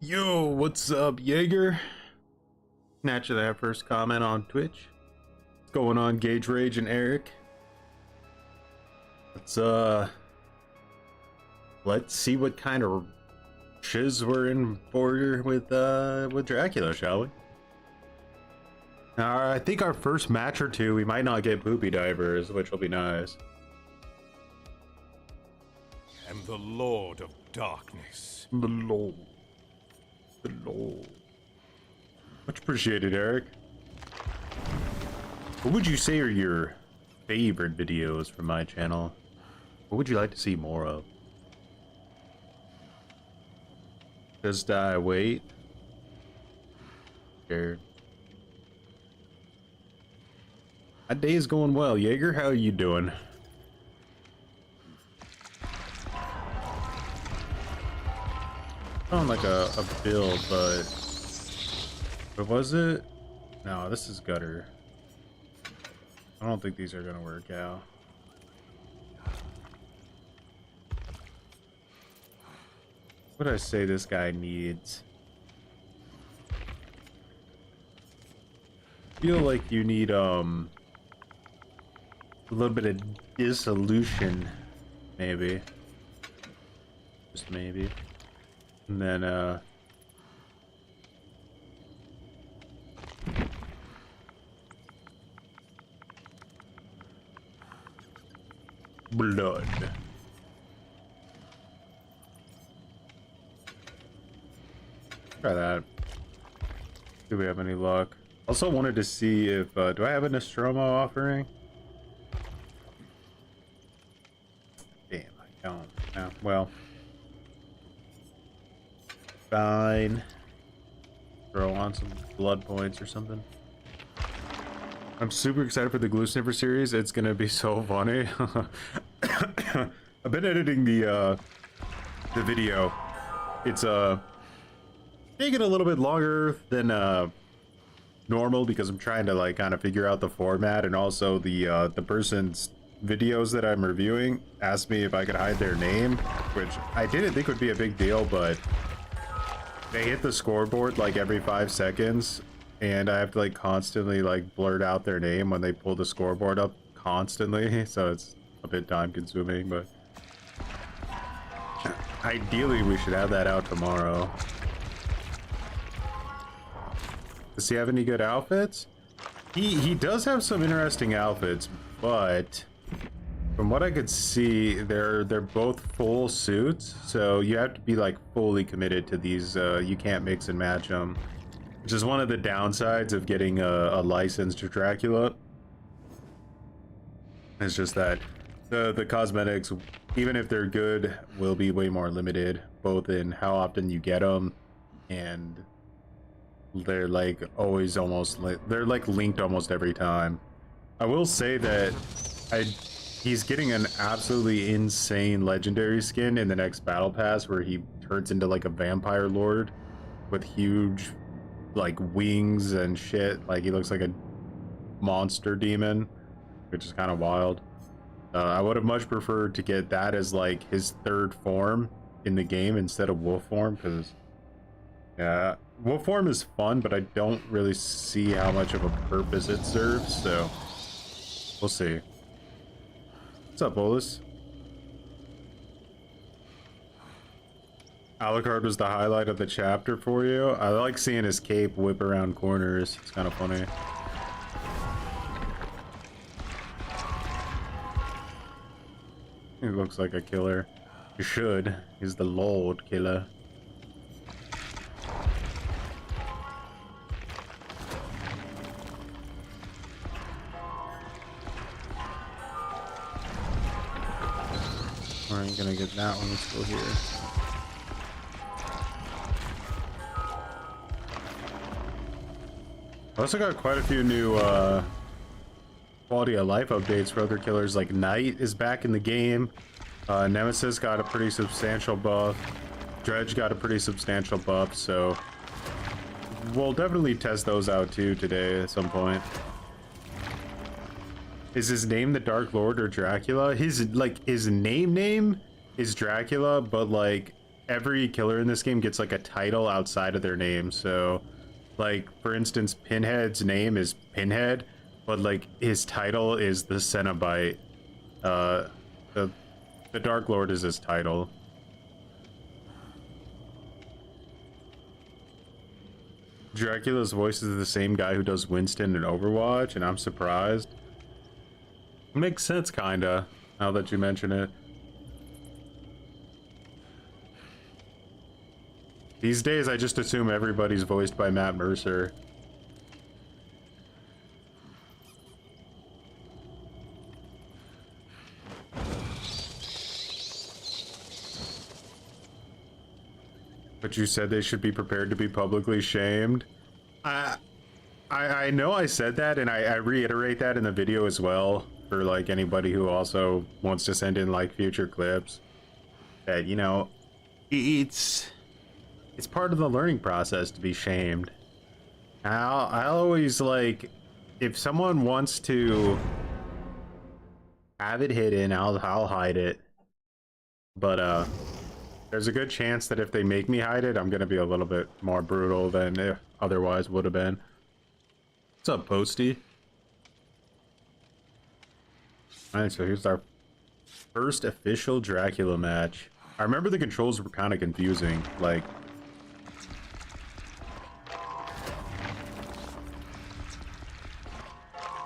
Yo, what's up, Jaeger? Naturally, that first comment on Twitch. What's going on, Gage Rage and Eric? Let's see what kind of shiz we're in for with Dracula, shall we? I think our first match or two, we might not get poopy divers, which will be nice. I am the Lord of Darkness. The Lord. The Lord. Much appreciated, Eric. What would you say are your favorite videos from my channel? What would you like to see more of? Just wait. Scared. My day is going well. Jaeger, how are you doing? On like a build, but what was it? No, this is gutter. I don't think these are gonna work out. What did I say this guy needs? I feel like you need a little bit of dissolution, maybe. Just maybe. And then blood. Try that. Do we have any luck? Also wanted to see if do I have a Nostromo offering? Damn, I don't. No, well. Fine. Throw on some blood points or something. I'm super excited for the Glue Sniffer series. It's gonna be so funny. I've been editing the video. It's taking a little bit longer than normal because I'm trying to like kind of figure out the format, and also the person's videos that I'm reviewing asked me if I could hide their name, which I didn't think would be a big deal, but they hit the scoreboard like every 5 seconds, and I have to like constantly like blurt out their name when they pull the scoreboard up constantly, so it's a bit time consuming, but ideally we should have that out tomorrow. Does he have any good outfits? He does have some interesting outfits, but from what I could see, they're both full suits, so you have to be like fully committed to these. You can't mix and match them, which is one of the downsides of getting a licensed Dracula. It's just that the cosmetics, even if they're good, will be way more limited, both in how often you get them, and they're like always they're like linked almost every time. I will say that he's getting an absolutely insane legendary skin in the next battle pass where he turns into like a vampire lord with huge like wings and shit. Like he looks like a monster demon, which is kind of wild. I would have much preferred to get that as like his third form in the game instead of wolf form, because yeah, wolf form is fun, but I don't really see how much of a purpose it serves, so we'll see. What's up, Bolus? Alucard was the highlight of the chapter for you. I like seeing his cape whip around corners. It's kind of funny. He looks like a killer. You should. He's the Lord Killer. I ain't gonna get that one. Let's go here. I also got quite a few new quality of life updates for other killers. Like Knight is back in the game. Nemesis got a pretty substantial buff. Dredge got a pretty substantial buff. So we'll definitely test those out too today at some point. Is his name the Dark Lord or Dracula? His name is Dracula, but like every killer in this game gets like a title outside of their name. So like for instance, Pinhead's name is Pinhead, but like his title is the Cenobite. uh the Dark Lord is his title. Dracula's voice is the same guy who does Winston in Overwatch, and I'm surprised. Makes sense, kinda, now that you mention it. These days, I just assume everybody's voiced by Matt Mercer. But you said they should be prepared to be publicly shamed. I know I said that, and I reiterate that in the video as well, for like anybody who also wants to send in like future clips. That, you know, it's part of the learning process to be shamed. I'll always, like, if someone wants to have it hidden, I'll hide it. But there's a good chance that if they make me hide it, I'm gonna be a little bit more brutal than it otherwise would have been. What's up, Posty? Alright, so here's our first official Dracula match. I remember the controls were kind of confusing, like...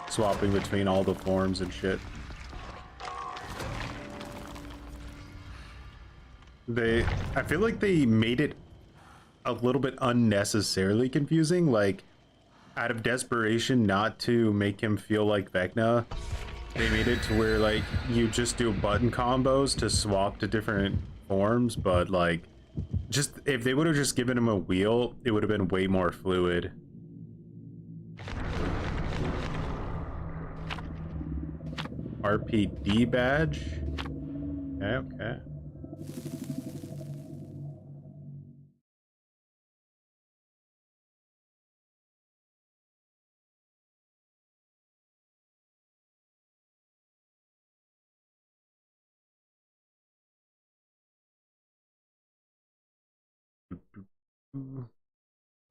swapping between all the forms and shit. I feel like they made it a little bit unnecessarily confusing, like out of desperation not to make him feel like Vecna, they made it to where like you just do button combos to swap to different forms, but like just if they would have just given him a wheel, it would have been way more fluid. RPD badge? Okay.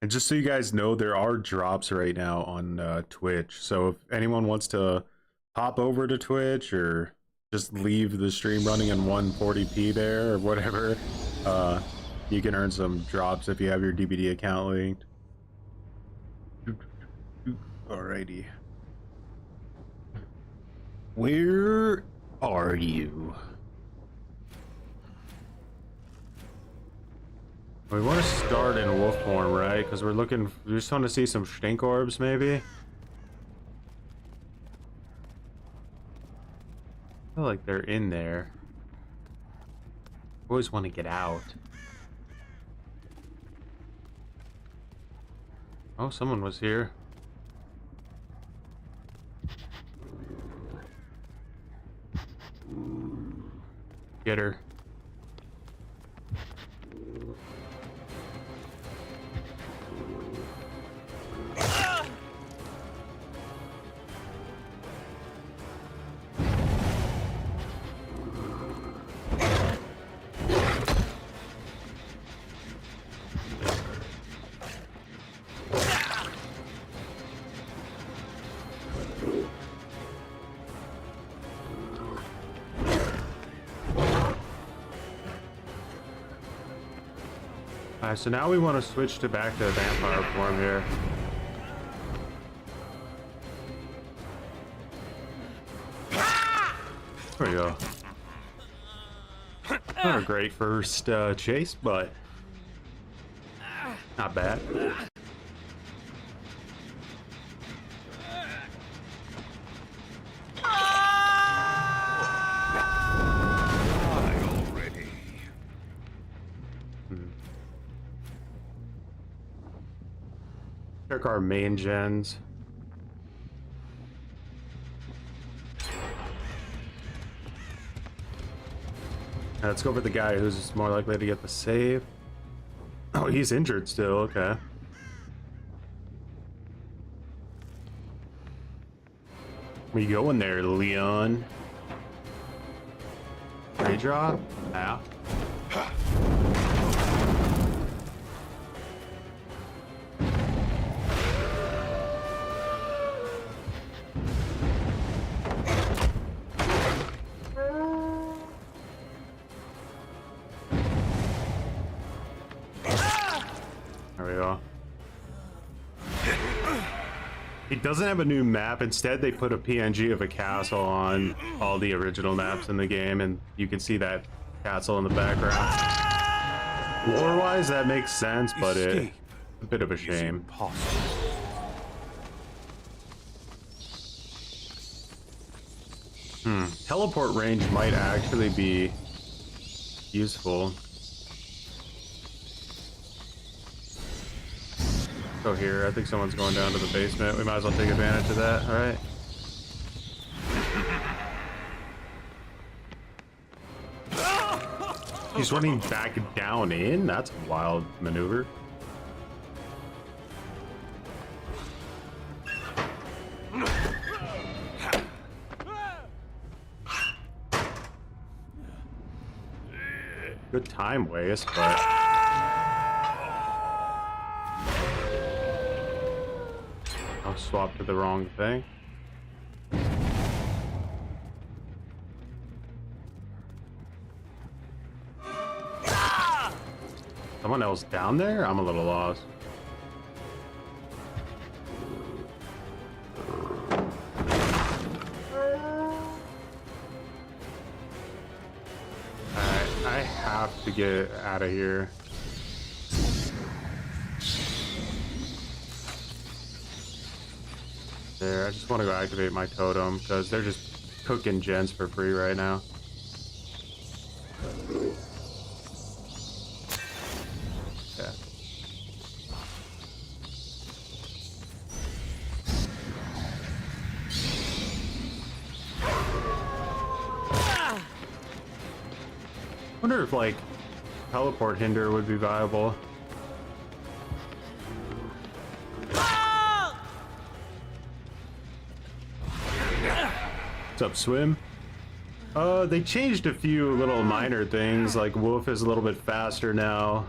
And just so you guys know, there are drops right now on Twitch, so if anyone wants to hop over to Twitch or just leave the stream running in 140p there or whatever, you can earn some drops if you have your DBD account linked. Alrighty. Where are you? We want to start in wolf form, right? Because we just want to see some stink orbs, maybe? I feel like they're in there. I always want to get out. Oh, someone was here. Get her. Alright, so now we want to switch to back to vampire form here. There we go. Not a great first chase, but not bad. Check our main gens. Let's go for the guy who's more likely to get the save. Oh, he's injured still, okay. Where you going there, Leon? Free drop? Yeah. we go. It doesn't have a new map. Instead, they put a PNG of a castle on all the original maps in the game, and you can see that castle in the background. Lore-wise, that makes sense, but it's a bit of a shame. Teleport range might actually be useful. Go here. I think someone's going down to the basement. We might as well take advantage of that. All right. He's running back down in? That's a wild maneuver. Good time waste, but... I'll swap to the wrong thing. Someone else down there? I'm a little lost. I have to get out of here. There, I just want to go activate my totem because they're just cooking gens for free right now. Yeah. I wonder if like teleport hinder would be viable. What's up, Swim? They changed a few little minor things, like Wolf is a little bit faster now,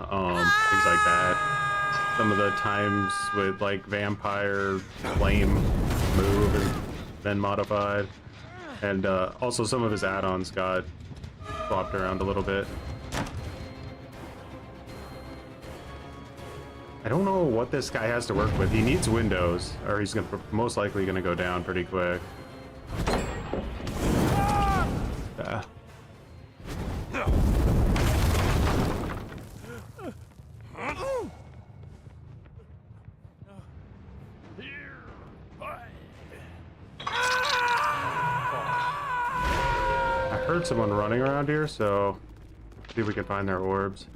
things like that. Some of the times with like Vampire Flame move has been modified. And also some of his add-ons got swapped around a little bit. I don't know what this guy has to work with. He needs windows, or he's most likely gonna go down pretty quick. I heard someone running around here, so see if we can find their orbs.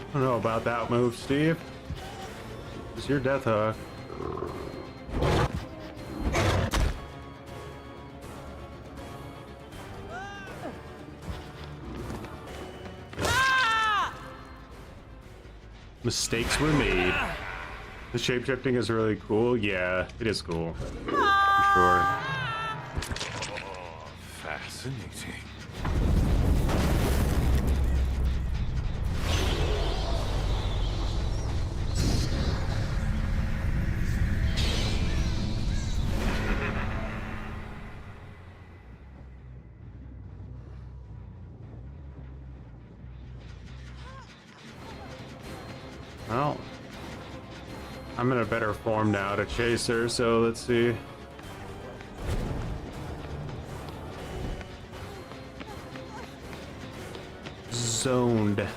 I don't know about that move, Steve. It's your death hook. Mistakes were made. The shapeshifting is really cool. Yeah, it is cool. For sure. Oh, fascinating. Well, I'm in a better form now to chase her, so let's see. Zoned.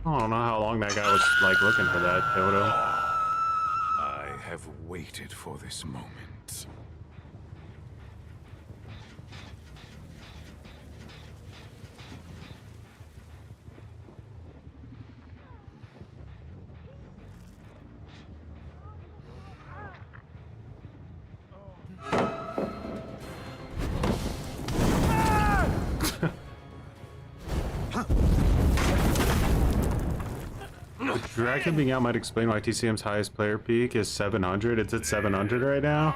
I don't know how long that guy was like looking for that totem. I have waited for this moment. Dracula being out might explain why TCM's highest player peak is 700. It's at 700 right now.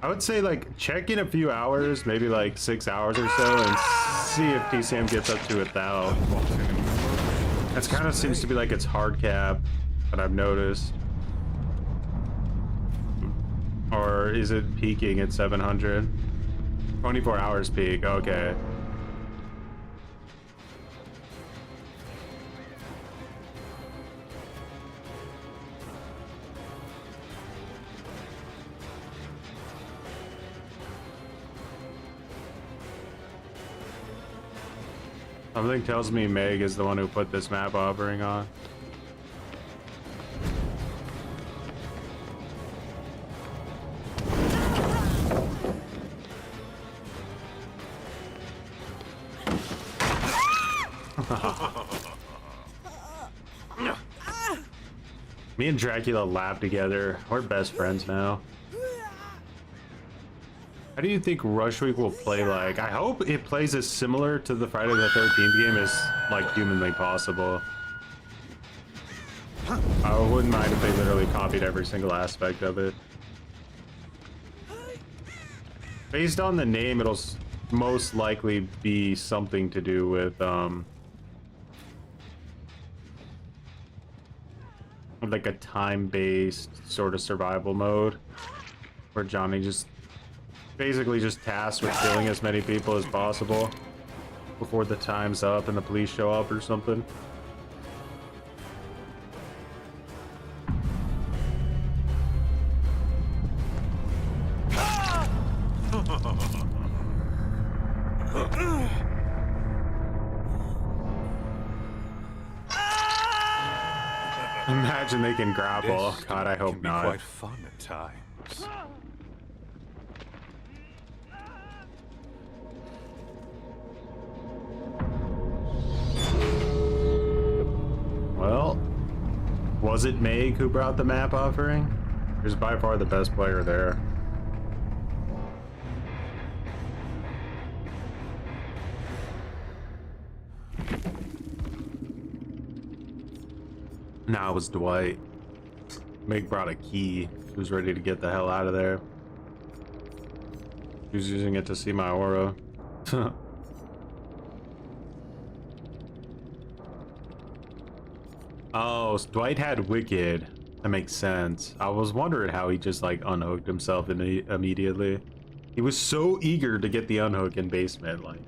I would say like check in a few hours, maybe like 6 hours or so, and see if TCM gets up to 1,000. That's kind of seems to be like its hard cap that I've noticed. Or is it peaking at 700? 24 hours peak, okay. Something tells me Meg is the one who put this map offering on. Me and Dracula laugh together. We're best friends now. How do you think Rush Week will play like? I hope it plays as similar to the Friday the 13th game as like humanly possible. I wouldn't mind if they literally copied every single aspect of it. Based on the name, it'll most likely be something to do with like a time-based sort of survival mode where Johnny just basically just tasked with killing as many people as possible before the time's up and the police show up or something. Imagine they can grapple. God, I hope not. Quite fun at times. Well, was it Meg who brought the map offering? He was by far the best player there. Nah, it was Dwight. Meg brought a key. She was ready to get the hell out of there. She was using it to see my aura. Oh, so Dwight had Wicked. That makes sense. I was wondering how he just like unhooked himself immediately. He was so eager to get the unhook in basement, like.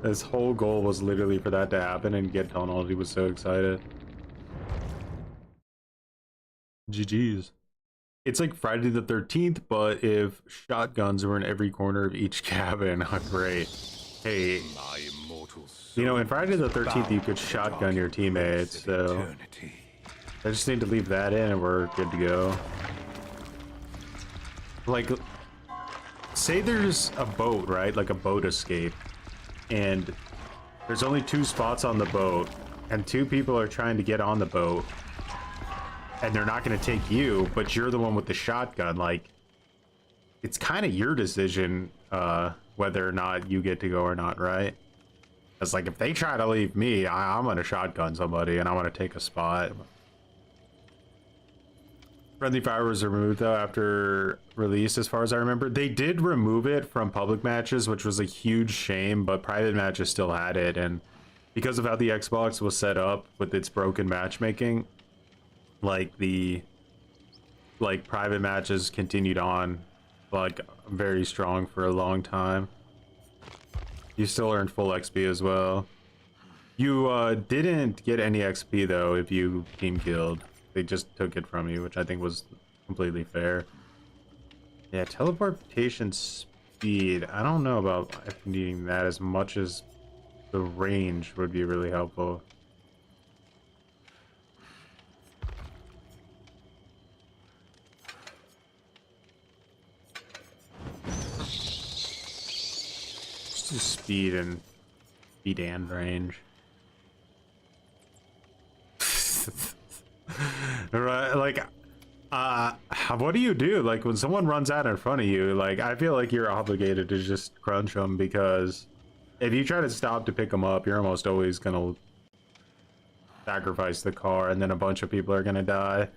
His whole goal was literally for that to happen and get tunneled. He was so excited. GG's. It's like Friday the 13th, but if shotguns were in every corner of each cabin. Great. Hey, you know, in Friday the 13th, you could shotgun your teammates, so I just need to leave that in and we're good to go. Like, say there's a boat, right? Like a boat escape. And there's only 2 spots on the boat and 2 people are trying to get on the boat and they're not going to take you, but you're the one with the shotgun. Like, it's kind of your decision whether or not you get to go or not, right? It's like if they try to leave me, I'm going to shotgun somebody and I want to take a spot. Friendly fire was removed though after release, as far as I remember. They did remove it from public matches, which was a huge shame, but private matches still had it. And because of how the Xbox was set up with its broken matchmaking, like the private matches continued on like very strong for a long time. You still earned full XP as well. You didn't get any XP though if you team killed. They just took it from you, which I think was completely fair. Yeah, teleportation speed. I don't know about needing that as much as the range would be really helpful. Just do speed and range. Right, like what do you do like when someone runs out in front of you? Like, I feel like you're obligated to just crunch them because if you try to stop to pick them up, you're almost always gonna sacrifice the car, and then a bunch of people are gonna die.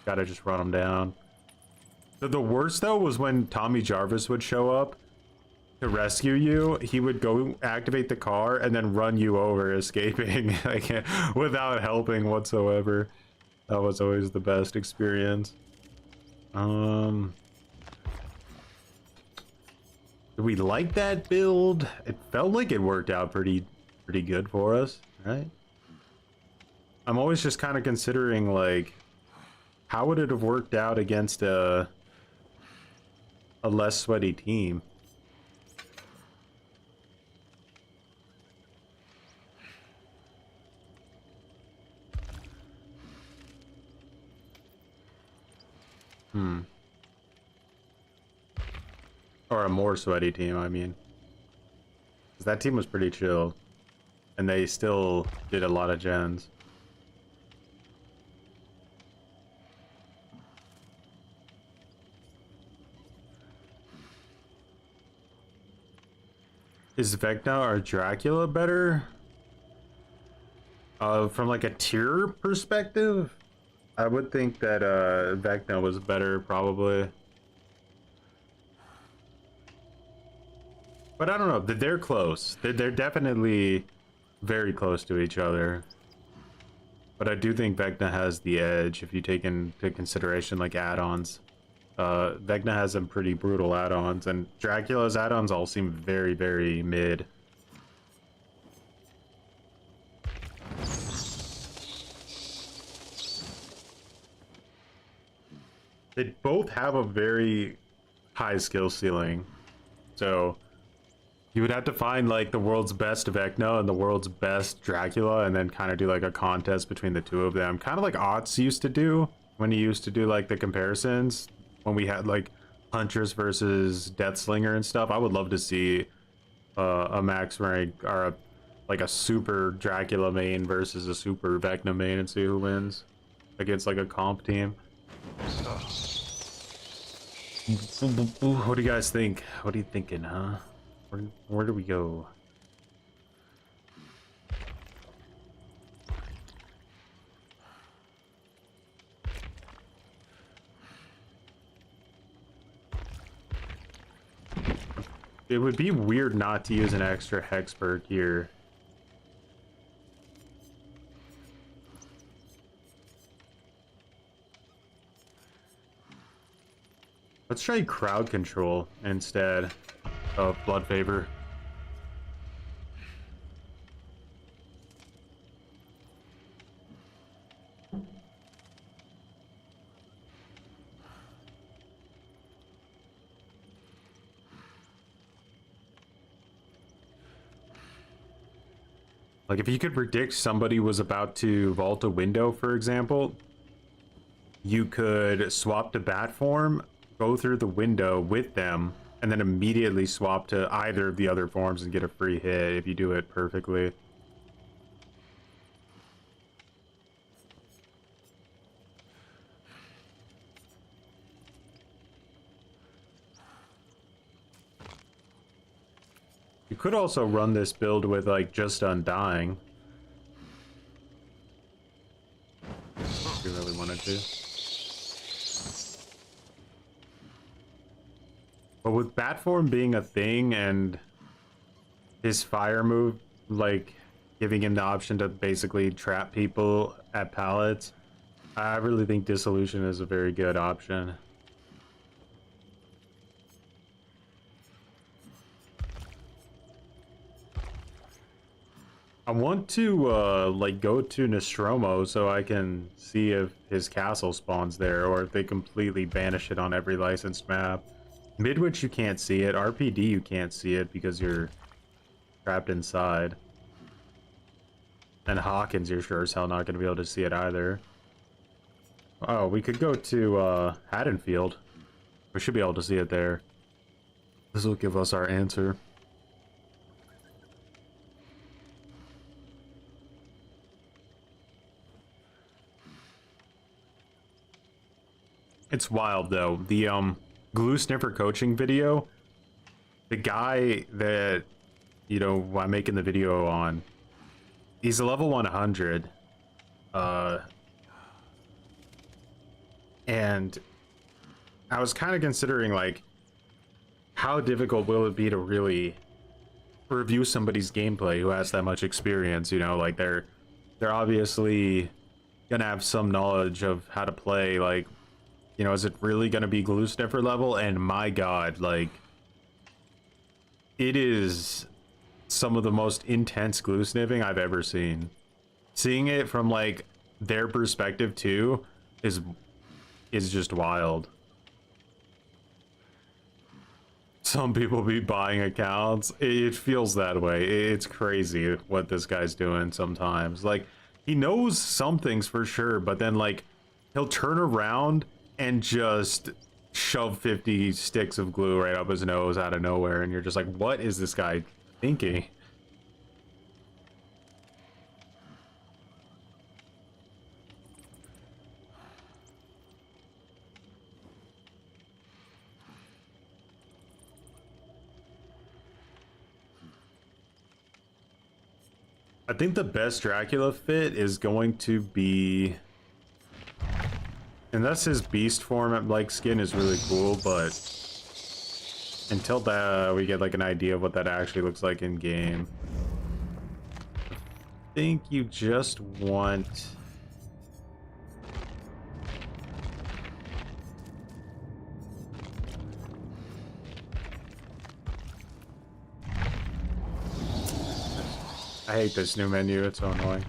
Gotta just run them down. The worst though was when Tommy Jarvis would show up to rescue you. He would go activate the car and then run you over, escaping like, without helping whatsoever. That was always the best experience. Do we like that build? It felt like it worked out pretty good for us, right? I'm always just kind of considering, like, how would it have worked out against a less sweaty team? Or a more sweaty team, I mean. 'Cause that team was pretty chill. And they still did a lot of gens. Is Vecna or Dracula better? From like a tier perspective, I would think that Vecna was better, probably. But I don't know, they're close. They're definitely very close to each other. But I do think Vecna has the edge if you take into consideration like add-ons. Vecna has some pretty brutal add-ons, and Dracula's add-ons all seem very, very mid. They both have a very high skill ceiling, so you would have to find like the world's best Vecna and the world's best Dracula, and then kind of do like a contest between the two of them, kind of like Otz used to do when he used to do like the comparisons when we had like Huntress versus Deathslinger and stuff. I would love to see a max rank or like a super Dracula main versus a super Vecna main and see who wins against like a comp team. What do you guys think? What are you thinking, huh? Where do we go? It would be weird not to use an extra hex perk here. Let's try crowd control instead of blood favor. Like if you could predict somebody was about to vault a window, for example, you could swap to bat form, go through the window with them, and then immediately swap to either of the other forms and get a free hit if you do it perfectly. You could also run this build with like just Undying. If you really wanted to. But with Batform being a thing and his fire move, like giving him the option to basically trap people at pallets, I really think Dissolution is a very good option. I want to like go to Nostromo so I can see if his castle spawns there or if they completely banish it on every licensed map. Midwich you can't see it, RPD you can't see it because you're trapped inside. And Hawkins you're sure as hell not going to be able to see it either. Oh, we could go to Haddonfield. We should be able to see it there. This will give us our answer. It's wild though. The GlueSnifferCoaching video, the guy that you know, I'm making the video on. He's a level 100. And I was kind of considering, like, how difficult will it be to really review somebody's gameplay who has that much experience, you know? Like, they're obviously gonna have some knowledge of how to play. Like, you know, is it really gonna be glue sniffer level? And my god, like, it is some of the most intense glue sniffing I've ever seen. Seeing it from, like, their perspective too is just wild. Some people be buying accounts. It feels that way. It's crazy what this guy's doing sometimes. Like, he knows some things for sure, but then, like, he'll turn around and just shove 50 sticks of glue right up his nose out of nowhere, and you're just like, what is this guy thinking? I think the best Dracula fit is going to be, and that's his beast form. Like, skin is really cool, but until that we get like an idea of what that actually looks like in game, I think you just want I hate this new menu, it's so annoying.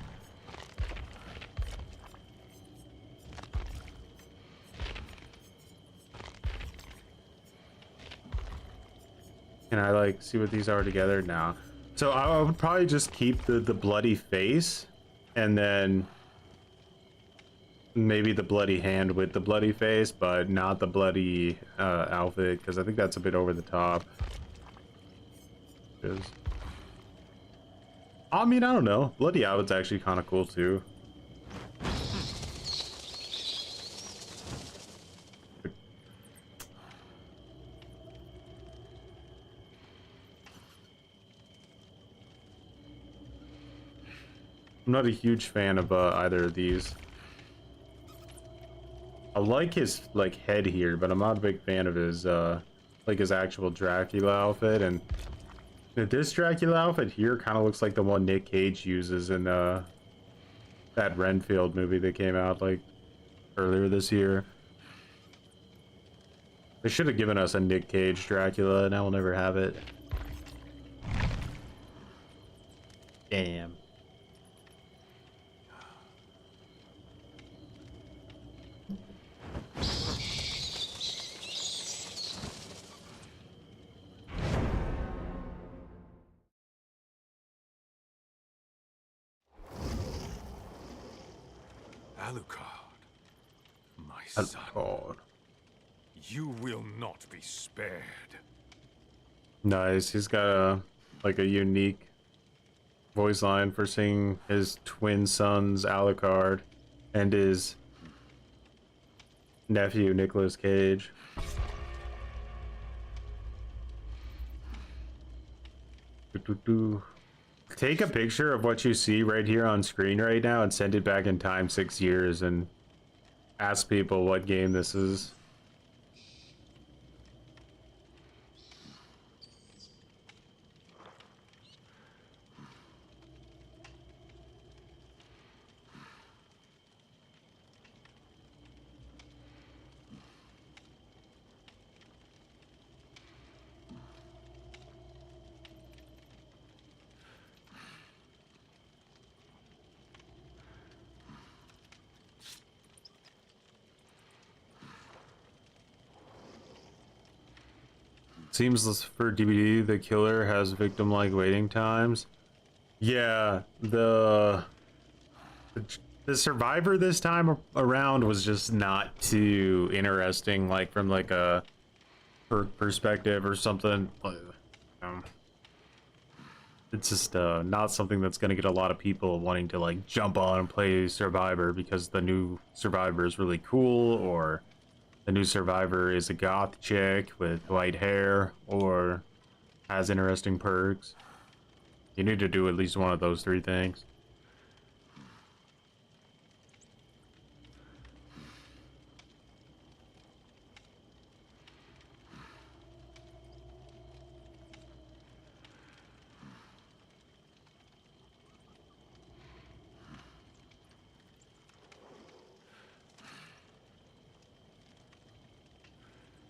Can I like see what these are together now? So I would probably just keep the bloody face, and then maybe the bloody hand with the bloody face, but not the bloody outfit, because I think that's a bit over the top. I mean, I don't know. Bloody outfit's actually kind of cool too. I'm not a huge fan of either of these. I like his like head here, but I'm not a big fan of his like his actual Dracula outfit. And this Dracula outfit here kind of looks like the one Nick Cage uses in that Renfield movie that came out like earlier this year. They should have given us a Nick Cage Dracula, and I will never have it. Damn. Alucard, my son, Oh, you will not be spared. nice. He's got a like a unique voice line for singing his twin sons Alucard and his nephew Nicolas Cage. Take a picture of what you see right here on screen right now and send it back in time 6 years and ask people what game this is. Seems for DVD the killer has victim-like waiting times. Yeah, the survivor this time around was just not too interesting, like from like a perspective or something. It's just not something that's gonna get a lot of people wanting to like jump on and play Survivor because the new Survivor is really cool, or the new Survivor is a goth chick with white hair, or has interesting perks. You need to do at least one of those 3 things.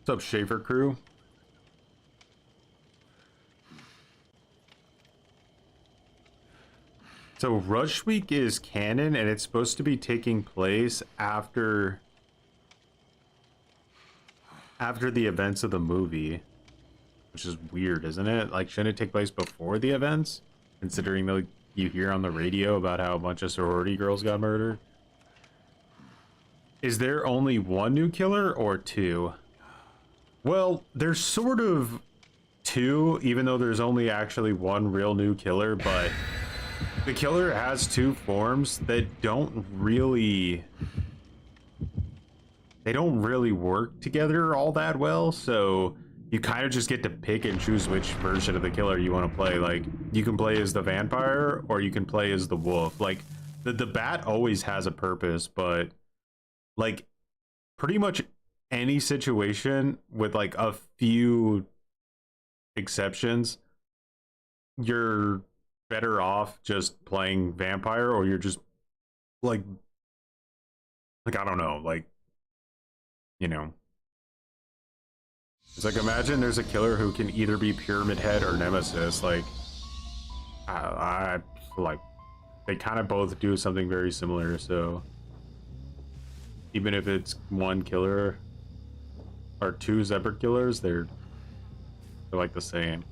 What's up, Schaefer crew? So Rush Week is canon, and it's supposed to be taking place after the events of the movie, which is weird, isn't it? Like, shouldn't it take place before the events, considering that you hear on the radio about how a bunch of sorority girls got murdered? Is there only 1 new killer or 2? Well, there's sort of 2, even though there's only actually 1 real new killer, but the killer has 2 forms that don't really work together all that well, so you kind of just get to pick and choose which version of the killer you want to play. Like, you can play as the vampire or you can play as the wolf. Like, the bat always has a purpose, but like pretty much any situation with like a few exceptions, you're better off just playing vampire, or you're just like I don't know, like, you know, it's like, imagine there's a killer who can either be Pyramid Head or Nemesis. Like, I like, they kind of both do something very similar, so even if it's 1 killer or 2 separate killers, they're like the same.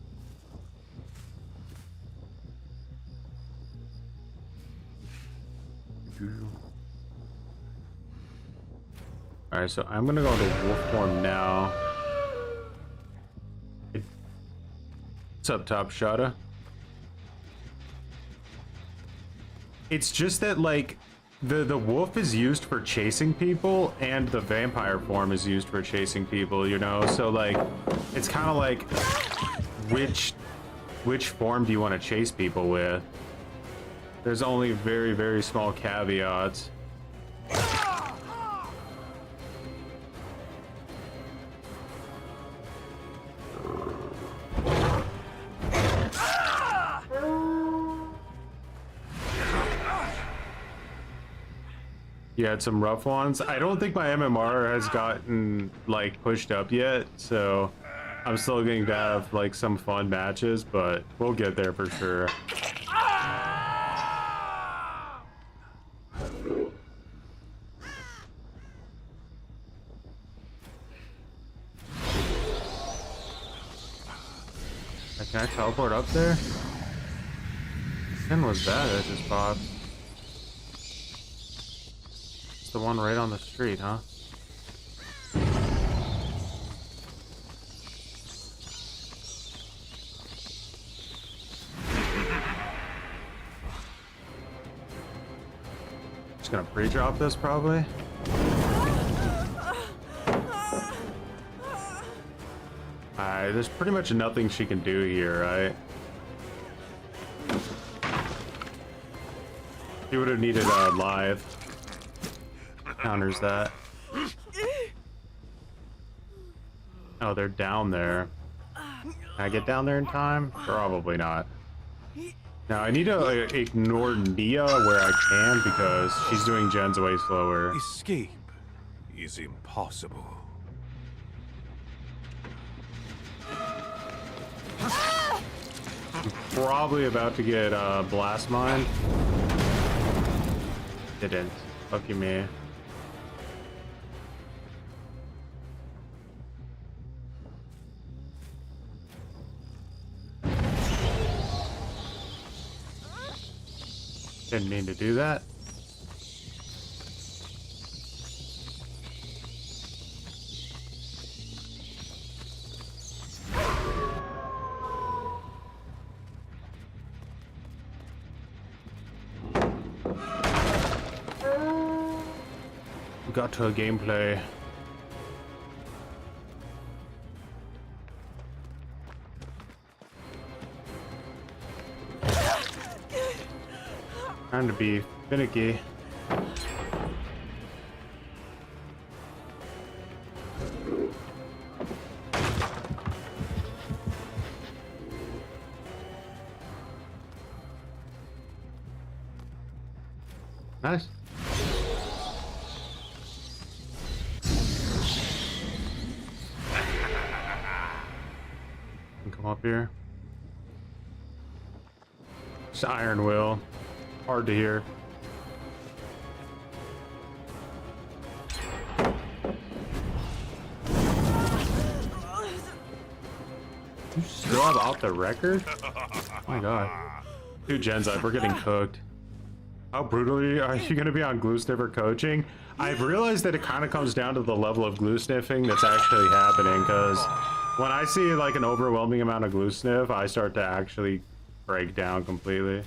Alright, so I'm gonna go into wolf form now. What's up, Top Shotta? It's just that, like, the wolf is used for chasing people, and the vampire form is used for chasing people, you know? So, like, it's kind of like, which form do you want to chase people with? There's only very, very small caveats. You had some rough ones. I don't think my MMR has gotten like pushed up yet, so I'm still going to have like some fun matches, but we'll get there for sure. Can I teleport up there? When was that? It just popped. The one right on the street, huh? Just gonna pre-drop this probably. Alright, there's pretty much nothing she can do here, right? She would have needed live. Counters that. Oh, they're down there. Can I get down there in time? Probably not. Now I need to ignore Nia where I can, because she's doing gens way slower. Escape is impossible. I'm probably about to get blast mine. Didn't. Fuck you, me. Didn't mean to do that. We got to a gameplay. Trying to be finicky. Nice. Come up here. It's Iron Will. Hard to hear. You still have out the record? Oh my god. 2 gens up, we're getting cooked. How brutally are you going to be on GlueSnifferCoaching? I've realized that it kind of comes down to the level of glue sniffing that's actually happening, because when I see like an overwhelming amount of glue sniff, I start to actually break down completely.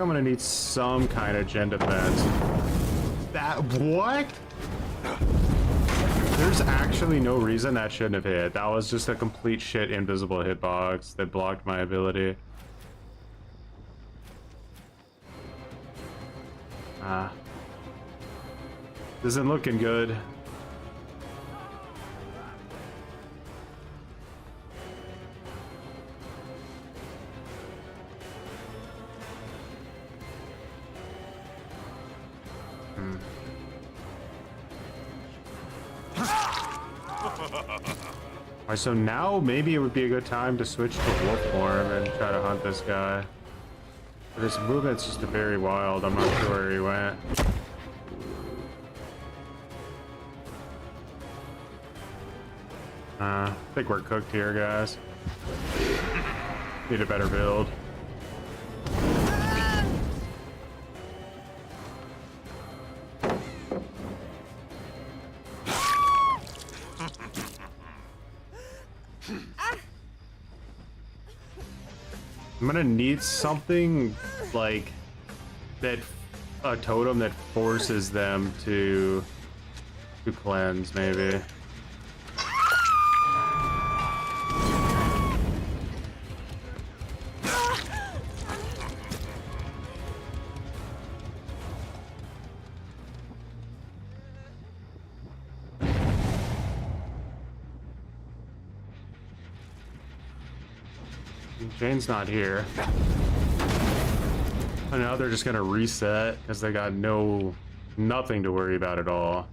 I'm gonna need some kind of gen defense. That what? There's actually no reason that shouldn't have hit. That was just a complete shit invisible hitbox that blocked my ability. This isn't looking good. Alright, so now maybe it would be a good time to switch to wolf form and try to hunt this guy. But his movement's just very wild. I'm not sure where he went. I think we're cooked here, guys. Need a better build. I'm gonna need something like that, a totem that forces them to cleanse, maybe. Jane's not here. And now they're just gonna reset because they got nothing to worry about at all.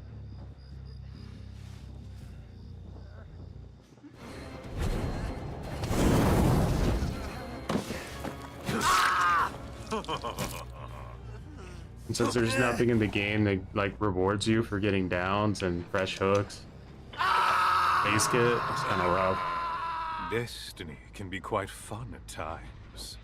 And since there's nothing in the game that like rewards you for getting downs and fresh hooks, base kit, it's kind of rough. Destiny can be quite fun at times.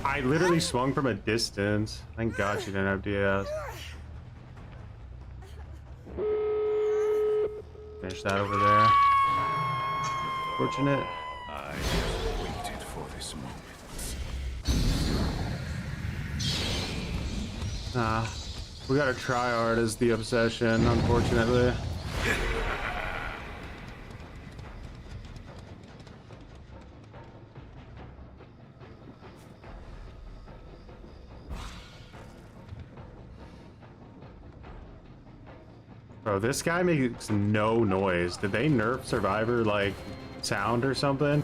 I literally swung from a distance. Thank God she didn't have DS. Finish that over there. Fortunate. I have waited for this moment. We gotta try hard as the obsession, unfortunately. Bro, this guy makes no noise. Did they nerf Survivor, like, sound or something?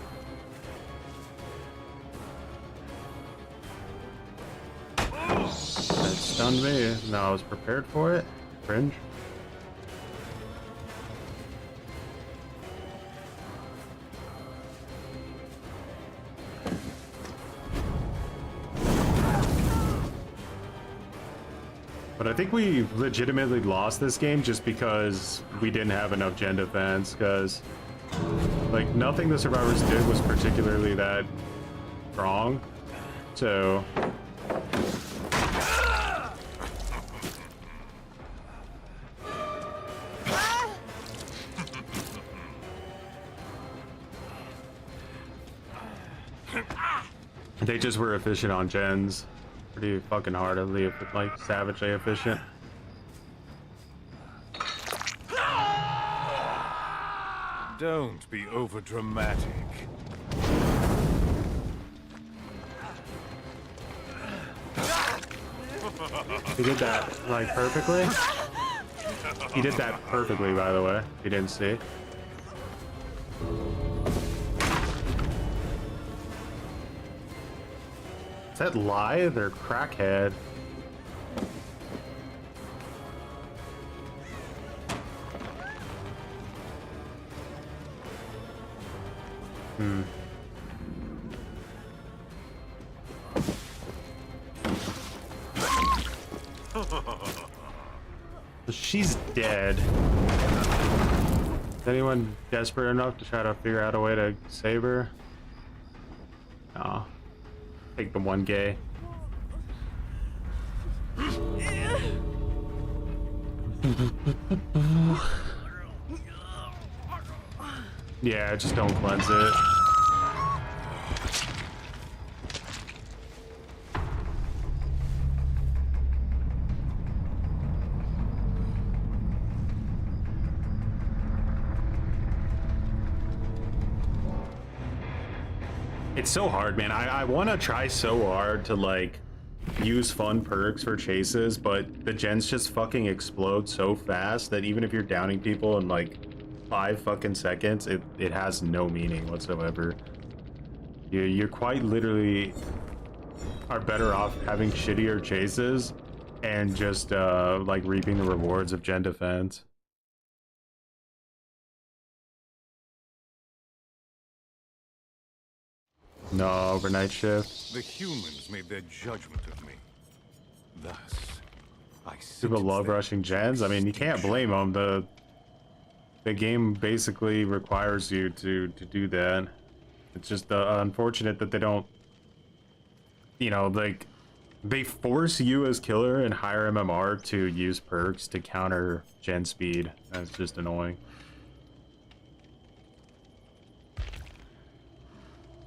That stunned me. No, I was prepared for it. Cringe. But I think we legitimately lost this game just because we didn't have enough gen defense, because like nothing the survivors did was particularly that strong. So they just were efficient on gens. Pretty fucking hardly, like savagely efficient. Don't be over dramatic. He did that like perfectly. He did that perfectly, by the way. He didn't see. Is that Lithe or Crackhead? She's dead. Is anyone desperate enough to try to figure out a way to save her? No. Take the one gay. Yeah, just don't cleanse it. It's so hard, man. I want to try so hard to like use fun perks for chases, but the gens just fucking explode so fast that even if you're downing people in like 5 fucking seconds, it has no meaning whatsoever. You're quite literally are better off having shittier chases and just like reaping the rewards of gen defense. No overnight shift. The humans made their judgment of me. Thus, I People love rushing gens. I mean, you can't blame them. The game basically requires you to do that. It's just unfortunate that they don't, you know, like they force you as killer and higher MMR to use perks to counter gen speed. That's just annoying.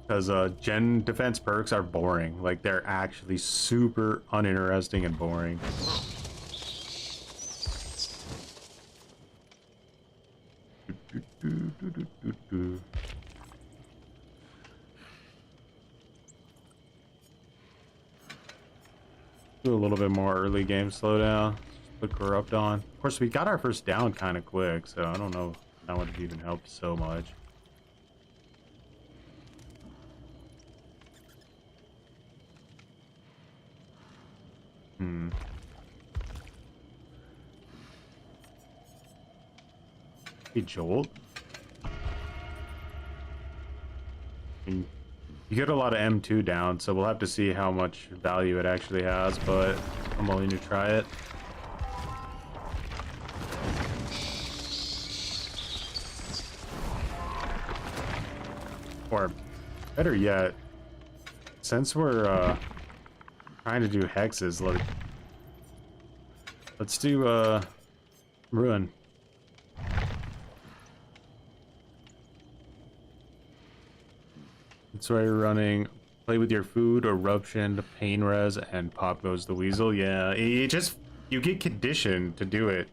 Because gen defense perks are boring. Like, they're actually super uninteresting and boring. Do a little bit more early game slowdown. Put corrupt on. Of course, we got our first down kind of quick, so I don't know if that would have even helped so much. Hey, Jolt. You get a lot of M2 down, so we'll have to see how much value it actually has, but I'm willing to try it. Or better yet, since we're trying to do hexes, let's do ruin. That's why you're running play with your food, eruption, pain res, and pop goes the weasel. Yeah, it just, you get conditioned to do it.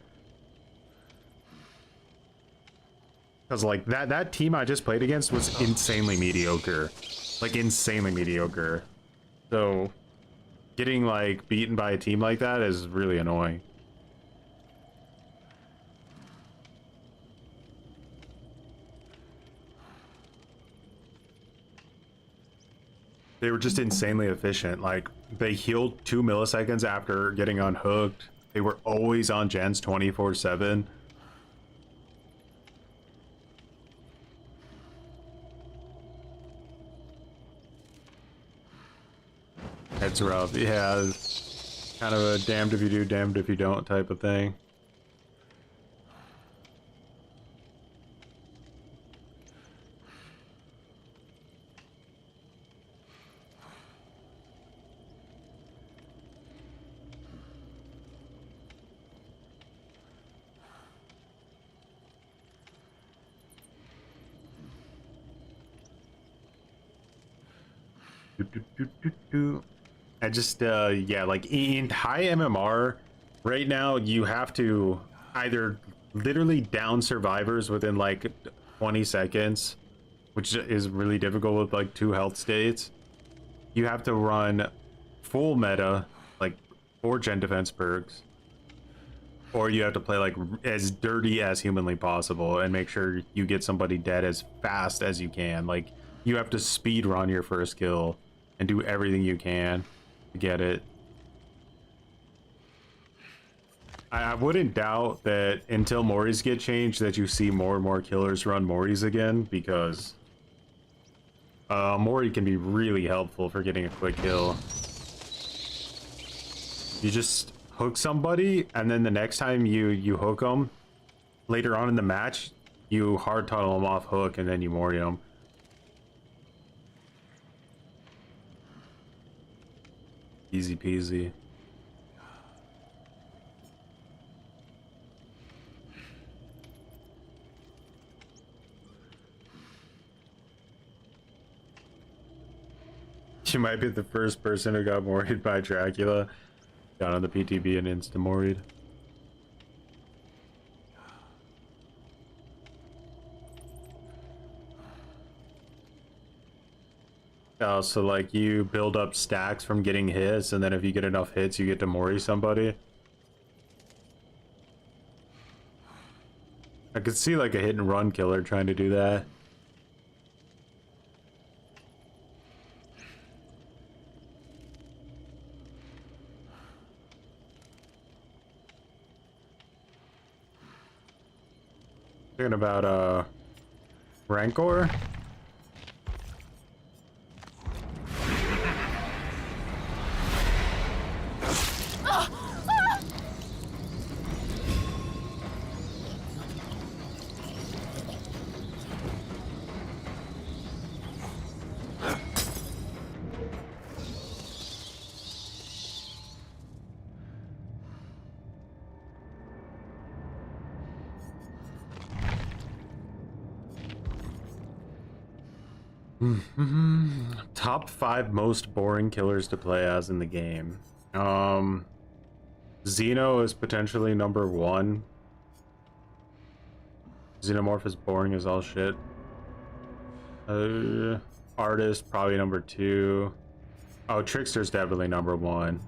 Because like that team I just played against was insanely mediocre. Like insanely mediocre. So getting like beaten by a team like that is really annoying. They were just insanely efficient. Like, they healed 2 milliseconds after getting unhooked. They were always on gens 24/7. It's rough. Yeah, it's kind of a damned if you do, damned if you don't type of thing. I just yeah, like in high MMR right now, you have to either literally down survivors within like 20 seconds, which is really difficult with like 2 health states. You have to run full meta, like 4 gen defense perks, or you have to play like as dirty as humanly possible and make sure you get somebody dead as fast as you can. Like, you have to speed run your first kill and do everything you can to get it. I wouldn't doubt that until Moris get changed that you see more and more killers run Moris again, because Mori can be really helpful for getting a quick kill. You just hook somebody, and then the next time you hook them, later on in the match, you hard tunnel them off hook, and then you Mori them. Easy peasy. You might be the first person who got moried by Dracula. Got on the PTB and insta-moried. Oh, so like you build up stacks from getting hits, and then if you get enough hits, you get to mori somebody. I could see like a hit and run killer trying to do that. Thinking about Rancor. Top 5 most boring killers to play as in the game. Xeno is potentially number 1. Xenomorph is boring as all shit. Artist probably number 2. Oh, Trickster's definitely number 1.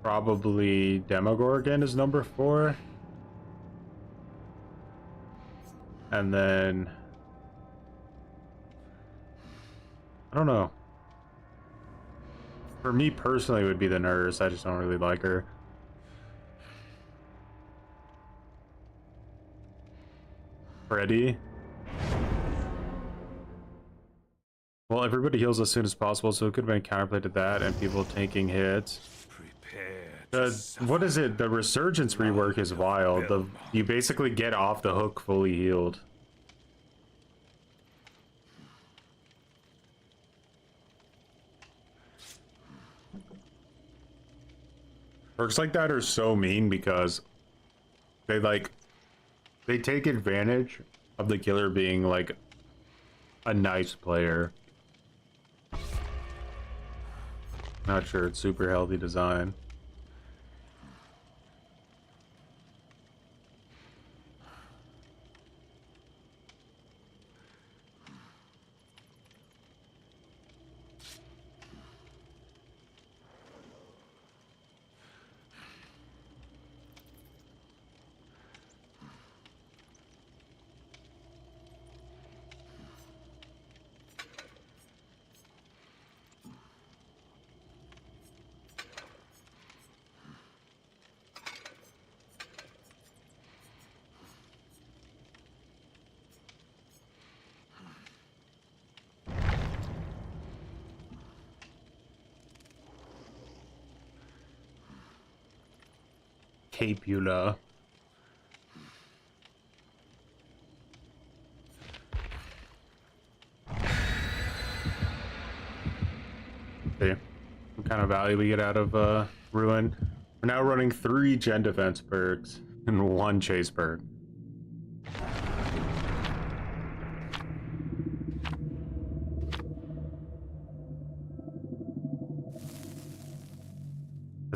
Probably Demogorgon is number 4. And then I don't know. For me personally, it would be the nurse. I just don't really like her. Freddy. Well, everybody heals as soon as possible, so it could have been counterplay to that and people taking hits. What is it? The Resurgence rework is wild. You basically get off the hook fully healed. Perks like that are so mean because they take advantage of the killer being like a nice player. Not sure it's super healthy design. Capula. See what kind of value we get out of Ruin. We're now running 3 gen defense perks and 1 chase perk.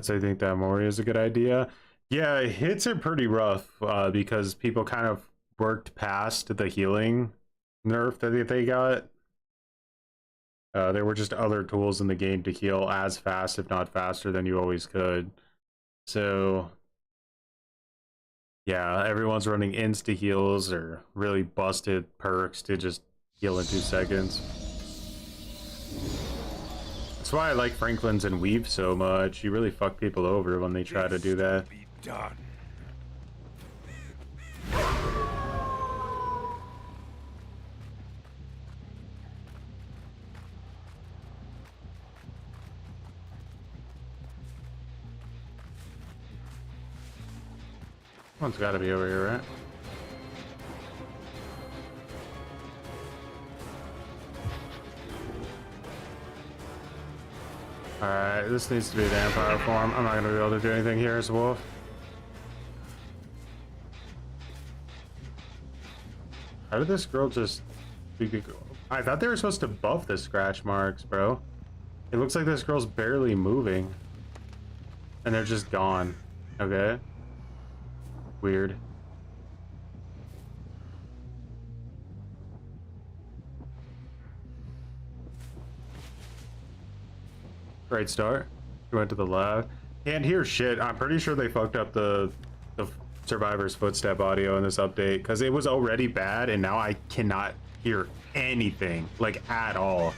I think that Moria is a good idea. Yeah, hits are pretty rough because people kind of worked past the healing nerf that they got. There were just other tools in the game to heal as fast, if not faster, than you always could. So, yeah, everyone's running insta heals or really busted perks to just heal in 2 seconds. That's why I like Franklin's and Weave so much. You really fuck people over when they try to do that. Be done. One's got to be over here, right? Alright, this needs to be the Empire form. I'm not going to be able to do anything here as a wolf. How did this girl just... I thought they were supposed to buff the scratch marks, bro. It looks like this girl's barely moving. And they're just gone. Okay. Weird. Great start. We went to the lab. Can't hear shit. I'm pretty sure they fucked up the survivor's footstep audio in this update because it was already bad and now I cannot hear anything, like, at all.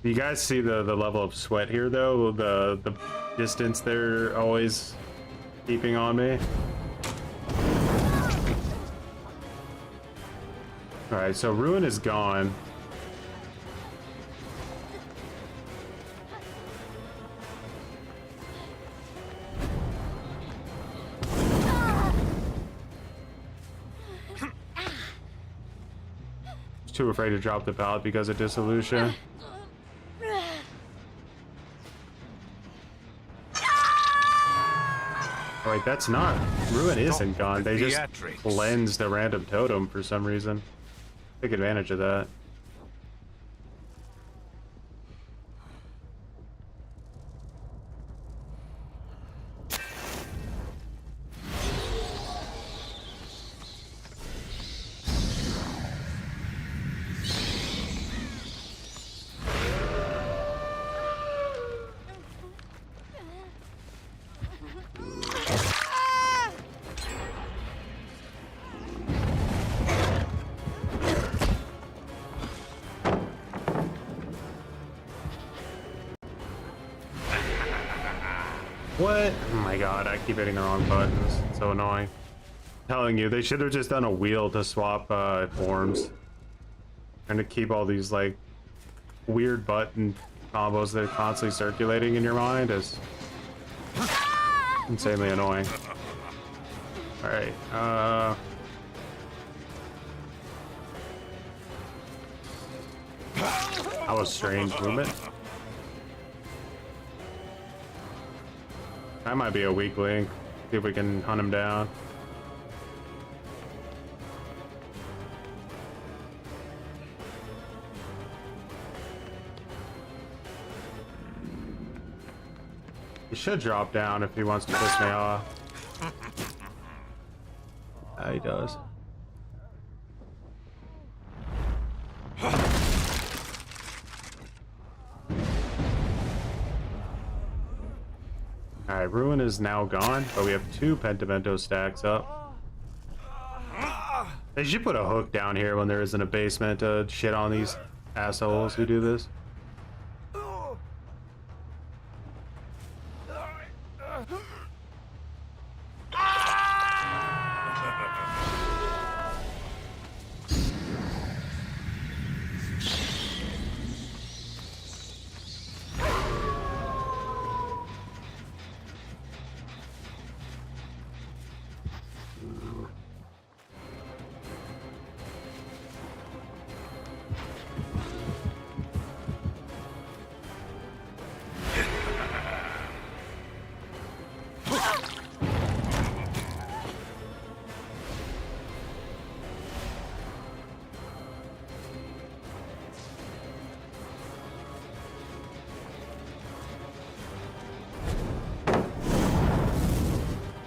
You guys see the level of sweat here though? The distance they're always keeping on me. Alright, so Ruin is gone. He's too afraid to drop the pallet because of dissolution. Alright, that's not... Ruin isn't gone. They just cleansed the random totem for some reason. Take advantage of that. What? Oh my god, I keep hitting the wrong buttons. It's so annoying. I'm telling you, they should have just done a wheel to swap forms. And to keep all these, like, weird button combos that are constantly circulating in your mind is insanely annoying. Alright, that was strange movement. That might be a weak link. See if we can hunt him down. He should drop down if he wants to piss me off. He does. Alright, Ruin is now gone, but we have 2 Pentimento stacks up. They should put a hook down here when there isn't a basement to shit on these assholes who do this.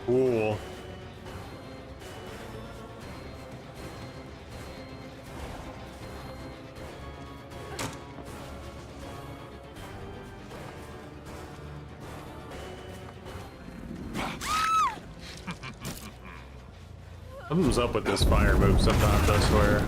Cool. Something's up with this fire move sometimes, I swear.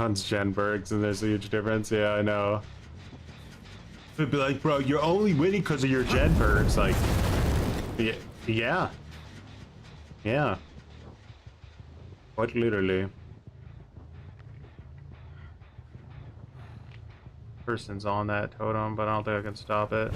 Runs Genbergs and there's a huge difference. Yeah, I know. It'd be like, bro, you're only winning because of your Genbergs. Like, yeah. Yeah. Quite literally. Person's on that totem, but I don't think I can stop it.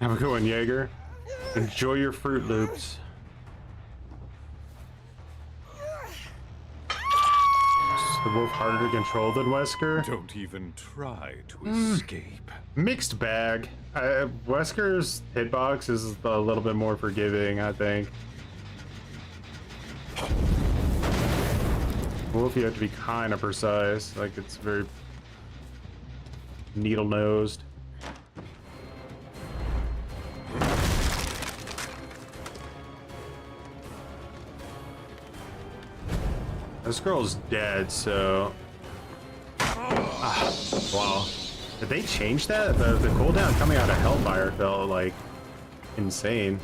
Have a good one, Jaeger. Enjoy your Fruit Loops. Is the wolf harder to control than Wesker? Don't even try to escape. Mixed bag. Wesker's hitbox is a little bit more forgiving, I think. Wolf, you have to be kind of precise. Like, it's very needle-nosed. This girl's dead, so... wow. Did they change that? The cooldown coming out of Hellfire felt, like, insane.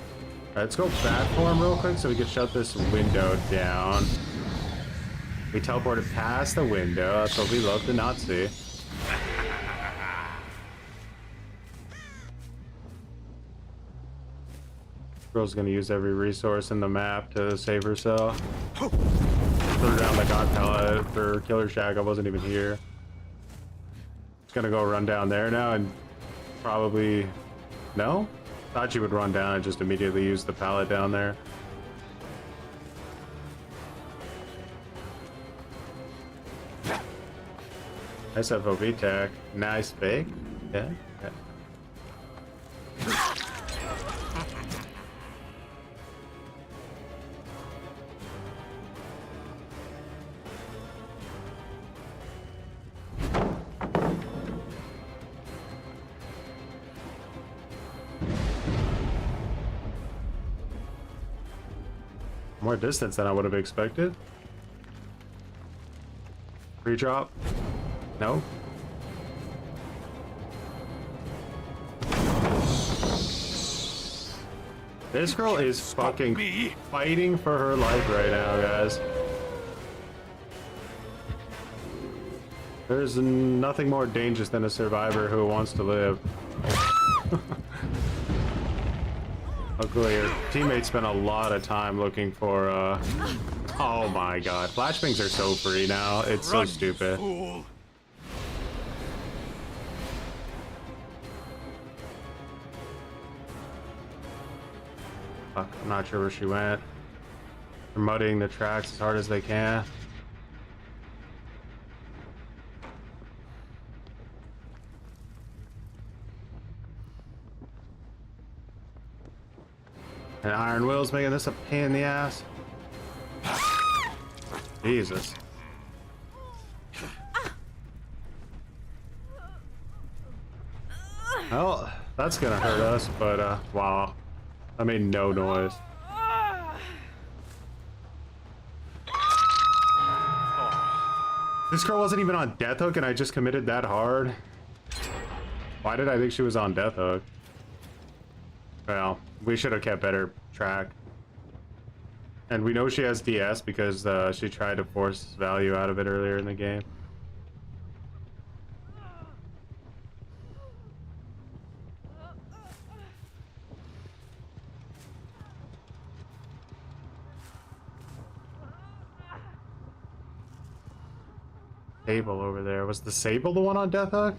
Alright, let's go platform real quick so we can shut this window down. We teleported past the window. That's what we love to not see. Girl's gonna use every resource in the map to save herself. Threw down the god pallet for Killer Shack. I wasn't even here. Just gonna go run down there now and probably... No? Thought she would run down and just immediately use the pallet down there. Nice FOV tech. Nice fake. Yeah. More distance than I would have expected. Pre-drop? No. This girl is fucking fighting for her life right now, guys. There's nothing more dangerous than a survivor who wants to live. Luckily, your teammates spent a lot of time looking for, oh my god. Flashbangs are so free now. It's so stupid. Fool. Fuck, I'm not sure where she went. They're muddying the tracks as hard as they can. And Iron Will's making this a pain in the ass. Jesus. Well, that's gonna hurt us, but wow. I made no noise. This girl wasn't even on Death Hook and I just committed that hard. Why did I think she was on Death Hook? Well, we should have kept better track. And we know she has DS because she tried to force value out of it earlier in the game. Sable over there. Was the Sable the one on Death Hook?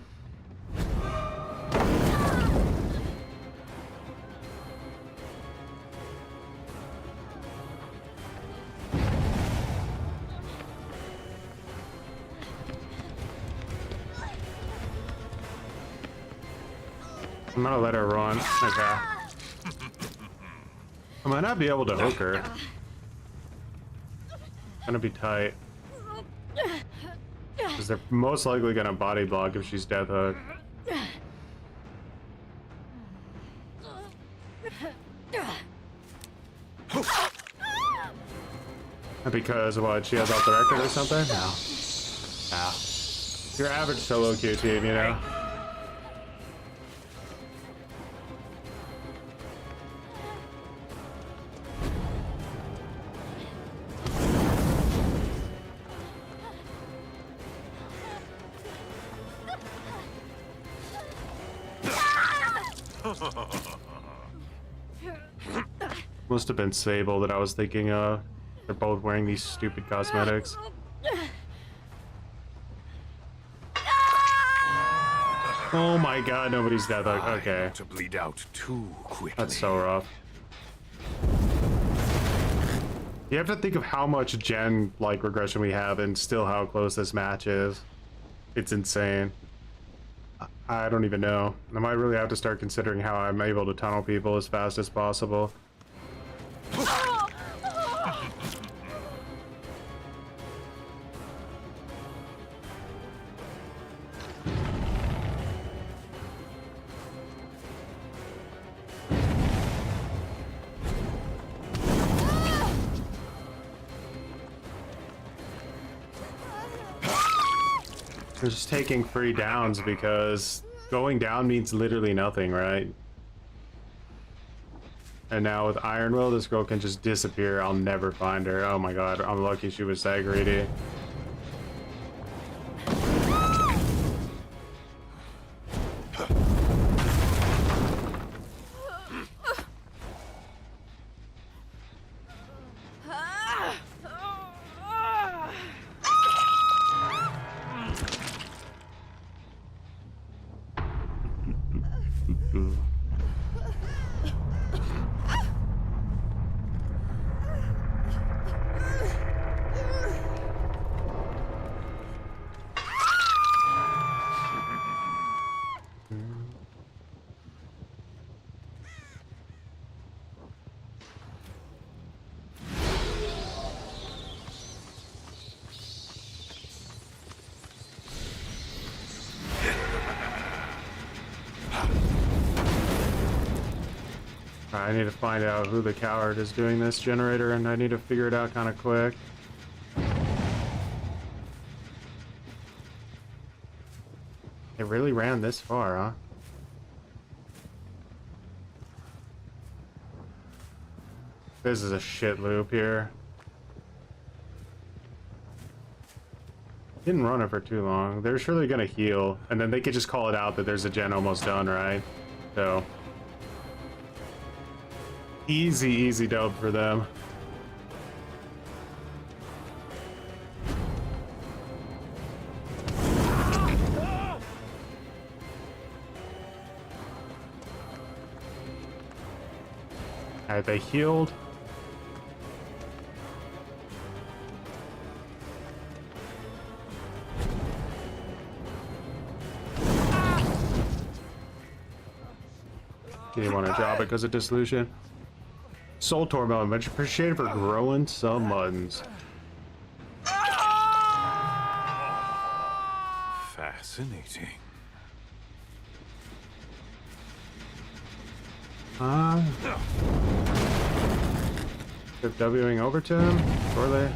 I'm gonna let her run. Okay. I might not be able to hook her. Gonna be tight. Because they're most likely gonna body block if she's Death Hook. Because what? She has off the record or something? No. No. Your average solo queue team, you know? Must have been Sable that I was thinking of. They're both wearing these stupid cosmetics. Oh my god, nobody's dead. Like, okay. To bleed out too quickly. That's so rough. You have to think of how much gen like regression we have and still how close this match is. It's insane. I don't even know. I might really have to start considering how I'm able to tunnel people as fast as possible. They're just taking free downs because going down means literally nothing, right? And now with Iron Will, this girl can just disappear. I'll never find her. Oh my god, I'm lucky she was that greedy. I need to find out who the coward is doing this generator, and I need to figure it out kind of quick. It really ran this far, huh? This is a shit loop here. Didn't run it for too long. They're surely gonna heal, and then they could just call it out that there's a gen almost done, right? So... easy dub for them. Alright, they healed. You want to drop it because of dissolution? Soul Torment, much appreciated for growing some muttons. Fascinating. They're Wing over to him, surely.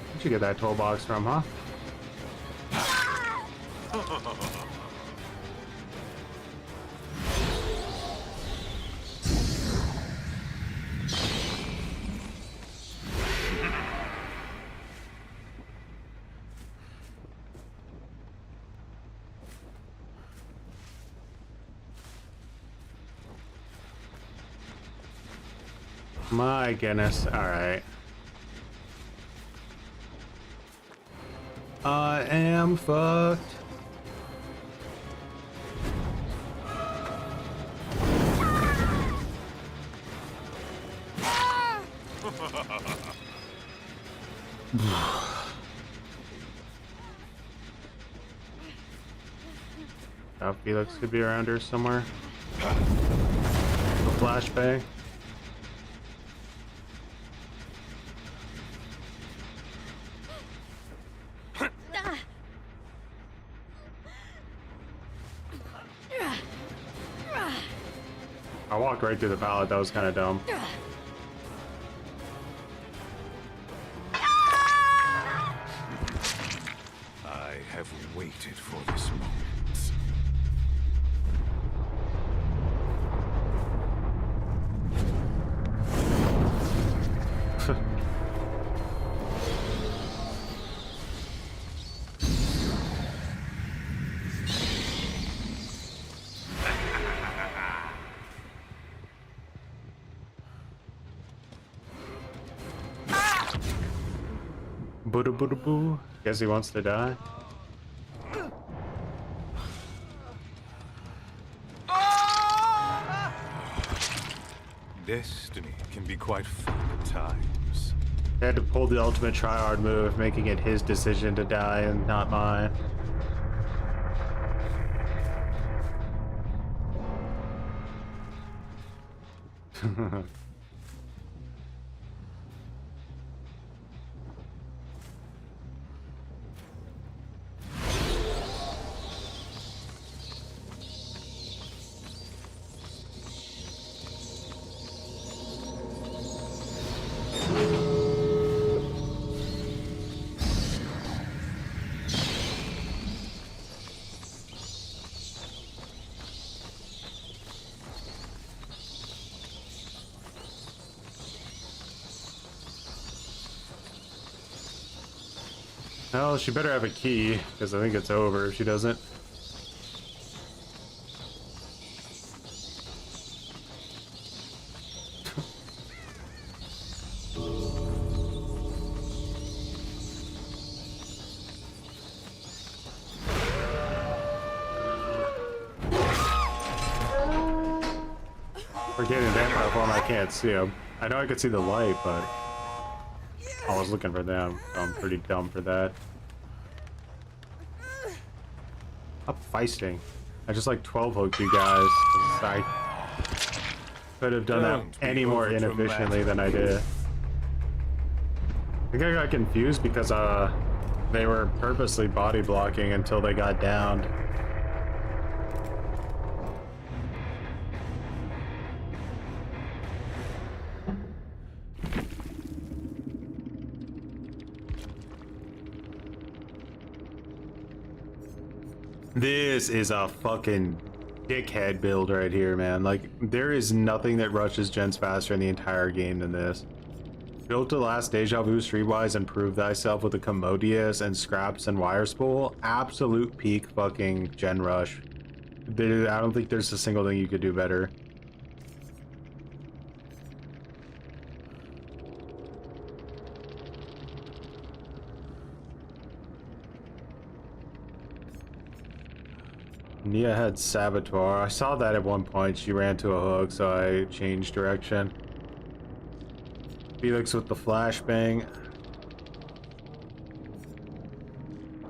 Where'd you get that toolbox from, huh? My goodness. Alright. I am fucked. Oh, Felix could be around here somewhere. A flashbang. I walked right through the pallet. That was kind of dumb. I have waited for this moment. Boo boo boo. Guess he wants to die. Destiny can be quite fun at times. He had to pull the ultimate tryhard move, making it his decision to die and not mine. Well, she better have a key, because I think it's over if she doesn't. We're getting in vampire form, I can't see him. I know I could see the light, but I was looking for them, so I'm pretty dumb for that. Stop feisting. I just like 12 hooked you guys. I could have done that any more inefficiently than I did. I think I got confused because they were purposely body blocking until they got downed. This is a fucking dickhead build right here, man. Like, there is nothing that rushes gens faster in the entire game than this. Built to last deja vu streetwise and prove thyself with a commodious and scraps and wire spool. Absolute peak fucking gen rush. I don't think there's a single thing you could do better. Nia had Saboteur. I saw that at one point. She ran to a hook, so I changed direction. Felix with the flashbang.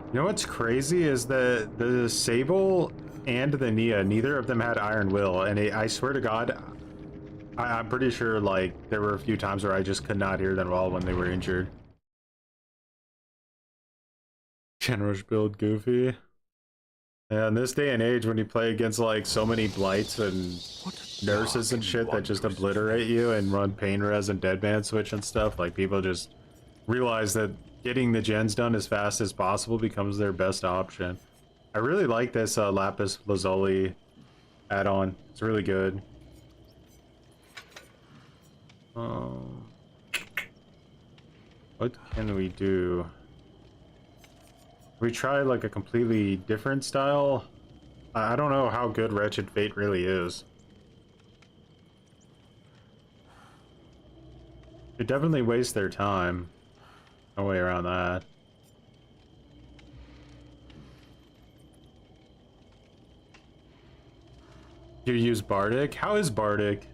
You know what's crazy is that the Sable and the Nia, neither of them had Iron Will, and I swear to God, I'm pretty sure like there were a few times where I just could not hear them at all when they were injured. Generous build goofy. Yeah, in this day and age, when you play against like so many blights and nurses and shit that just obliterate you and run pain res and deadman switch and stuff, like people just realize that getting the gens done as fast as possible becomes their best option. I really like this Lapis Lazuli add-on. It's really good. What can we do? We try like a completely different style. I don't know how good Wretched Fate really is. It definitely wastes their time. No way around that. You use Bardic? How is Bardic?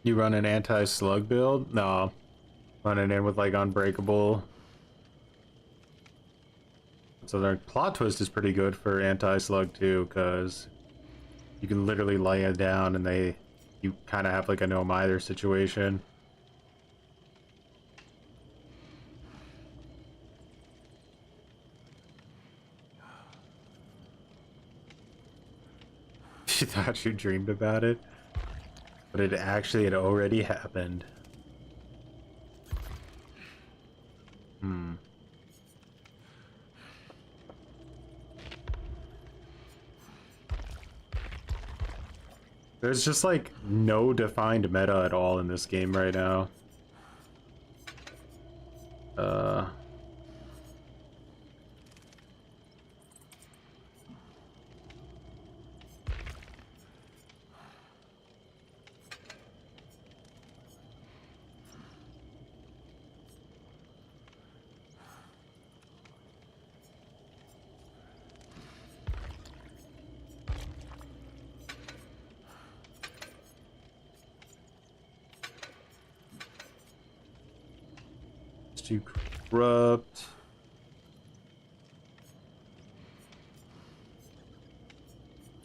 You run an anti-slug build? No. Running in with like Unbreakable. So their plot twist is pretty good for anti-slug too, because you can literally lay it down and you kind of have like a no either situation. You thought you dreamed about it, but it actually had already happened. There's just like no defined meta at all in this game right now. It's too corrupt.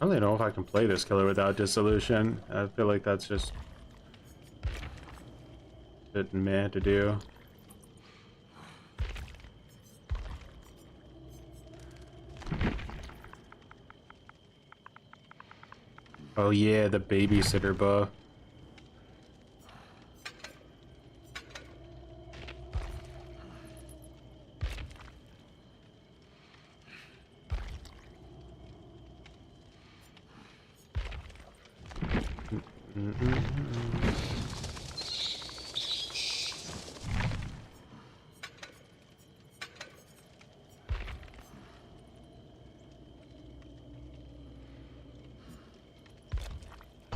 I don't really know if I can play this killer without dissolution. I feel like that's just a bit meh to do. Oh yeah, the babysitter buff.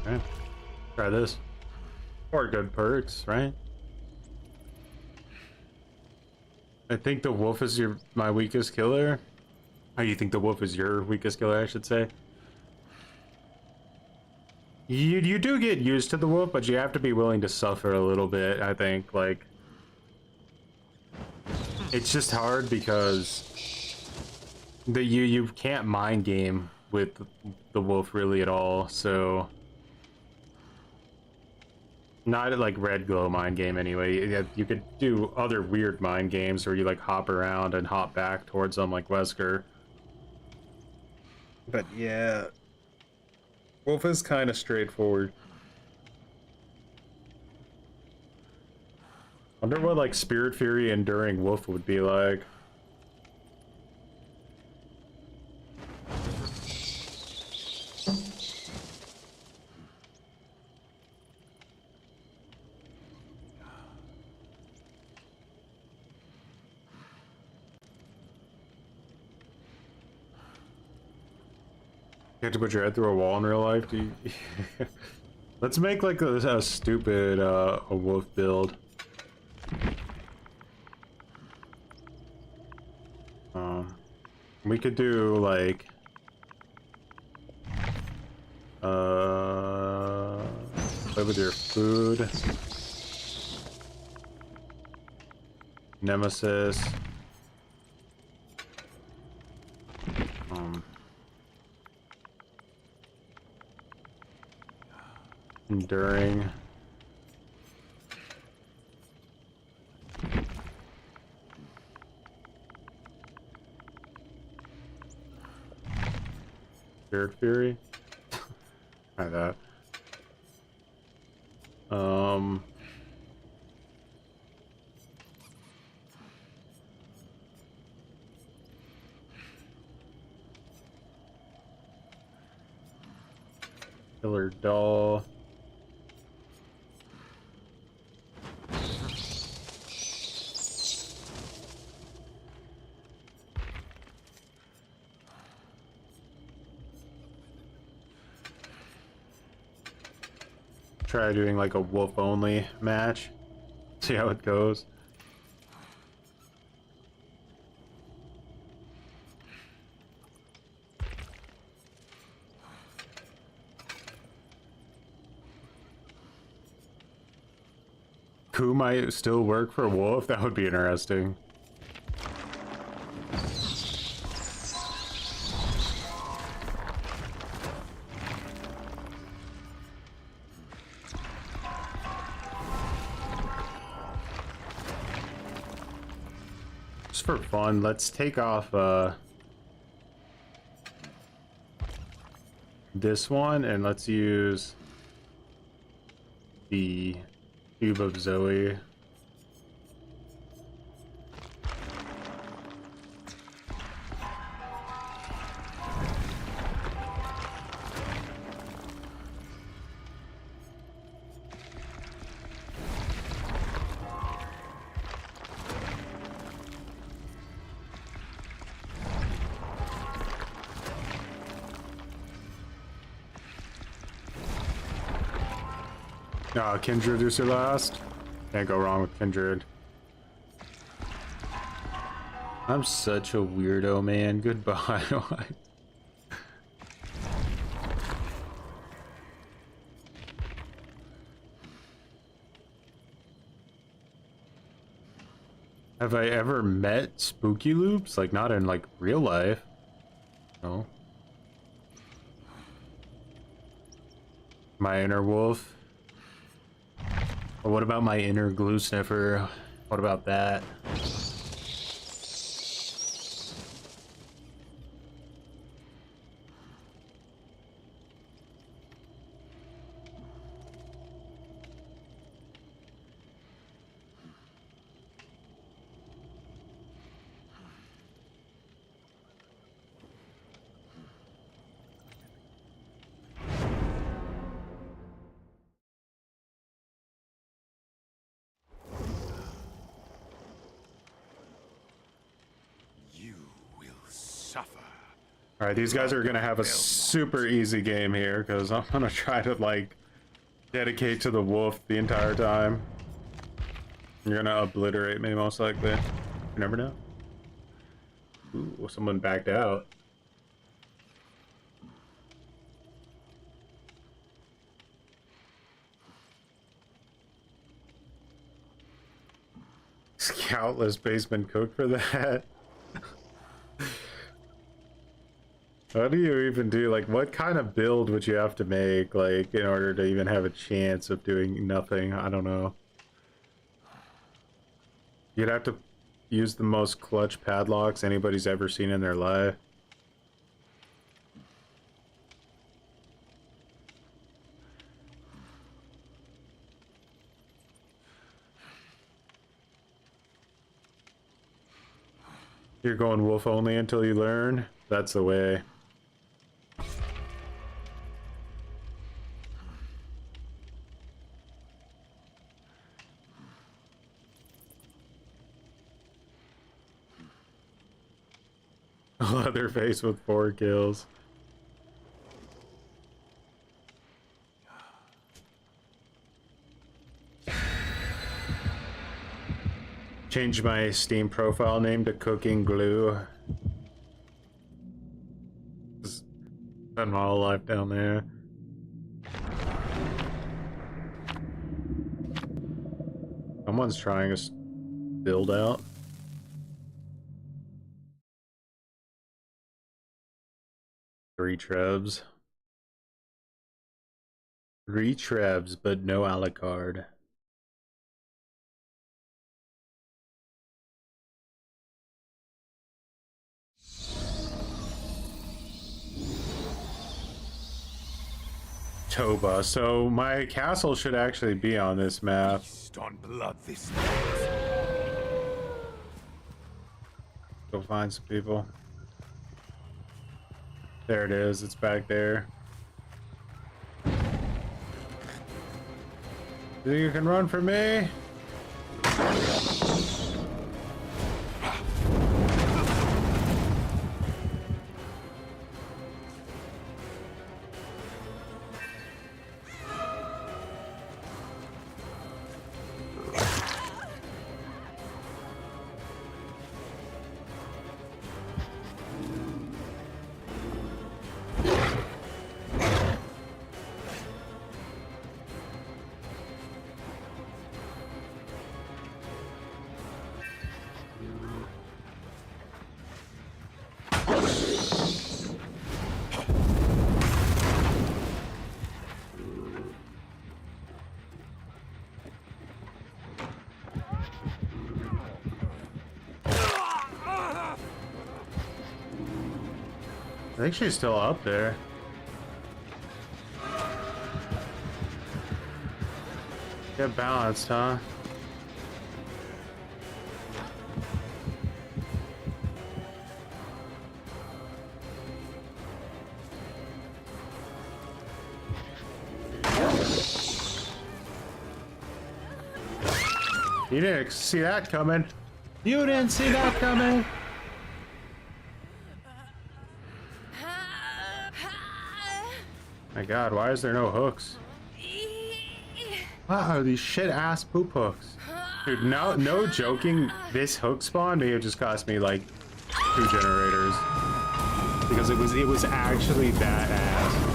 Okay. Try this. Or good perks, right? I think the wolf is my weakest killer. How do you think the wolf is your weakest killer, I should say? You do get used to the wolf, but you have to be willing to suffer a little bit, I think. Like, it's just hard because you can't mind game with the wolf really at all, so not like red glow mind game anyway. You could do other weird mind games where you like hop around and hop back towards them like Wesker. But yeah, wolf is kind of straightforward. Wonder what like Spirit Fury Enduring Wolf would be like. You have to put your head through a wall in real life? Do you... Let's make like a stupid a wolf build. We could do like play with your food. Nemesis. Enduring. Spirit Fury. Try that. Killer Doll. try doing like a wolf only match. See how it goes. Who might still work for wolf? That would be interesting. Just for fun, let's take off this one and let's use the Cube of Zoe. Kindred is your last. Can't go wrong with Kindred. I'm such a weirdo, man. Goodbye. Have I ever met Spooky Loops? Like, not in, like, real life. No. My inner wolf. But what about my inner glue sniffer? What about that? Alright, these guys are gonna have a super easy game here because I'm gonna try to like dedicate to the wolf the entire time. You're gonna obliterate me most likely. You never know. Ooh, someone backed out. Scoutless basement cook for that. How do you even do, like, what kind of build would you have to make, like, in order to even have a chance of doing nothing? I don't know. You'd have to use the most clutch padlocks anybody's ever seen in their life. You're going wolf only until you learn? That's the way. Leatherface with 4 kills. Change my Steam profile name to Cooking Glue. Just spend my whole life down there. Someone's trying to build out. Three trebs, but no Alucard. Toba. So my castle should actually be on this map. On blood this Go find some people. There it is. It's back there. You think you can run from me? I think she's still up there. Get balanced, huh? You didn't see that coming. You didn't see that coming. My God, why is there no hooks? Wow, these shit ass poop hooks. Dude, no joking, this hook spawn may have just cost me like 2 generators. Because it was actually that ass.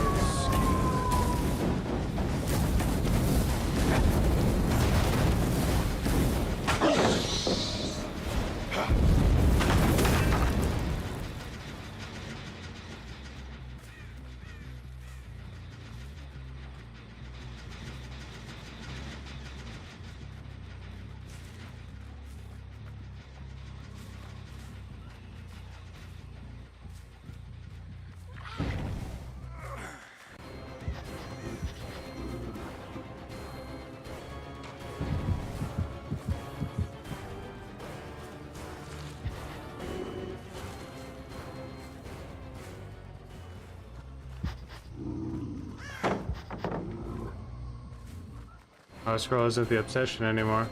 Oh, scroll isn't the obsession anymore.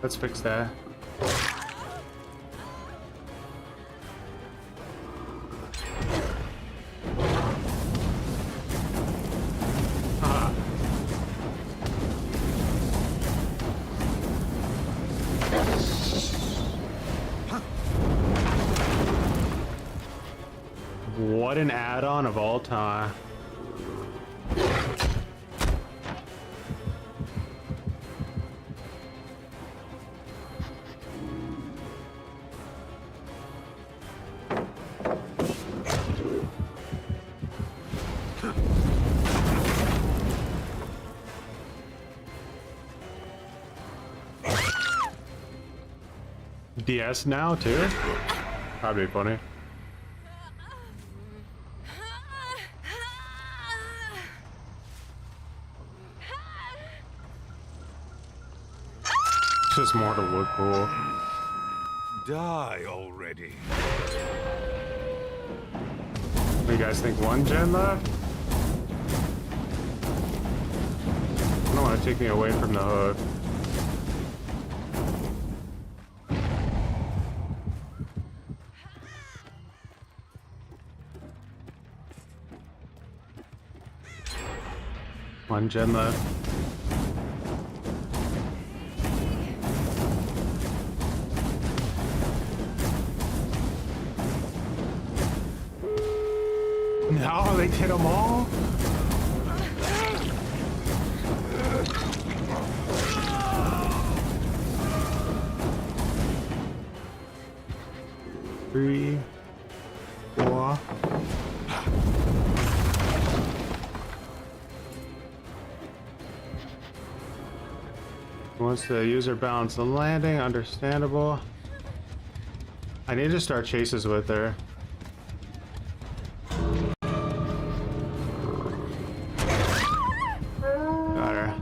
Let's fix that. Ah. What an add-on of all time. DS now too? That'd be funny. Just more to look cool. Die already. What do you guys think? 1 gen left? I don't want to take me away from the hook. One gen left. No, they hit them all. Three, 4. Once the user balance the landing, understandable. I need to start chases with her. Got her.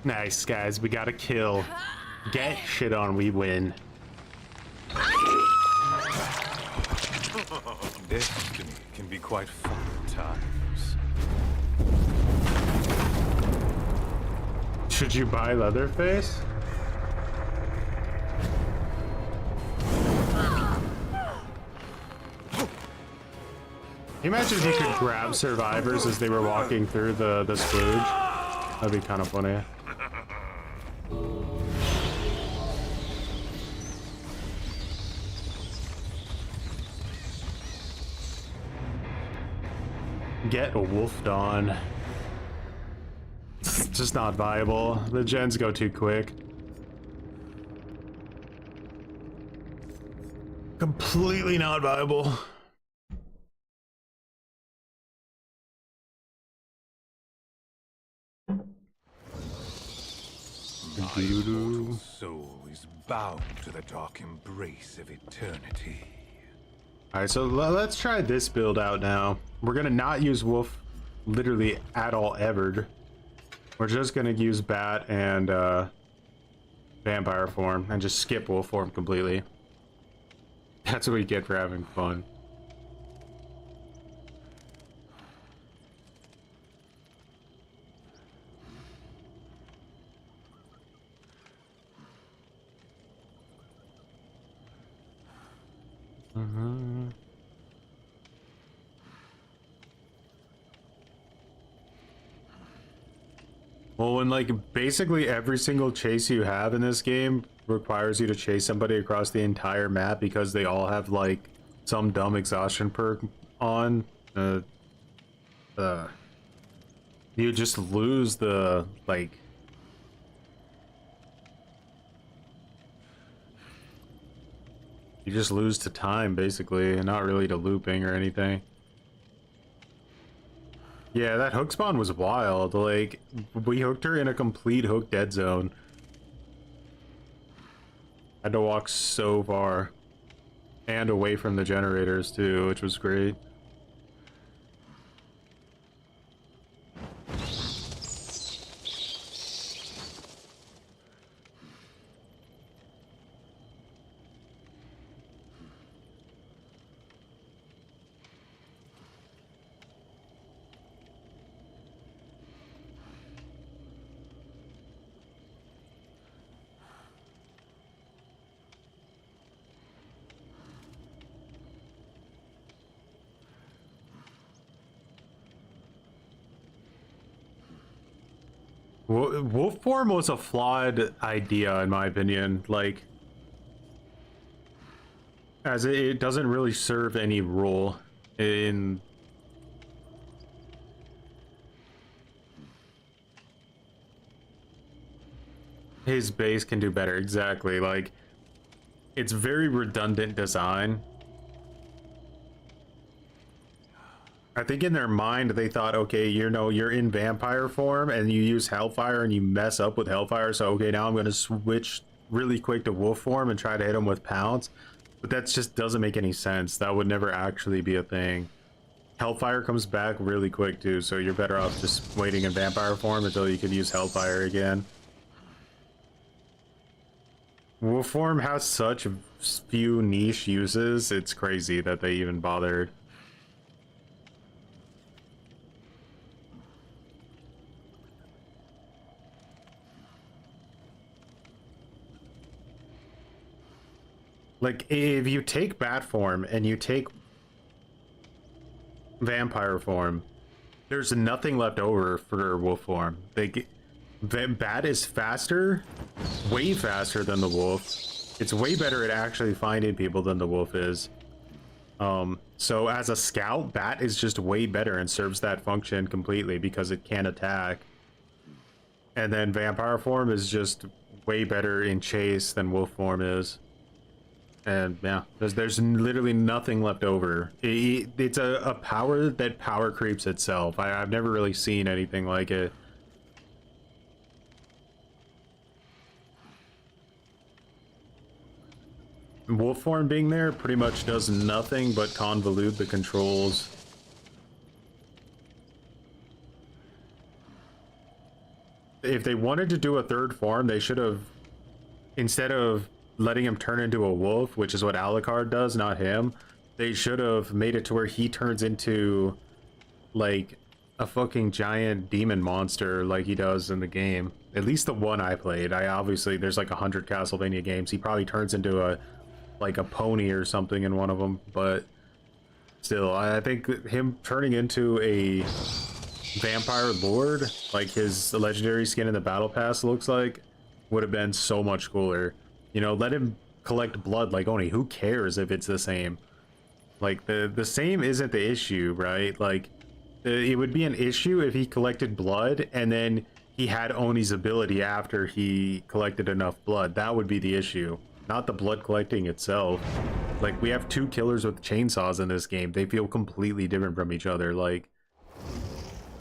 Nice, guys. We got a kill. Get shit on, we win. Destiny can be quite fun at times. Should you buy Leatherface? Can you imagine if you could grab survivors as they were walking through the splooge? That'd be kind of funny. Get wolfed on. It's just not viable. The gens go too quick. Completely not viable. My immortal soul is bound to the dark embrace of eternity. Alright, so let's try this build out now. We're gonna not use wolf literally at all ever. We're just gonna use bat and vampire form and just skip wolf form completely. That's what we get for having fun. Well, when like basically every single chase you have in this game requires you to chase somebody across the entire map because they all have like some dumb exhaustion perk on, you just lose the like you just lose to time basically, and not really to looping or anything. Yeah, that hook spawn was wild. Like, we hooked her in a complete hook dead zone. Had to walk so far. And away from the generators, too, which was great. Wolf form was a flawed idea in my opinion, like, as it doesn't really serve any role in his base can do better. Exactly, like, it's very redundant design. I think in their mind they thought, okay, you know, you're in vampire form and you use hellfire and you mess up with hellfire, so okay, now I'm going to switch really quick to wolf form and try to hit him with pounce. But that just doesn't make any sense. That would never actually be a thing. Hellfire comes back really quick too, so you're better off just waiting in vampire form until you can use hellfire again. Wolf form has such few niche uses, it's crazy that they even bothered. Like, if you take bat form and you take vampire form, there's nothing left over for wolf form. Bat is faster, way faster than the wolf. It's way better at actually finding people than the wolf is. So as a scout, bat is just way better and serves that function completely because it can attack. And then vampire form is just way better in chase than wolf form is. And yeah, there's literally nothing left over. It's a power that power creeps itself. I've never really seen anything like it. Wolf form being there pretty much does nothing but convolute the controls. If they wanted to do a third form, they should have, instead of letting him turn into a wolf, which is what Alucard does, not him, they should have made it to where he turns into like a fucking giant demon monster like he does in the game. At least the one I played. Obviously there's like 100 Castlevania games. He probably turns into a pony or something in one of them, but still, I think him turning into a vampire lord, like his legendary skin in the battle pass looks like, would have been so much cooler. You know, let him collect blood like Oni. Who cares if it's the same? Like, the same isn't the issue, right? Like, it would be an issue if he collected blood and then he had Oni's ability after he collected enough blood. That would be the issue, not the blood collecting itself. Like, we have two killers with chainsaws in this game. They feel completely different from each other. Like,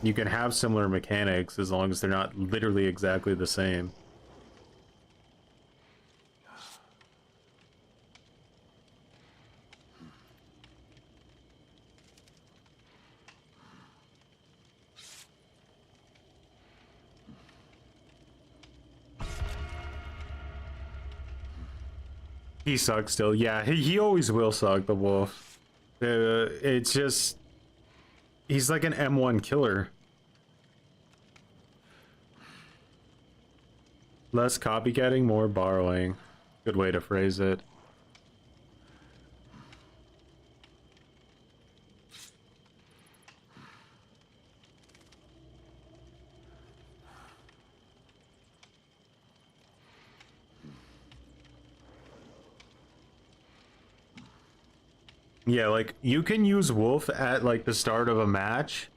you can have similar mechanics as long as they're not literally exactly the same. He sucks still. Yeah, he always will suck, the wolf. It's just... He's like an M1 killer. Less copycatting, more borrowing. Good way to phrase it. Yeah, like, you can use wolf at, like, the start of a match,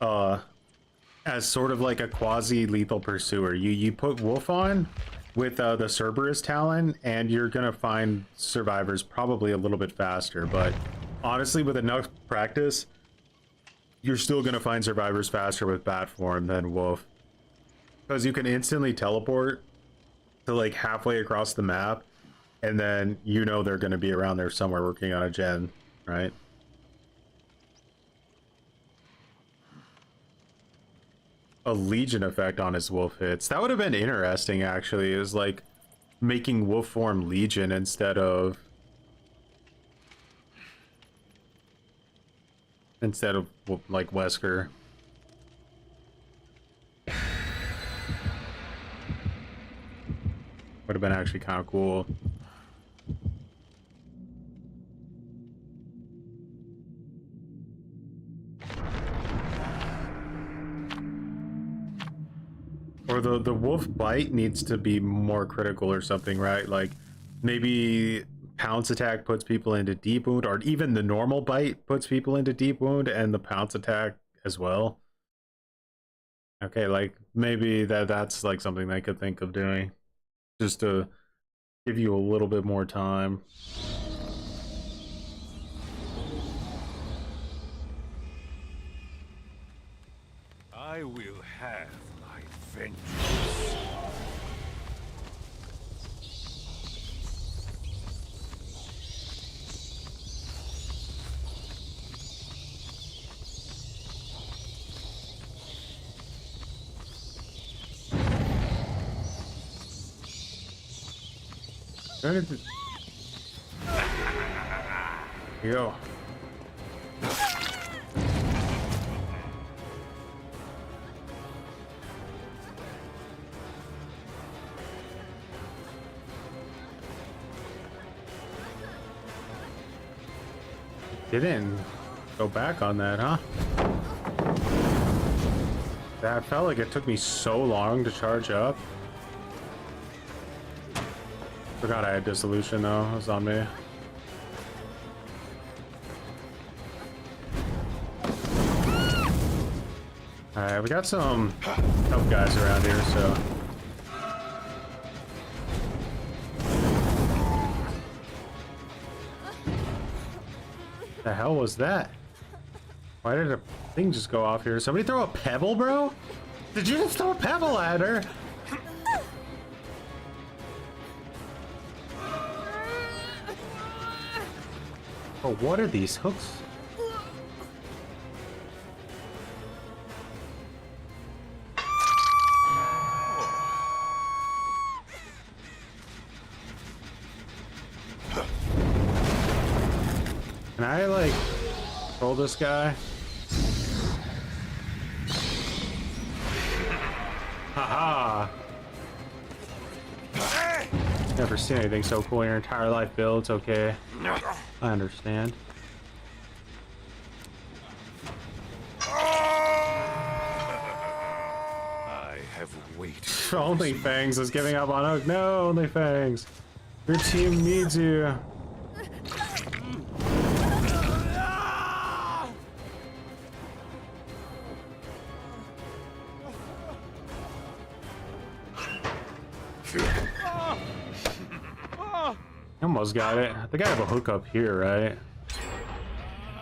as sort of like a quasi-lethal pursuer. You put wolf on with the Cerberus talent, and you're gonna find survivors probably a little bit faster, but honestly, with enough practice, you're still gonna find survivors faster with bat form than wolf. Because you can instantly teleport to, like, halfway across the map, and then you know they're going to be around there somewhere working on a gen, right? A Legion effect on his wolf hits. That would have been interesting, actually. It was like making wolf form Legion instead of like Wesker. Would have been actually kind of cool. Or the wolf bite needs to be more critical or something, right? Like maybe pounce attack puts people into deep wound, or even the normal bite puts people into deep wound and the pounce attack as well. Okay, like maybe that's like something they could think of doing, just to give you a little bit more time. I will have my vengeance. Yo. Didn't go back on that, huh? That felt like it took me so long to charge up. Forgot I had dissolution though. It was on me. Alright, we got some tough guys around here, so. The hell was that? Why did a thing just go off here? Somebody throw a pebble, bro? Did you just throw a pebble at her? Oh, what are these hooks? Can I, like, control this guy? Haha! Never seen anything so cool in your entire life, Bill. It's okay. I understand. I have waited. Only Fangs is giving up on Hook. No, Only Fangs. Your team needs you. Almost got it. I think I have a hook up here, right?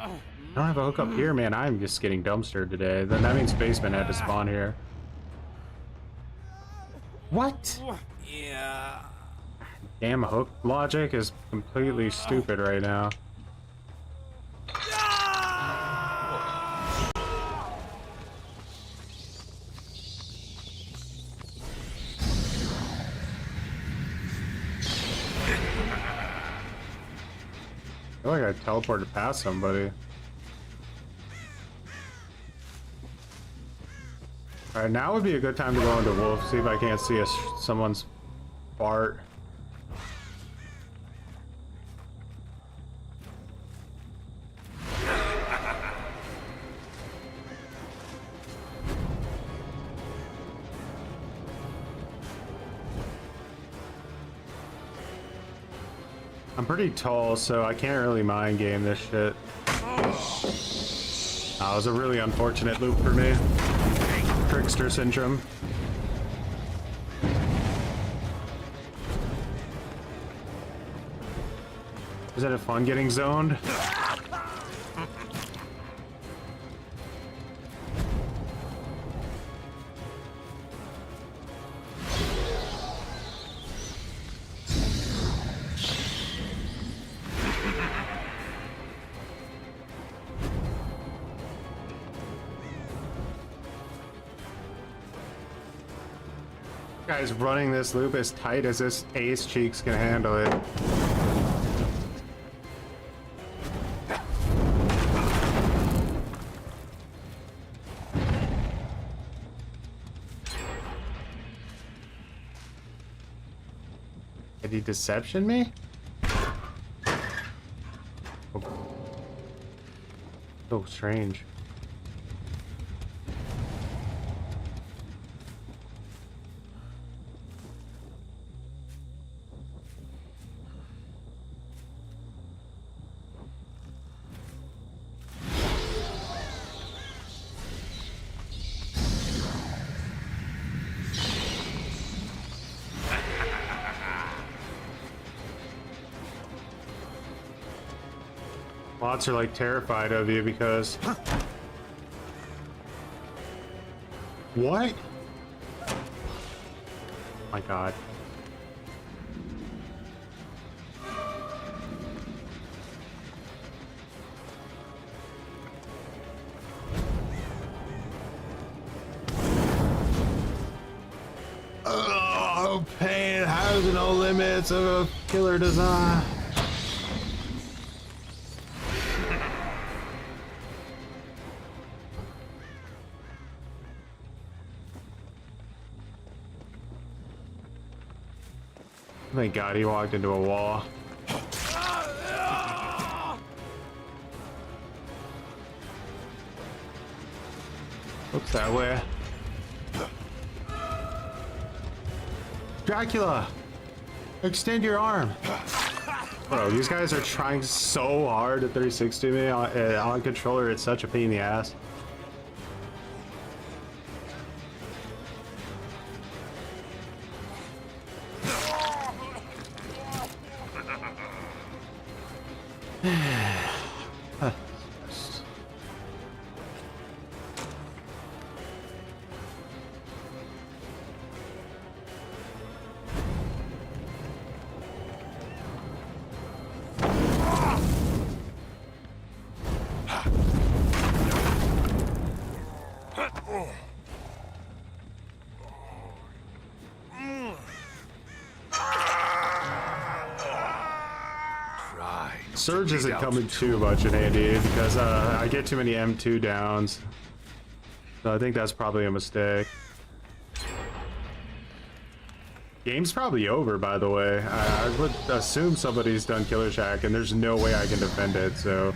I don't have a hook up here, man. I'm just getting dumpstered today. Then that means Spaceman had to spawn here. What? Yeah. Damn, hook logic is completely stupid right now. like I teleported past somebody. Alright, now would be a good time to go into Wolf, see if I can't see someone's fart. I'm pretty tall, so I can't really mind game this shit. That was a really unfortunate loop for me. Trickster syndrome. Is it fun getting zoned? Guys, running this loop as tight as this ace cheeks can handle it. Did he deception me? Oh, so strange. Lots are like terrified of you because... What? My god. Oh, pain has no limits of a killer design. Thank God he walked into a wall. Looks that way. Dracula! Extend your arm! Bro, these guys are trying so hard to 360 me on controller. It's such a pain in the ass. Surge isn't coming too much in handy because I get too many M2 downs. So I think that's probably a mistake. Game's probably over, by the way. I would assume somebody's done Killer Shack and there's no way I can defend it, so...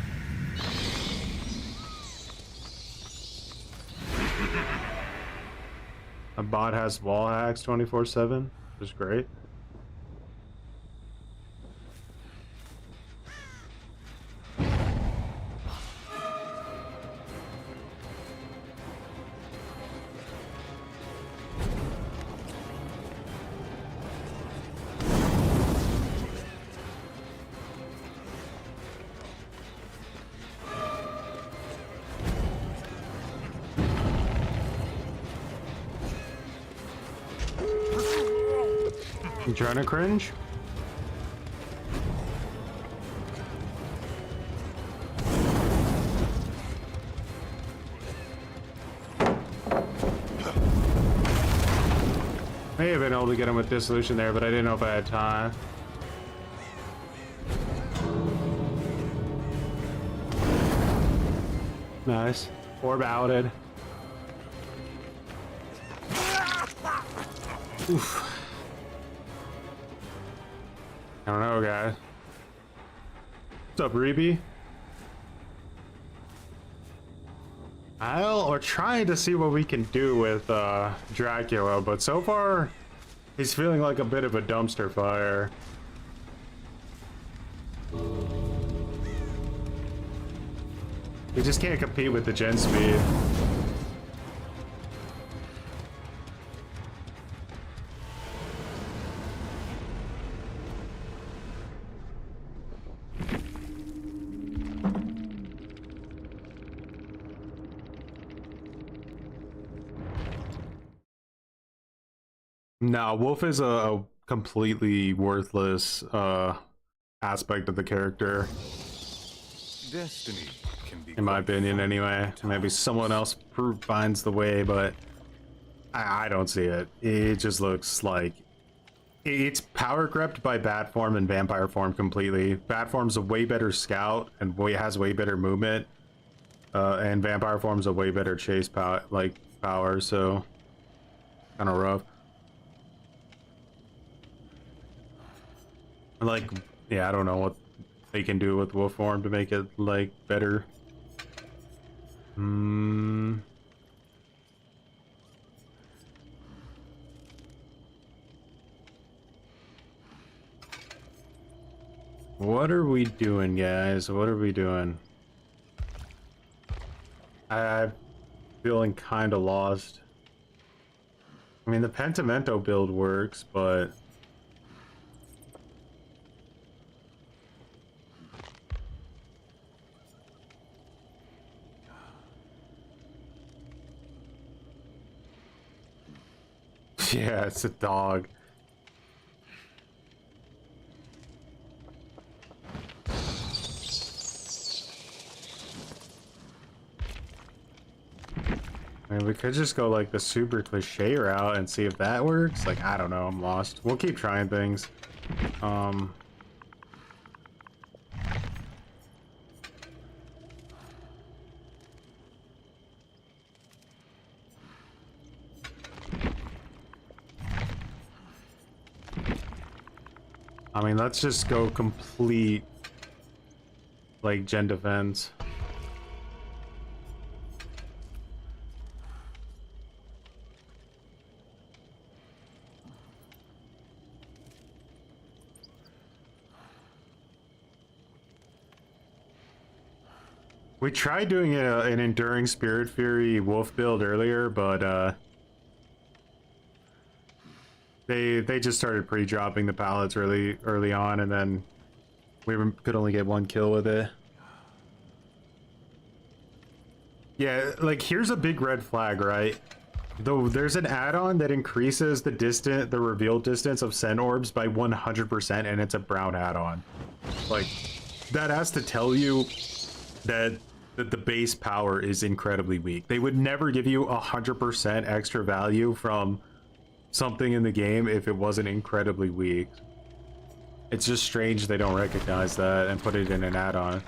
A bot has wall hacks 24/7, which is great. You trying to cringe? May have been able to get him with dissolution there, but I didn't know if I had time. Nice. Orb outed. Oof. I don't know, guys. What's up, Reeby? We're trying to see what we can do with Dracula, but so far he's feeling like a bit of a dumpster fire. We just can't compete with the gen speed. No, Wolf is a completely worthless aspect of the character. Destiny can be, in my opinion, anyway. Maybe someone else finds the way, but I don't see it. It just looks like it's power crept by bat form and vampire form completely. Bat form's a way better scout and has way better movement, and vampire form's a way better chase power. So kind of rough. Like, yeah, I don't know what they can do with wolf form to make it like better. What are we doing, guys? What are we doing? I'm feeling kind of lost. I mean, the Pentimento build works, but yeah, it's a dog. I mean, we could just go like the super cliche route and see if that works. Like, I don't know, I'm lost. We'll keep trying things. I mean, let's just go complete like gen defense. We tried doing an Enduring Spirit Fury Wolf build earlier, but they just started pre-dropping the pallets early on, and then we could only get one kill with it. Yeah, like here's a big red flag, right? Though there's an add-on that increases the reveal distance of Sen orbs by 100%, and it's a brown add-on. Like, that has to tell you that the base power is incredibly weak. They would never give you 100% extra value from something in the game if it wasn't incredibly weak. It's just strange they don't recognize that and put it in an add-on.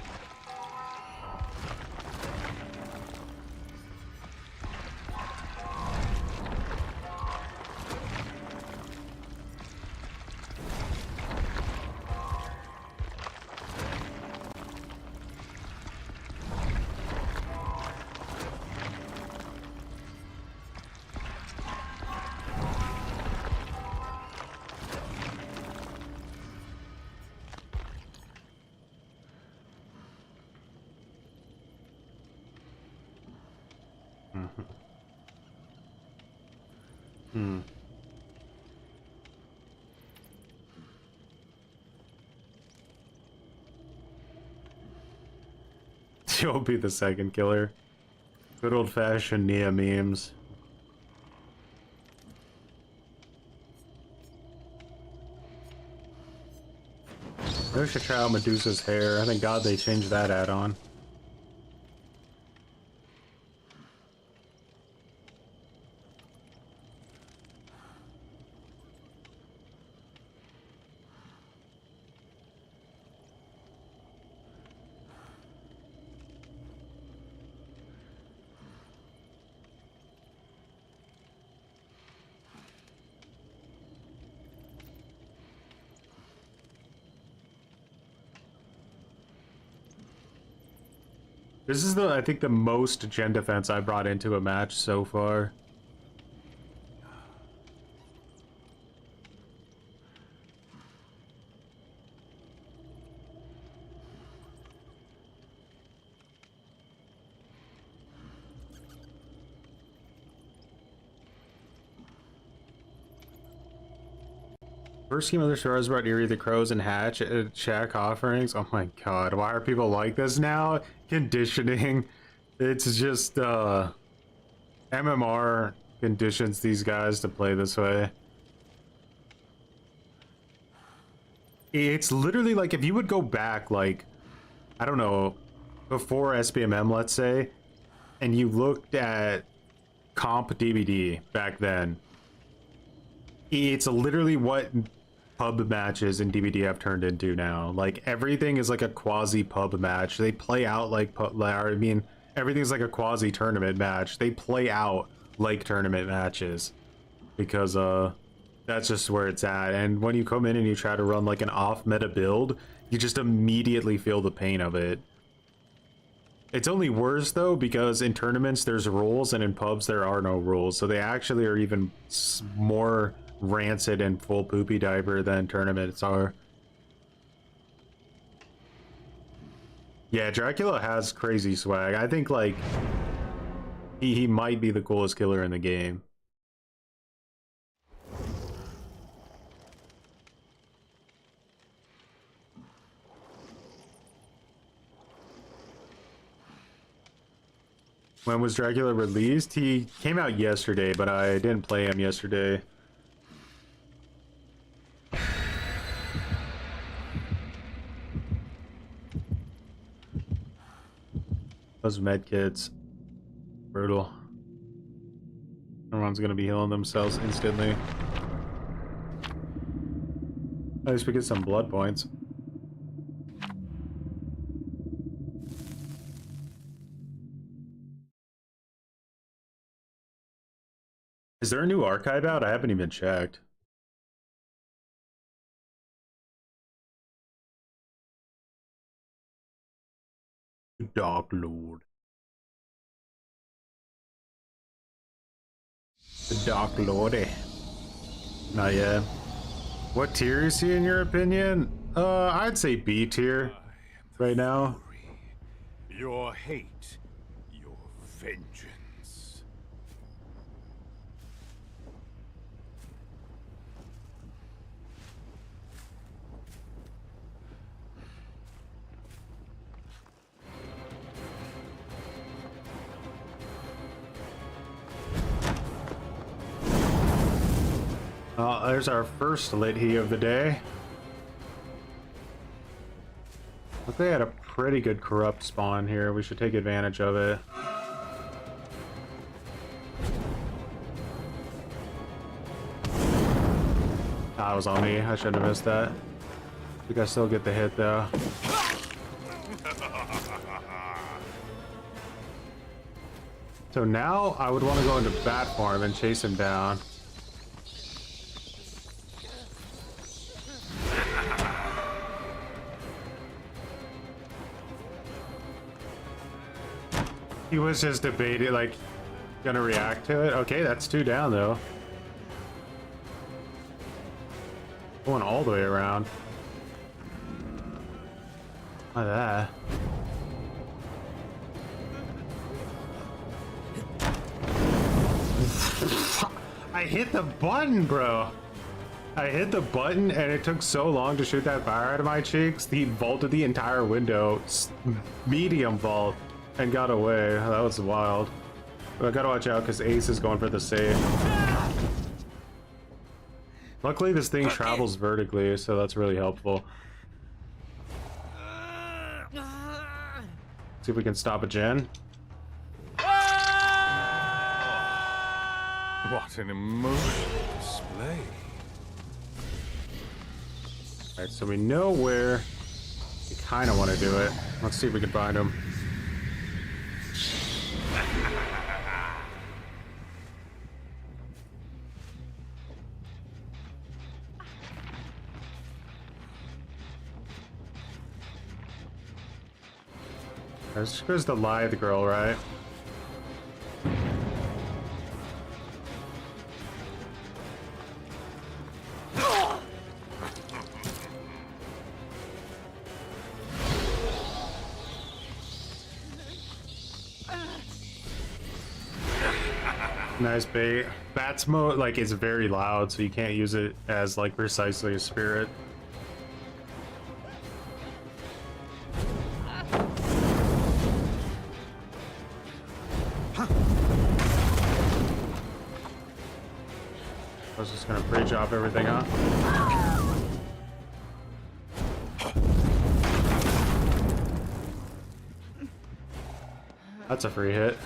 You'll be the second killer. Good old-fashioned Nia memes. Maybe we should try out Medusa's hair. I thank God they changed that add-on. This is I think the most gen defense I brought into a match so far. First game of the show is about Eerie the Crows and Hatch at Shack offerings. Oh my god, why are people like this now? Conditioning. It's just MMR conditions these guys to play this way. It's literally like if you would go back, like, I don't know, before SBMM, let's say, and you looked at comp DBD back then, it's literally what pub matches in DBD have turned into now. Like, everything is like a quasi pub match. They play out like I mean, everything's like a quasi tournament match. They play out like tournament matches because that's just where it's at. And when you come in and you try to run like an off meta build, you just immediately feel the pain of it. It's only worse though because in tournaments there's rules and in pubs there are no rules, so they actually are even more rancid and full poopy diaper than tournaments are. Yeah, Dracula has crazy swag. I think like he might be the coolest killer in the game. When was Dracula released? He came out yesterday, but I didn't play him yesterday. Those medkits. Brutal. Everyone's gonna be healing themselves instantly. At least we get some blood points. Is there a new archive out? I haven't even checked. Dark Lord. The Dark Lordy. Not yet. What tier is he in your opinion? I'd say B tier right now. Your hate, your vengeance. There's our first lit he of the day. But they had a pretty good corrupt spawn here. We should take advantage of it. That was on me. I shouldn't have missed that. I think I still get the hit though. So now I would want to go into bat form and chase him down. He was just debating, like, gonna react to it. Okay, that's 2 down, though. Going all the way around. Look at that. I hit the button, bro. I hit the button, and it took so long to shoot that fire out of my cheeks. He vaulted the entire window. Medium vault. And got away. That was wild. But I gotta watch out because Ace is going for the save. Luckily this thing travels vertically, so that's really helpful. See if we can stop a gen. What an emotional display. Alright, so we know where we kind of want to do it. Let's see if we can find him. This goes the lithe girl, right? Nice bait. Bats mode like is very loud, so you can't use it as like precisely a spirit. I was just gonna pre-drop everything up. That's a free hit.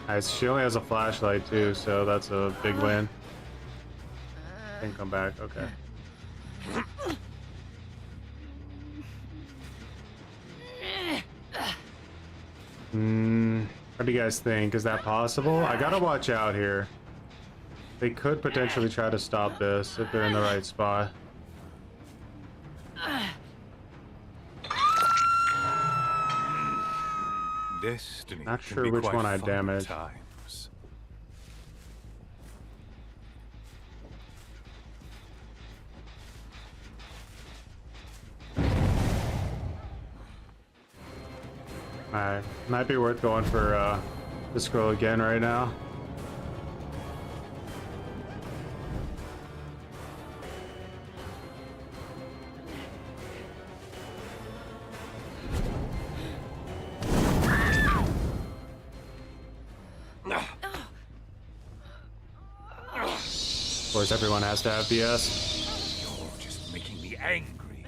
Nice. She only has a flashlight too, so that's a big win. Can come back. Okay. What do you guys think? Is that possible? I gotta watch out here. They could potentially try to stop this if they're in the right spot. Destiny. Not sure which one I damaged. Times. Alright, might be worth going for the scroll again right now. Of course, everyone has to have BS. You're just making me angry.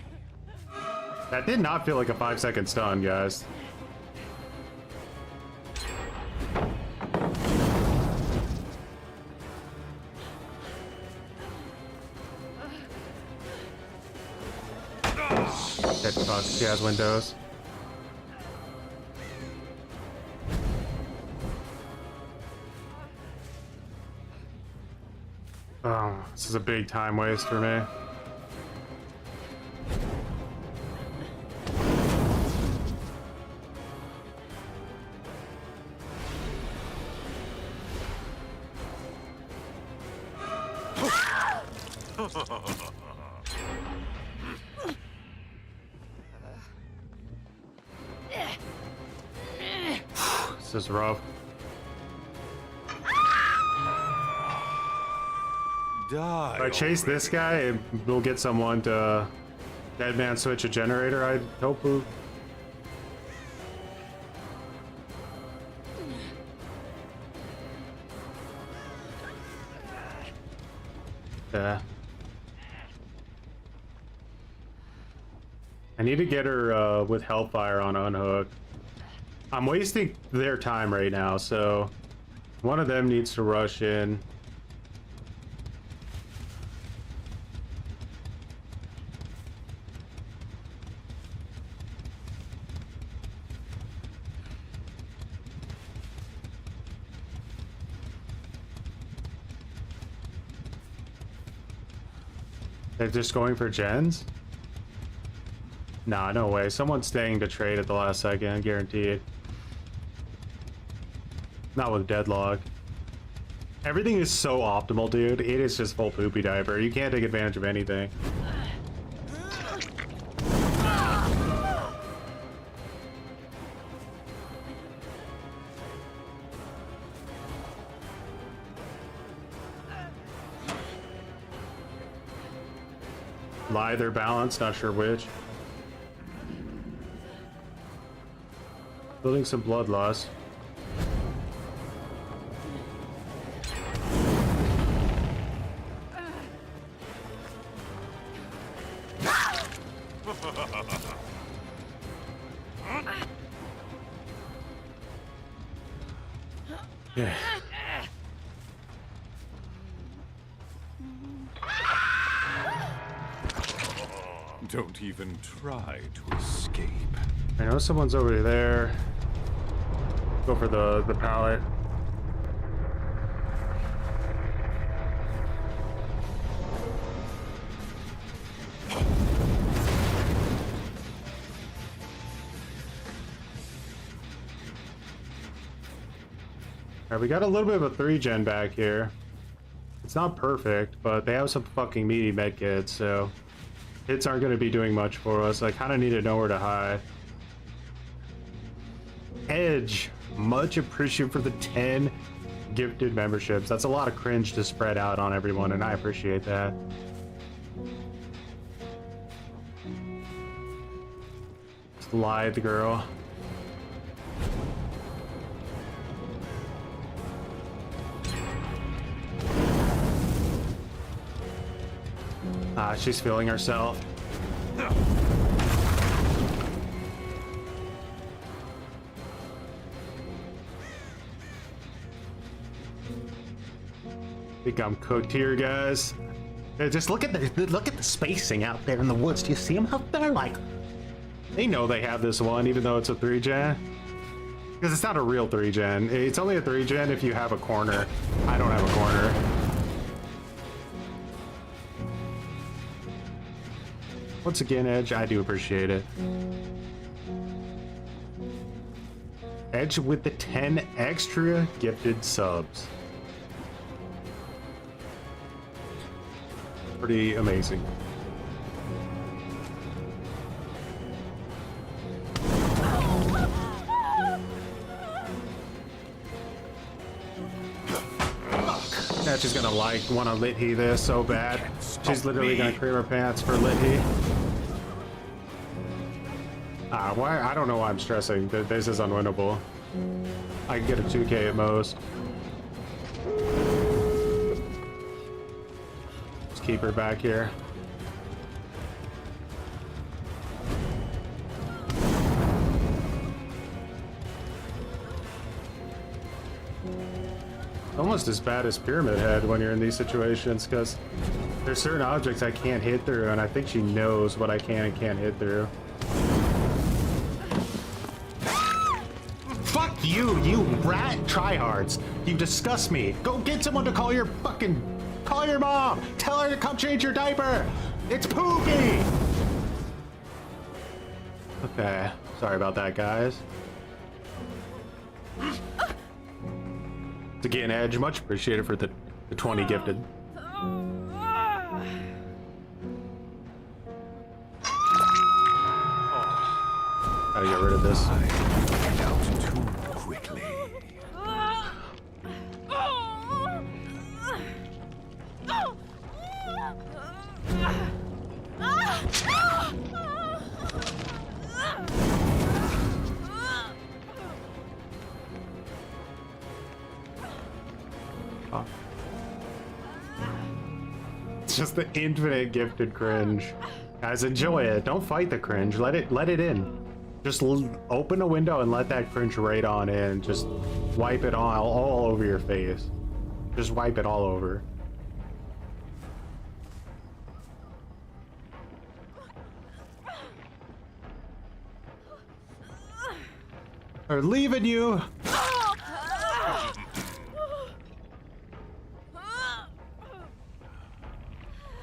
That did not feel like a 5-second stun, guys. Dead fuck, she has windows. Oh, this is a big time waste for me. This is rough. Die. If I chase this guy, we'll get someone to dead man switch a generator, I hope. Yeah. I need to get her with Hellfire on Unhook. I'm wasting their time right now, so one of them needs to rush in. They're just going for gens? Nah, no way. Someone's staying to trade at the last second, guaranteed. Not with Deadlock. Everything is so optimal, dude. It is just full poopy diaper. You can't take advantage of anything. Lie their balance, not sure which. Building some blood loss. Yeah. Don't even try to escape. I know someone's over there. Go for the pallet. Alright, we got a little bit of a 3-gen back here. It's not perfect, but they have some fucking meaty medkits, so hits aren't going to be doing much for us. I kind of need to know where to hide. Edge, much appreciated for the 10 gifted memberships. That's a lot of cringe to spread out on everyone, and I appreciate that. Slide the girl. Ah, she's feeling herself. Think I'm cooked here, guys. Just look at the spacing out there in the woods. Do you see them out there? Like, they know they have this one, even though it's a 3-gen. Because it's not a real 3-gen. It's only a 3-gen if you have a corner. I don't have a corner. Once again, Edge, I do appreciate it. Edge with the 10 extra gifted subs. Pretty amazing. Yeah, she's gonna want to lit he this so bad. She's literally gonna cream her pants for lit he. Why? I don't know why I'm stressing. This is unwinnable. I can get a 2K at most. Just keep her back here. Almost as bad as Pyramid Head when you're in these situations, because there's certain objects I can't hit through, and I think she knows what I can and can't hit through. Fuck you, you rat tryhards! You disgust me! Go get someone to call your mom! Tell her to come change your diaper! It's poopy! Okay, sorry about that, guys. Again, Edge, much appreciated for the 20 gifted. Gotta get rid of this. Out too quickly. It's just the infinite gifted cringe. Guys, enjoy it. Don't fight the cringe. Let it in. Just open a window and let that cringe right on in. Just wipe it all over your face. Just wipe it all over. They're leaving you.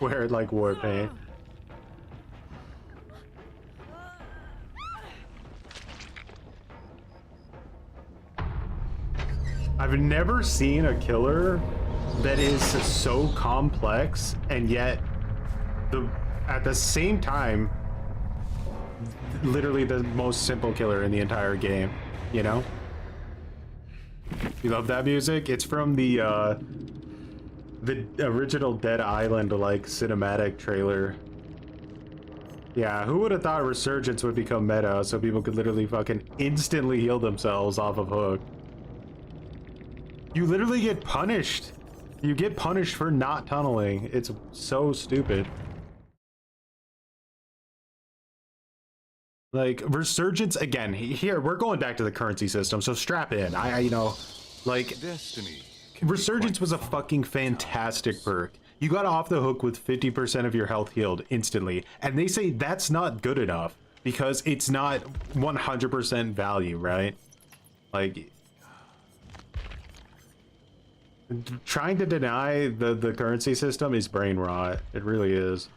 Wear it like war paint. I've never seen a killer that is so complex and yet at the same time literally the most simple killer in the entire game, you know? You love that music? It's from the original Dead Island like cinematic trailer. Yeah, who would have thought Resurgence would become meta so people could literally fucking instantly heal themselves off of Hook? You literally get punished. You get punished for not tunneling. It's so stupid. Like, Resurgence, again, here, we're going back to the currency system, so strap in. You know, like, Destiny. Resurgence was a fucking fantastic perk. You got off the hook with 50% of your health healed instantly, and they say that's not good enough because it's not 100% value, right? Like, trying to deny the currency system is brain rot. It really is.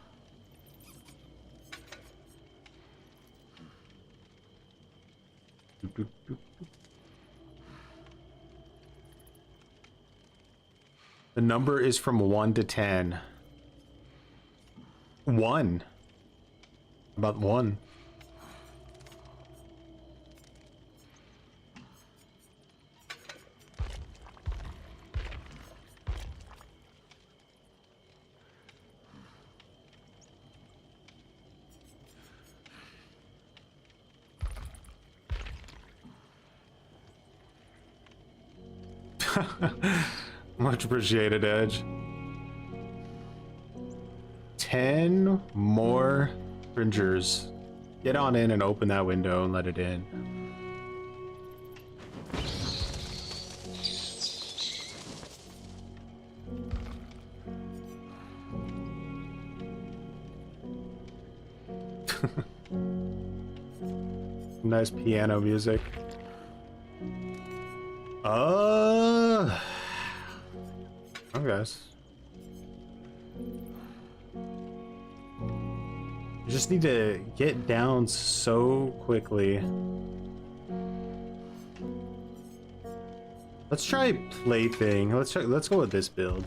The number is from 1 to 10. 1. About 1. Much appreciated, Edge. 10 more cringers. Get on in and open that window and let it in. Nice piano music. Oh, guys. You just need to get down so quickly. Let's try Plaything. Let's go with this build.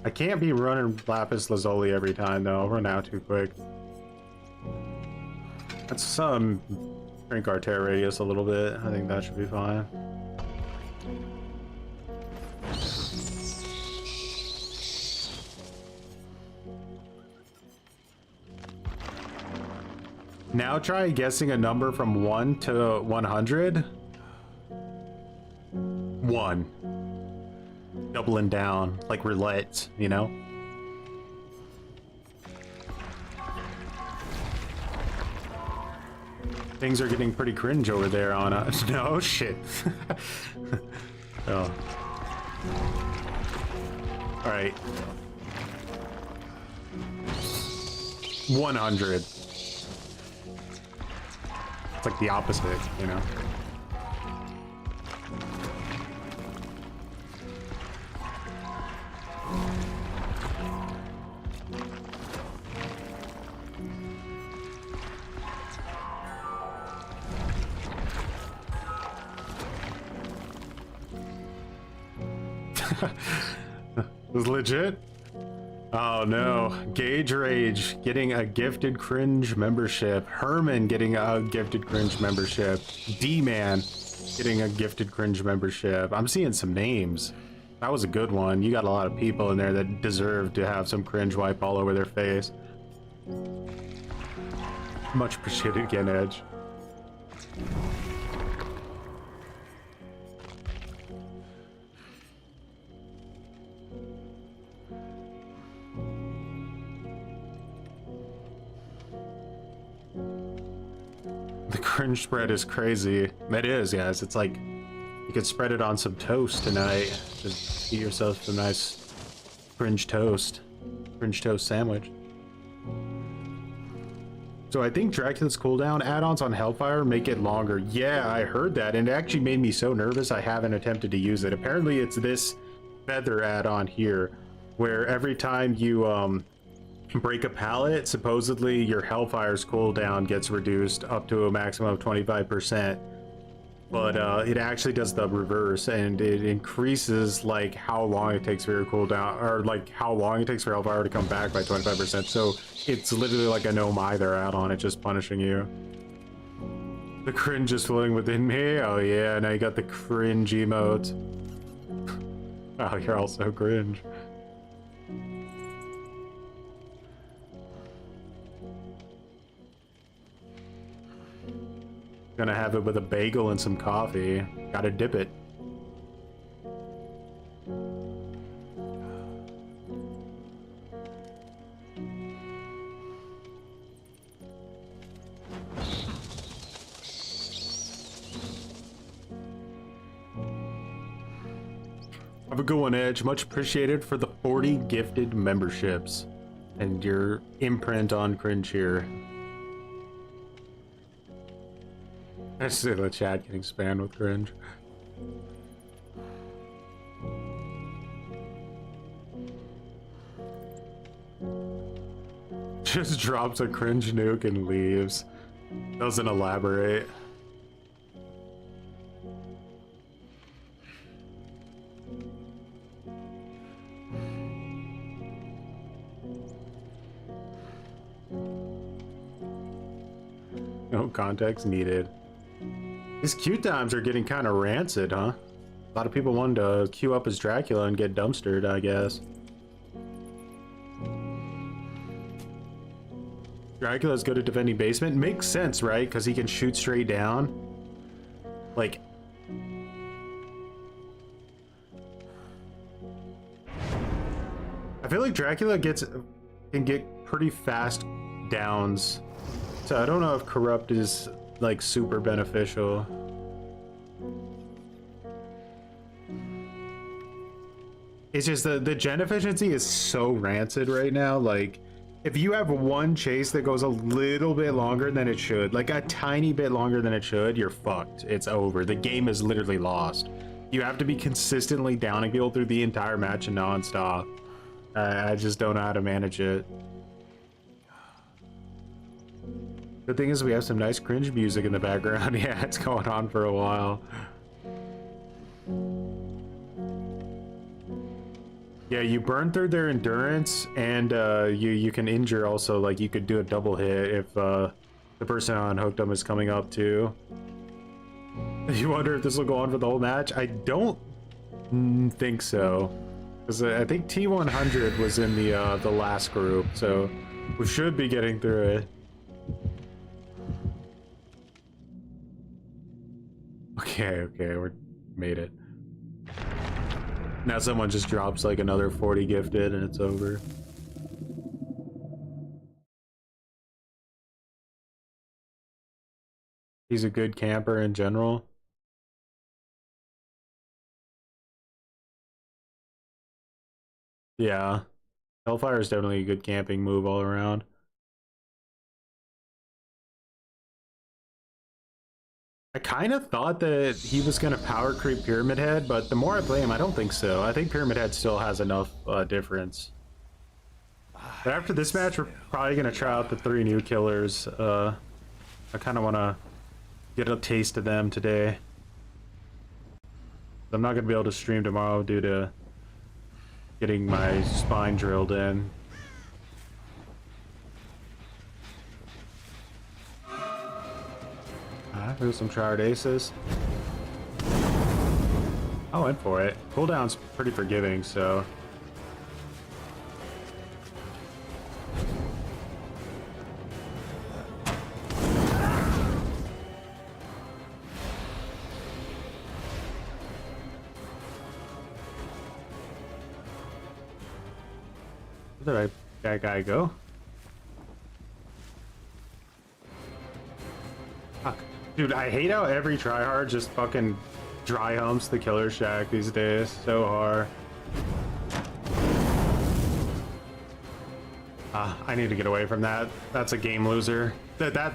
I can't be running Lapis Lazuli every time though. I'll run out too quick. Let's shrink our tear radius a little bit. I think that should be fine. Now try guessing a number from 1 to 100. 1. Doubling down, like roulette, you know? Things are getting pretty cringe over there on us. No shit. Oh. Alright. 100. It's like the opposite, you know? Was legit? Oh no. Gauge Rage getting a gifted cringe membership. Herman getting a gifted cringe membership. D-Man getting a gifted cringe membership. I'm seeing some names. That was a good one. You got a lot of people in there that deserve to have some cringe wipe all over their face. Much appreciated again, Edge. The cringe spread is crazy. It is, guys. It's like you could spread it on some toast tonight. Just eat yourself some nice cringe toast sandwich. So I think Dracula's cooldown add-ons on Hellfire make it longer. Yeah, I heard that, and it actually made me so nervous I haven't attempted to use it. Apparently it's this feather add-on here, where every time you break a pallet, supposedly your Hellfire's cooldown gets reduced up to a maximum of 25%. But it actually does the reverse, and it increases like how long it takes for your cooldown, or like how long it takes for Hellfire to come back by 25%. So it's literally like a no mither add-on. It's just punishing you. The cringe is flowing within me. Oh yeah, now you got the cringe emote. Oh, you're also cringe. Gonna have it with a bagel and some coffee. Gotta dip it. Have a good one, Edge. Much appreciated for the 40 gifted memberships and your imprint on cringe here. I see the chat getting spammed with cringe. Just drops a cringe nuke and leaves. Doesn't elaborate. No context needed. These queue times are getting kind of rancid, huh? A lot of people wanted to queue up as Dracula and get dumpstered, I guess. Dracula's good at defending basement. Makes sense, right? Because he can shoot straight down. Like... I feel like Dracula can get pretty fast downs. So I don't know if Corrupt is like super beneficial. It's just the gen efficiency is so rancid right now. Like, if you have one chase that goes a little bit longer than it should, like a tiny bit longer than it should, you're fucked. It's over. The game is literally lost. You have to be consistently downing people through the entire match and non-stop. I just don't know how to manage it. The thing is, we have some nice cringe music in the background. Yeah, it's going on for a while. Yeah, you burn through their endurance, and you can injure also. Like, you could do a double hit if the person on hooked them is coming up too. You wonder if this will go on for the whole match? I don't think so, because I think T100 was in the last group, so we should be getting through it. Okay, we made it. Now someone just drops like another 40 gifted and it's over. He's a good camper in general. Yeah. Hellfire is definitely a good camping move all around. I kind of thought that he was going to power creep Pyramid Head, but the more I play him, I don't think so. I think Pyramid Head still has enough difference. But after this match, we're probably going to try out the 3 new killers. I kind of want to get a taste of them today. I'm not going to be able to stream tomorrow due to getting my spine drilled in. There's some Triad Aces. I went for it. Cooldown's pretty forgiving, so... Where did that guy go? Fuck. Dude, I hate how every tryhard just fucking dry humps the killer shack these days so hard. I need to get away from that. That's a game loser. That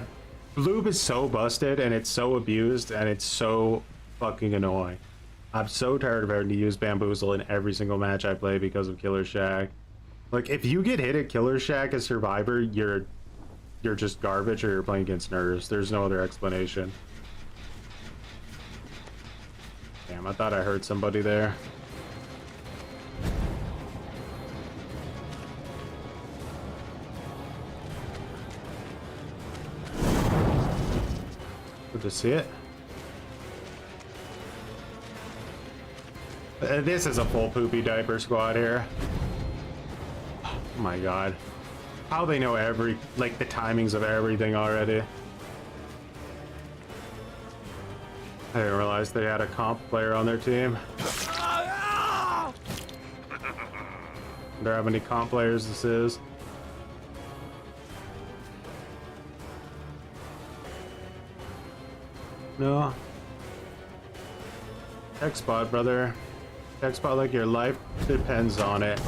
lube is so busted and it's so abused and it's so fucking annoying. I'm so tired of having to use Bamboozle in every single match I play because of Killer Shack. Like, if you get hit at Killer Shack as Survivor, you're just garbage or you're playing against nerds. There's no other explanation. Damn, I thought I heard somebody there. Good to see it. This is a full poopy diaper squad here. Oh my god. How they know the timings of everything already. I didn't realize they had a comp player on their team. Wonder how many comp players this is. No. Tech spot, brother. Tech spot like your life depends on it.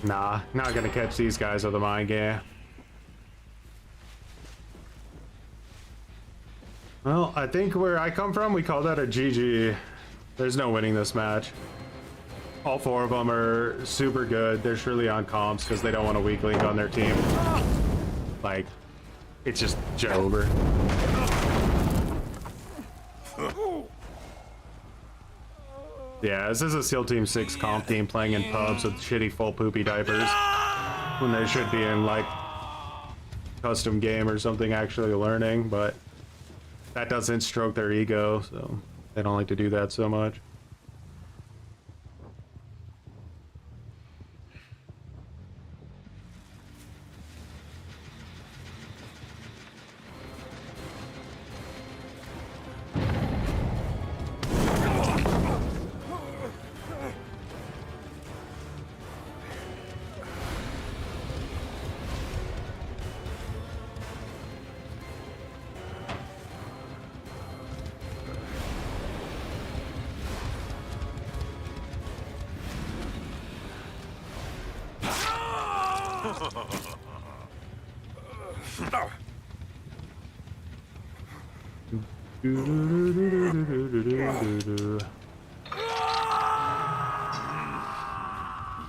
Nah, not gonna catch these guys with a mind game. Well, I think where I come from, we call that a GG. There's no winning this match. All 4 of them are super good. They're surely on comps because they don't want a weak link on their team. Like, it's just over. Yeah, this is a SEAL Team 6 comp team playing in pubs with shitty full poopy diapers when they should be in like custom game or something actually learning, but that doesn't stroke their ego, so they don't like to do that so much.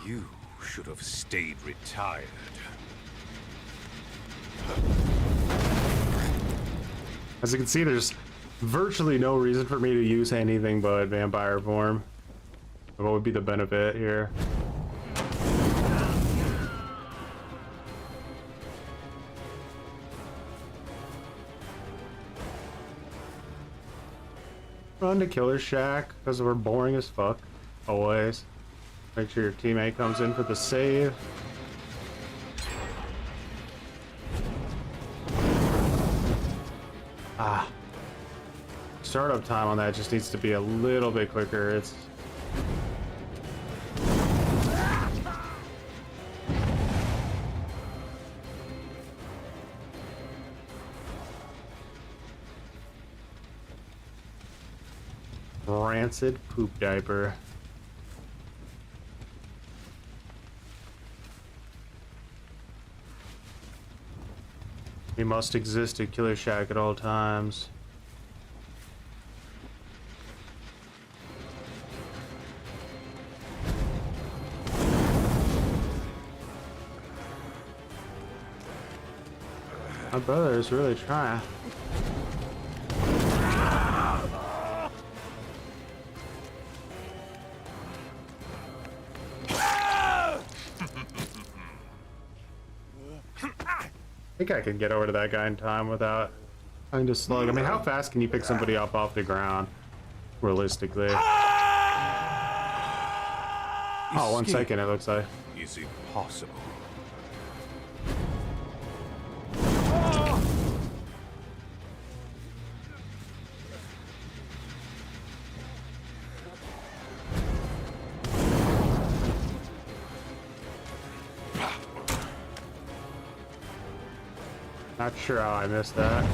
You should have stayed retired. As you can see, there's virtually no reason for me to use anything but vampire form. What would be the benefit here? Run to Killer Shack because we're boring as fuck. Always. Make sure your teammate comes in for the save. Ah. Startup time on that just needs to be a little bit quicker. It's rancid poop diaper. He must exist at Killer Shack at all times. My brother is really trying. I think I can get over to that guy in time without having to slug. I mean, how fast can you pick somebody up off the ground, realistically? Oh, 1 second, it looks like. Is it possible? Not sure how I missed that.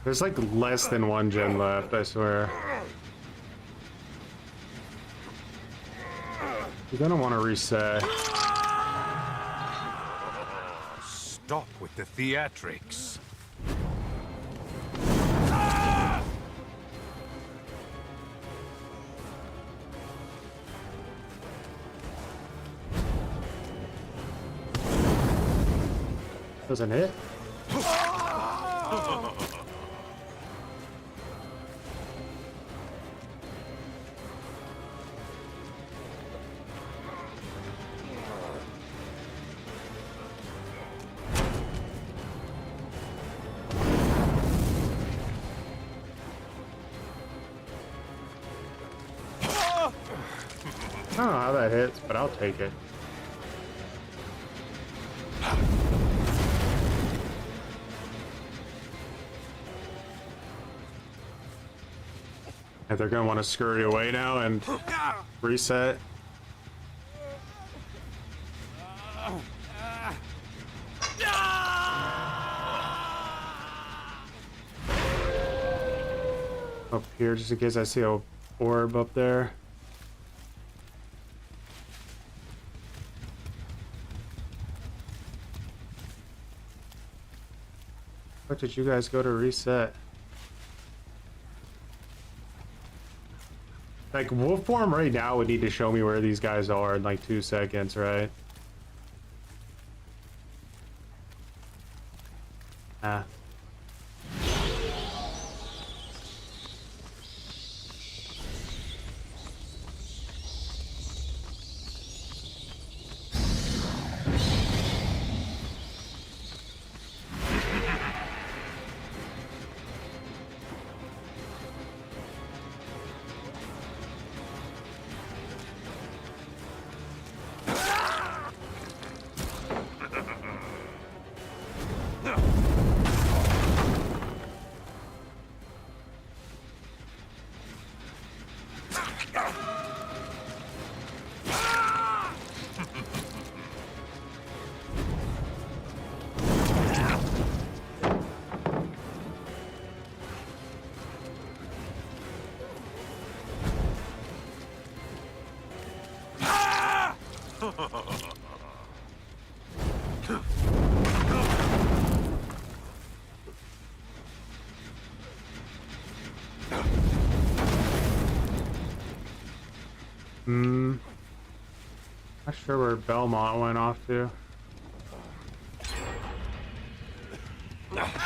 There's like less than 1 gen left, I swear. You're gonna want to reset. Stop with the theatrics. Doesn't hit. I don't know how that hits, but I'll take it. And they're gonna want to scurry away now and reset. Up here, just in case I see a orb up there. What did you guys go to reset? Like, wolf form right now would need to show me where these guys are in like 2 seconds, right? Not sure where Belmont went off to.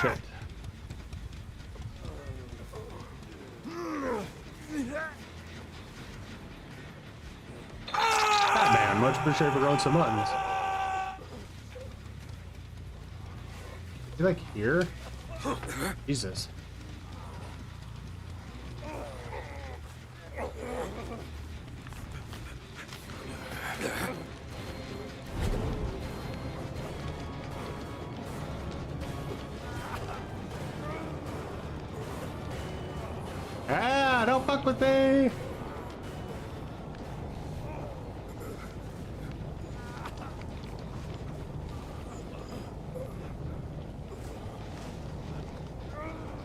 Shit. Man, much appreciated for growing some muttons. Is he like here? Jesus. Ah, don't fuck with me!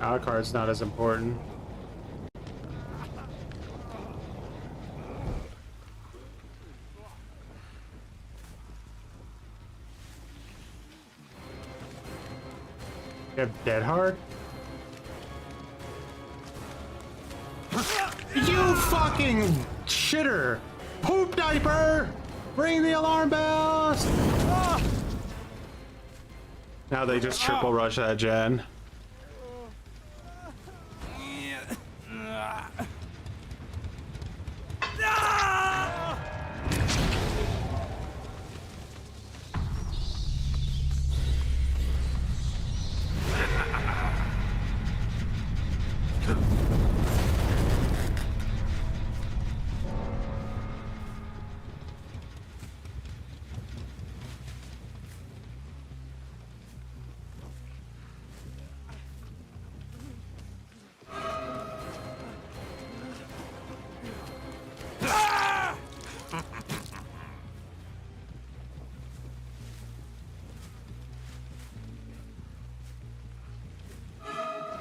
Our card's not as important. You have dead hard? You fucking shitter! Poop diaper! Ring the alarm bells! Now they just triple rush that gen.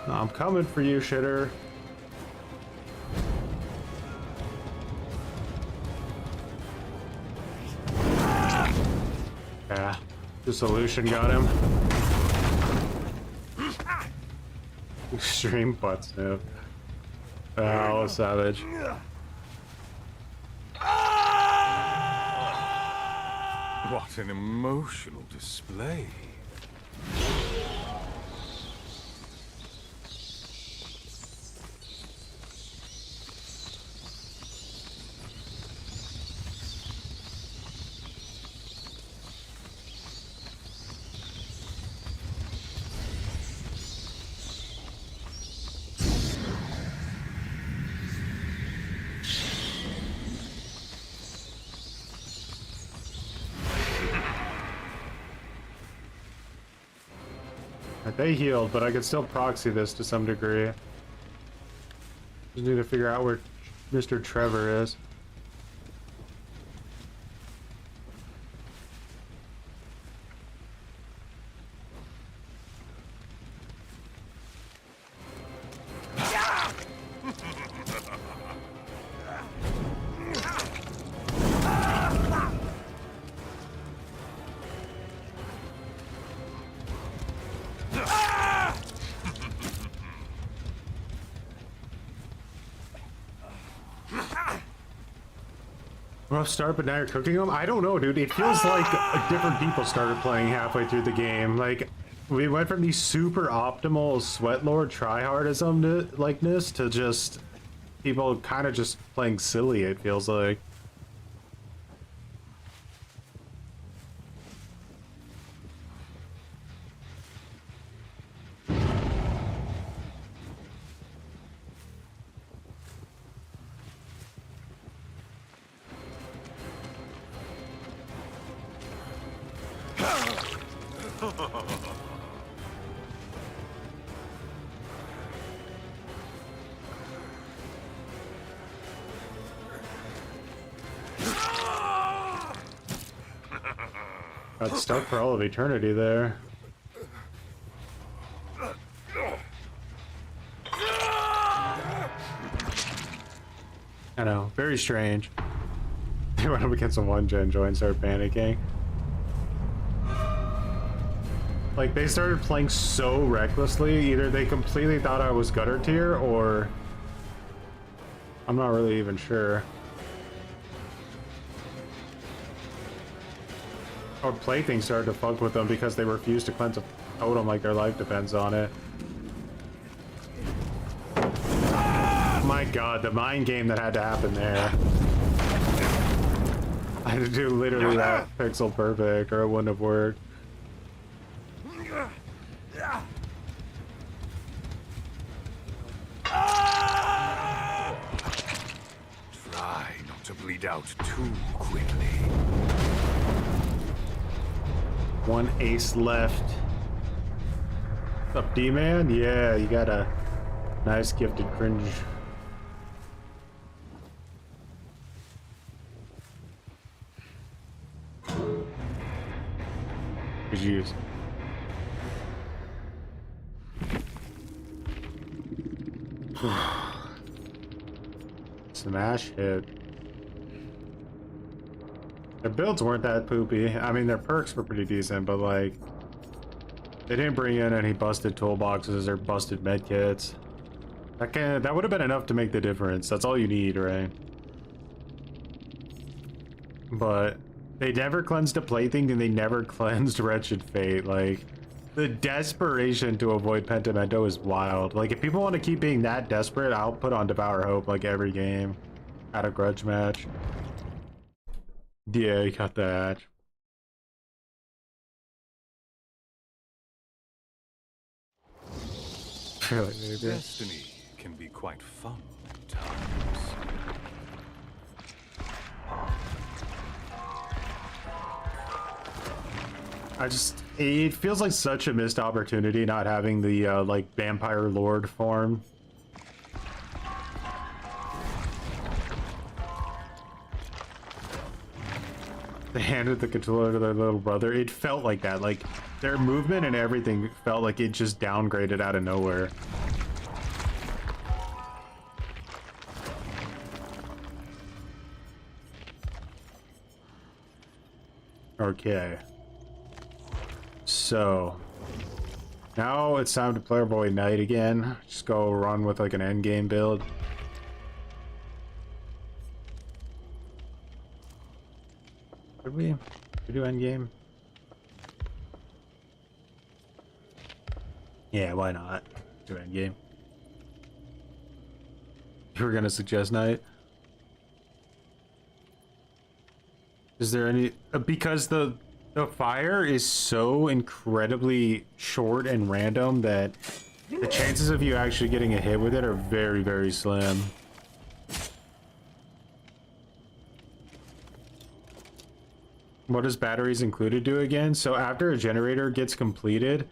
I'm coming for you, shitter. Yeah, the solution got him. Extreme butt sniff. Oh, savage. What an emotional display. They healed, but I could still proxy this to some degree. Just need to figure out where Mr. Trevor is. Rough start, but now you're cooking them? I don't know, dude. It feels like different people started playing halfway through the game. Like, we went from these super optimal Sweatlord tryhardism to likeness to just people kind of just playing silly, it feels like. Got stuck for all of eternity there. I know, very strange. They went up against a 1-gen Joy and started panicking. Like, they started playing so recklessly, either they completely thought I was gutter tier, or... I'm not really even sure. Or Plaything started to fuck with them because they refused to cleanse a totem like their life depends on it. My god, the mind game that had to happen there. I had to do literally that pixel perfect or it wouldn't have worked. Try not to bleed out too quickly. One ace left. What's up, D-Man? Yeah, you got a nice gifted cringe. Good use. Smash hit. Their builds weren't that poopy. I mean, their perks were pretty decent, but like, they didn't bring in any busted toolboxes or busted medkits. That would have been enough to make the difference. That's all you need, right? But they never cleansed a Plaything and they never cleansed Wretched Fate. Like, the desperation to avoid Pentimento is wild. Like, if people want to keep being that desperate, I'll put on Devour Hope like every game at a grudge match. Yeah, you got that. Really, maybe. Destiny can be quite fun at times. It feels like such a missed opportunity not having the like Vampire Lord form. They handed the controller to their little brother. It felt like that. Like, their movement and everything felt like it just downgraded out of nowhere. Okay. So, now it's time to play our boy Knight again. Just go run with like an endgame build. Could we do endgame? Yeah, why not? Do endgame. You were gonna suggest Knight? Is there any... because the fire is so incredibly short and random that the chances of you actually getting a hit with it are very, very slim. What does batteries included do again? So after a generator gets completed,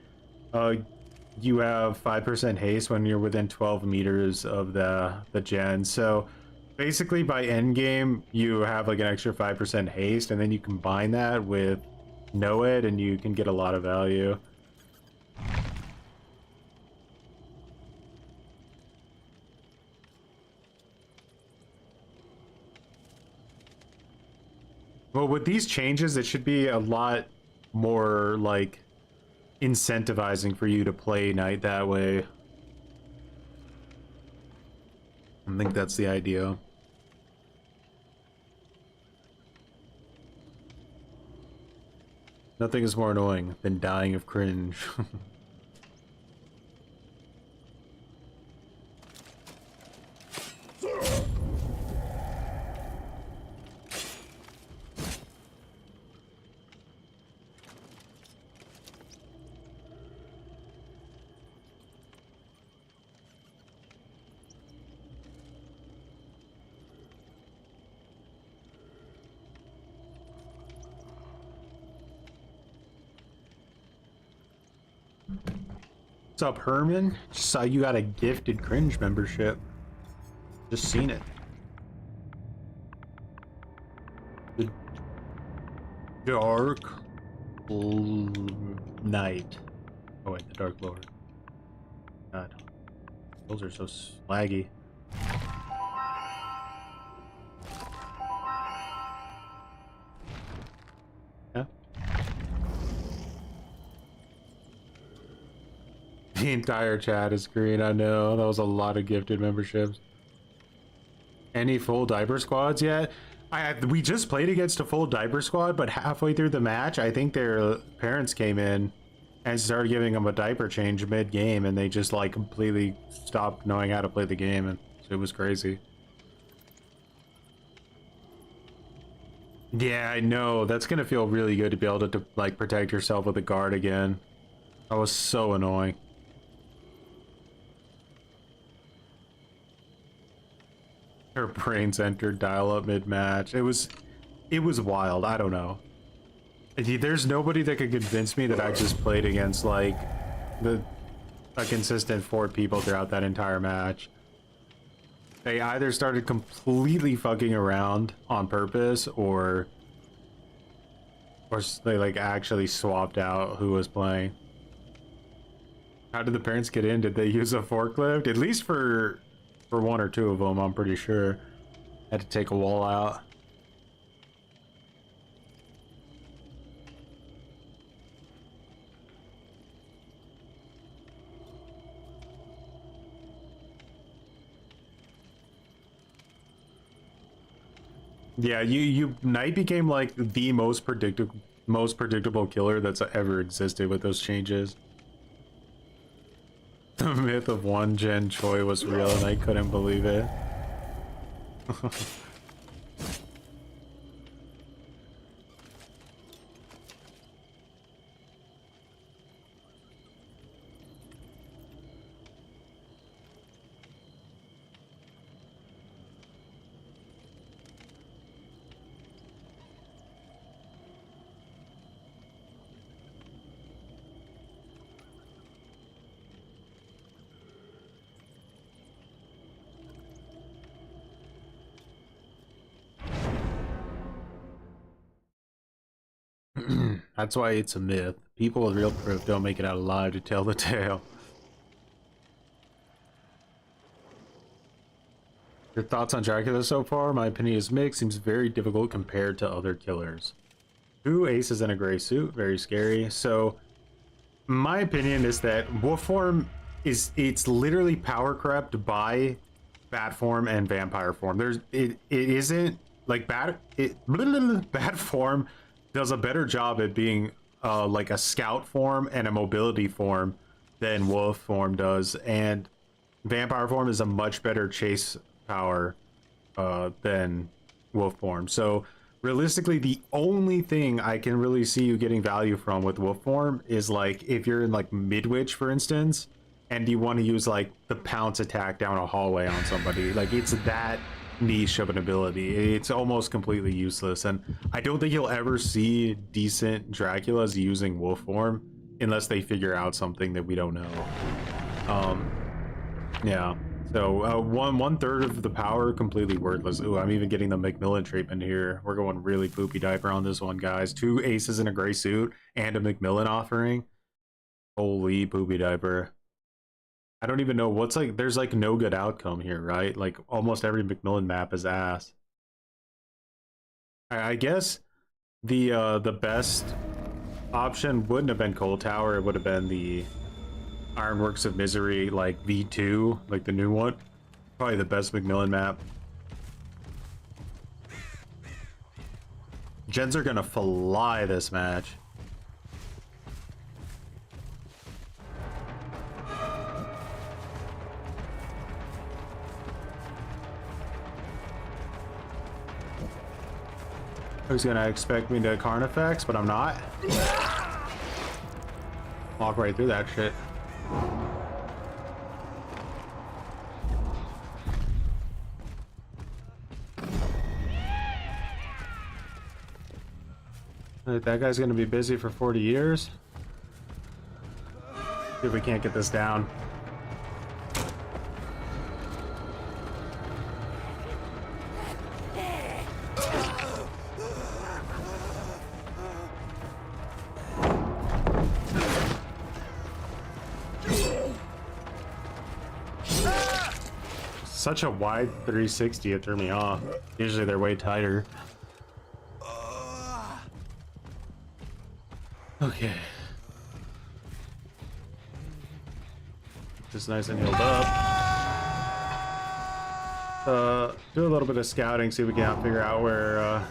you have 5% haste when you're within 12 meters of the gen. So basically by end game, you have like an extra 5% haste, and then you combine that with Noed and you can get a lot of value. Well, with these changes, it should be a lot more, like, incentivizing for you to play Knight that way. I think that's the idea. Nothing is more annoying than dying of cringe. What's up, Herman? Just saw you got a gifted cringe membership. Just seen it. The Dark Knight. Oh wait, the Dark Lord. God, those are so slaggy. The entire chat is green. I know that was a lot of gifted memberships. Any full diaper squads yet? We just played against a full diaper squad, but halfway through the match, I think their parents came in and started giving them a diaper change mid-game, and they just like completely stopped knowing how to play the game, and it was crazy. Yeah, I know. That's gonna feel really good to be able to like protect yourself with a guard again. That was so annoying. Her brains entered dial-up mid-match. It was wild. I don't know. There's nobody that could convince me that I just played against like a consistent 4 people throughout that entire match. They either started completely fucking around on purpose, or they like actually swapped out who was playing. How did the parents get in? Did they use a forklift? At least for 1 or 2 of them, I'm pretty sure. Had to take a wall out. Yeah, Knight became like the most predictable killer that's ever existed with those changes. The myth of 1-gen Choy was real, and I couldn't believe it. That's why it's a myth. People with real proof don't make it out alive to tell the tale. Your thoughts on Dracula so far? My opinion is mixed. Seems very difficult compared to other killers. 2 aces in a gray suit, very scary. So, my opinion is that wolf form it's literally power crept by bat form and vampire form. It isn't like bat form does a better job at being like a scout form and a mobility form than wolf form does, and vampire form is a much better chase power than wolf form. So realistically, the only thing I can really see you getting value from with wolf form is like if you're in like midwich, for instance, and you want to use like the pounce attack down a hallway on somebody. Like it's that niche of an ability. It's almost completely useless, and I don't think you'll ever see decent Draculas using wolf form unless they figure out something that we don't know. Yeah. So one third of the power completely worthless. Ooh, I'm even getting the Macmillan treatment here. We're going really poopy diaper on this one, guys. 2 aces in a gray suit and a Macmillan offering. Holy poopy diaper. I don't even know what's like. There's like no good outcome here, right? Like almost every Macmillan map is ass. I guess the best option wouldn't have been Cold Tower. It would have been the Ironworks of Misery, like V2, like the new one. Probably the best Macmillan map. Gens are gonna fly this match. Who's gonna expect me to Carnifex, but I'm not. Walk right through that shit. That guy's gonna be busy for 40 years. See if we can't get this down. Such a wide 360, it threw me off. Usually they're way tighter. Okay. just nice and healed up. Do a little bit of scouting, see if we can figure out where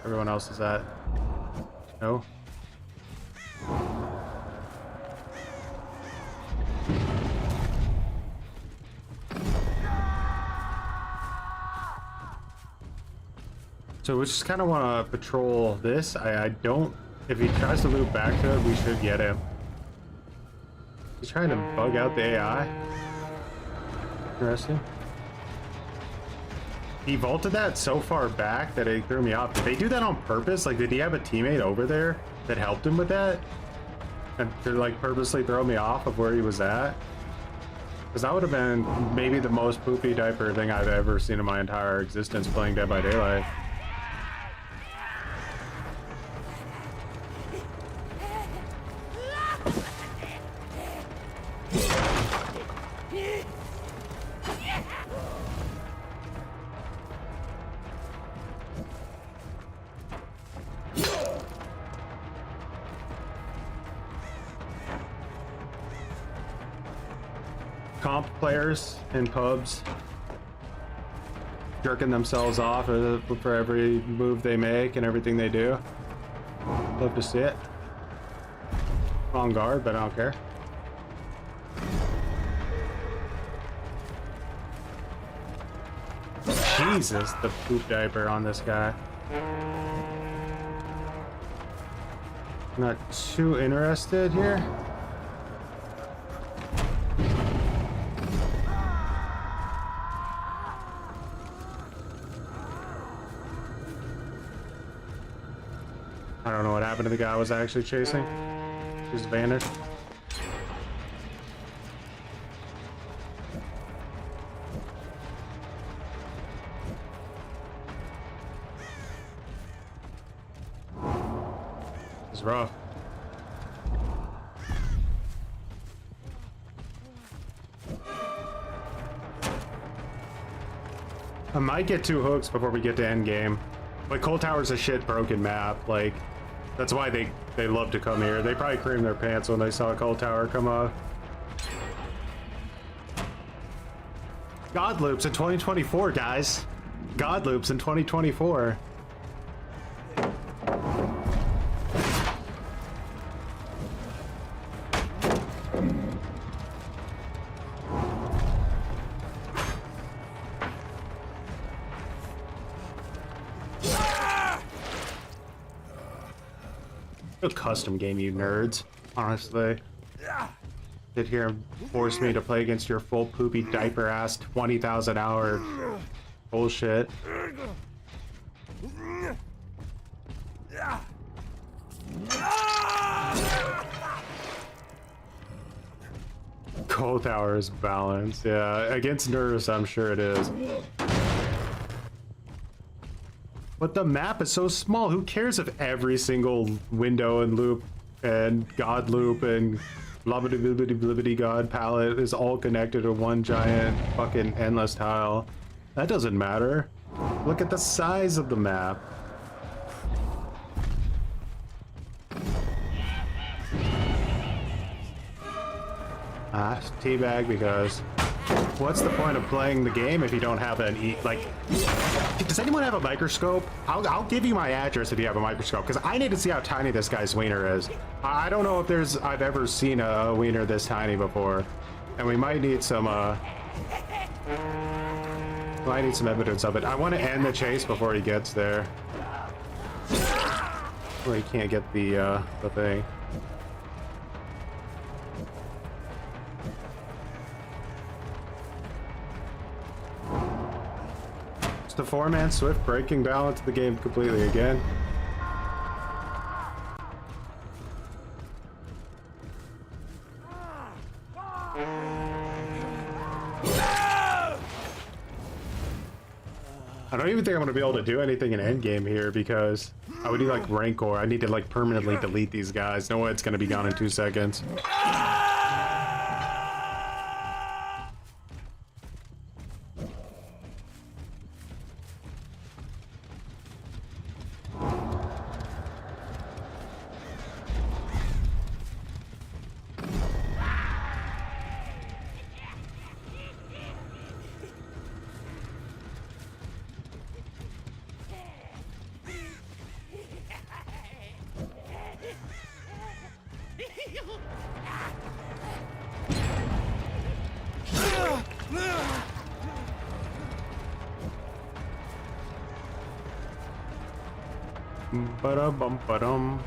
everyone else is at. No? So we just kind of want to patrol this. I don't... If he tries to loop back to it, we should get him. He's trying to bug out the AI. Interesting. He vaulted that so far back that it threw me off. Did they do that on purpose? Like, did he have a teammate over there that helped him with that? And to, like, purposely throw me off of where he was at? Because that would have been maybe the most poopy diaper thing I've ever seen in my entire existence playing Dead by Daylight. Comp players in pubs jerking themselves off for every move they make and everything they do. Love to see it. On guard, but I don't care. Jesus, the poop diaper on this guy. Not too interested here. I don't know what happened to the guy I was actually chasing. Just vanished. It's rough. I might get 2 hooks before we get to end game. Like, Cold Tower's a shit broken map. Like, that's why they love to come here. They probably creamed their pants when they saw Cold Tower come up. God loops in 2024, guys. God loops in 2024. A custom game, you nerds. Honestly. Sit here and force me to play against your full poopy diaper ass 20,000 hour bullshit. Cold Tower is balanced. Yeah, against nerds, I'm sure it is. But the map is so small. Who cares if every single window and loop and god loop and blibbity god palette is all connected to one giant fucking endless tile? That doesn't matter. Look at the size of the map. Teabag, because what's the point of playing the game if you don't have an like? Does anyone have a microscope? I'll give you my address if you have a microscope, because I need to see how tiny this guy's wiener is. I don't know if I've ever seen a wiener this tiny before, and we might need some evidence of it. I want to end the chase before he gets there. Well, he can't get the thing. The 4-man Swift breaking balance the game completely again. I don't even think I'm going to be able to do anything in endgame here, because I would need like Rancor. I need to like permanently delete these guys. No way it's going to be gone in 2 seconds. Ba-da-bum, ba-dum.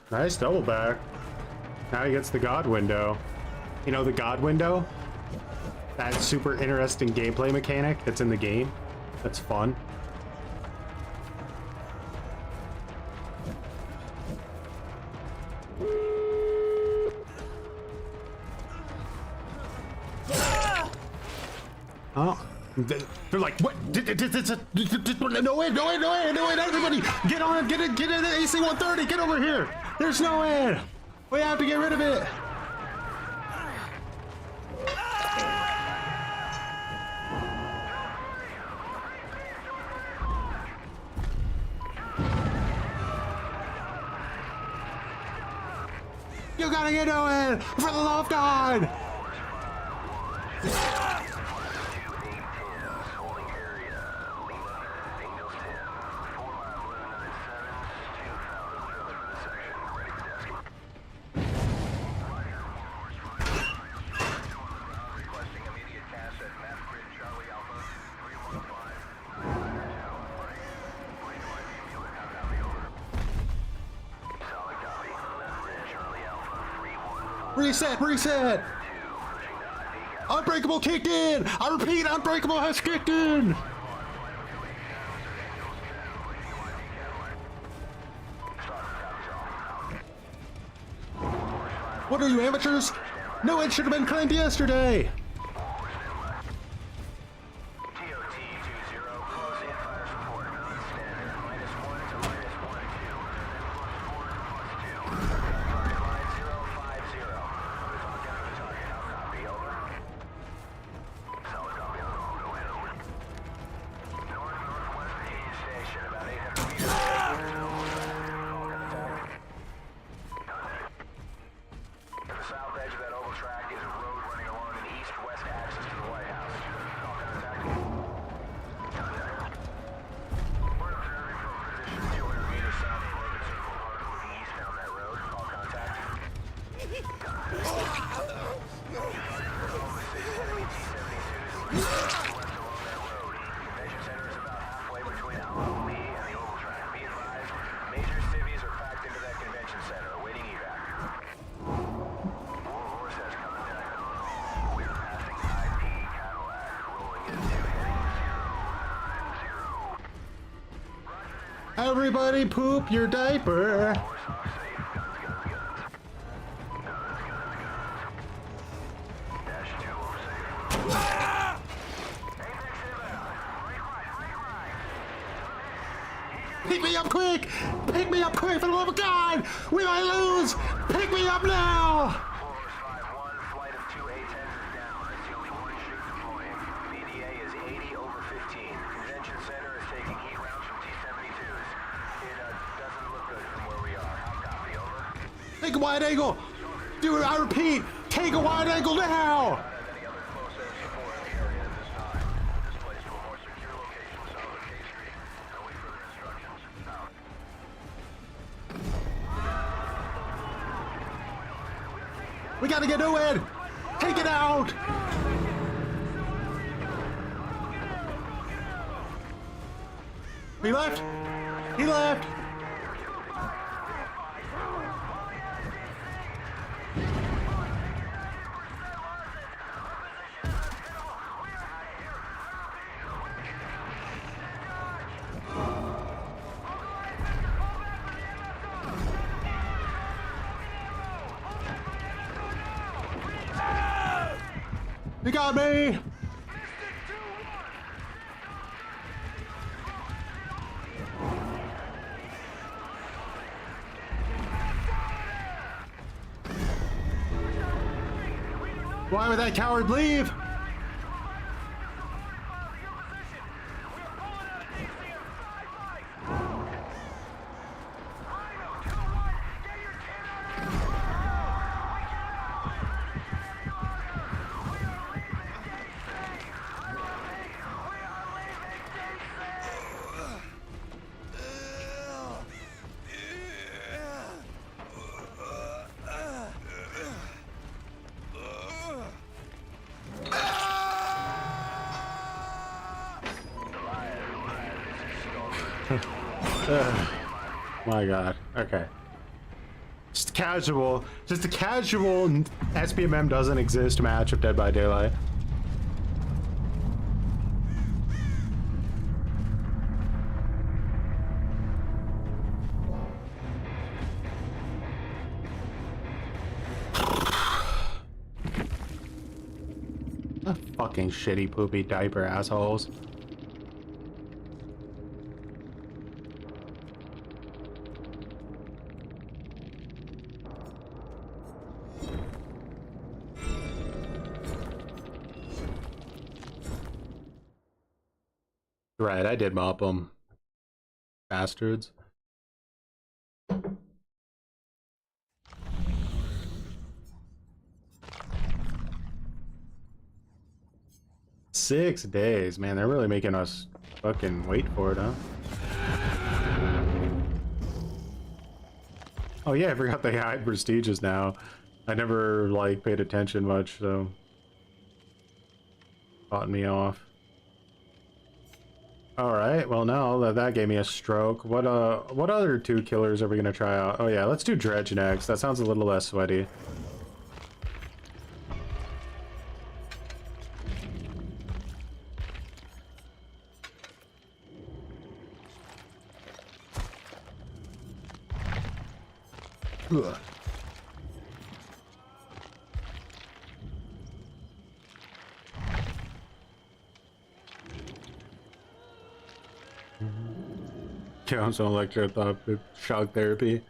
Nice double back. Now he gets the God window. You know the God window? That super interesting gameplay mechanic that's in the game. That's fun. Oh. They're like, what? No way, no way, no way, no way, everybody! Get on, get in the AC-130, get over here! There's no way! We have to get rid of it! You gotta get going! For the love of God! Reset, reset! Unbreakable kicked in! I repeat, Unbreakable has kicked in! What are you, amateurs? No, it should have been claimed yesterday! Everybody poop your diaper. Pick me up quick! Pick me up quick, for the love of God! We might lose! Pick me up now! Take a wide angle! Dude, I repeat, take a wide angle now! We gotta get to it! Take it out! He left! He left! You got me! Why would that coward leave? My god. Okay. Just casual. Just a casual SPMM doesn't exist match of Dead by Daylight. Fucking shitty poopy diaper assholes. Right, I did mop them. Bastards. Six days, man. They're really making us fucking wait for it, huh? Oh yeah, I forgot they had prestiges now. I never like paid attention much, so caught me off. All right, well now that gave me a stroke. What other two killers are we gonna try out? Oh yeah, let's do Dredge next. That sounds a little less sweaty. Ugh. Council electrotherapy, shock therapy.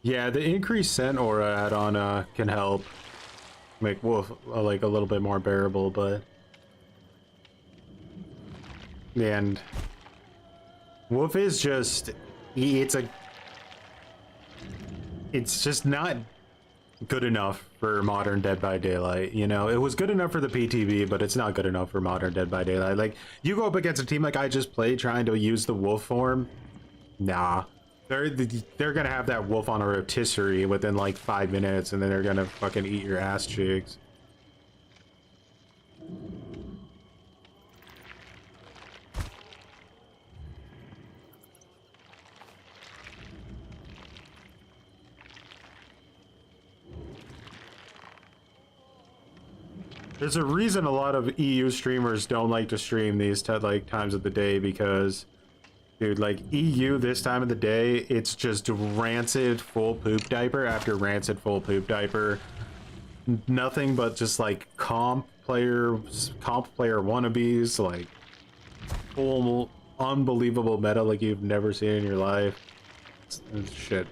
Yeah, the increased scent aura add-on can help make Wolf like a little bit more bearable, but and Wolf is just it's just not good enough for modern Dead by Daylight, you know? It was good enough for the PTV, but it's not good enough for modern Dead by Daylight. Like, you go up against a team like I just played trying to use the wolf form, nah. They're gonna have that wolf on a rotisserie within like 5 minutes, and then they're gonna fucking eat your ass cheeks. There's a reason a lot of EU streamers don't like to stream these like times of the day, because dude, like EU this time of the day, it's just rancid full poop diaper after rancid full poop diaper. Nothing but just like comp player wannabes, like full unbelievable meta like you've never seen in your life. It's shit.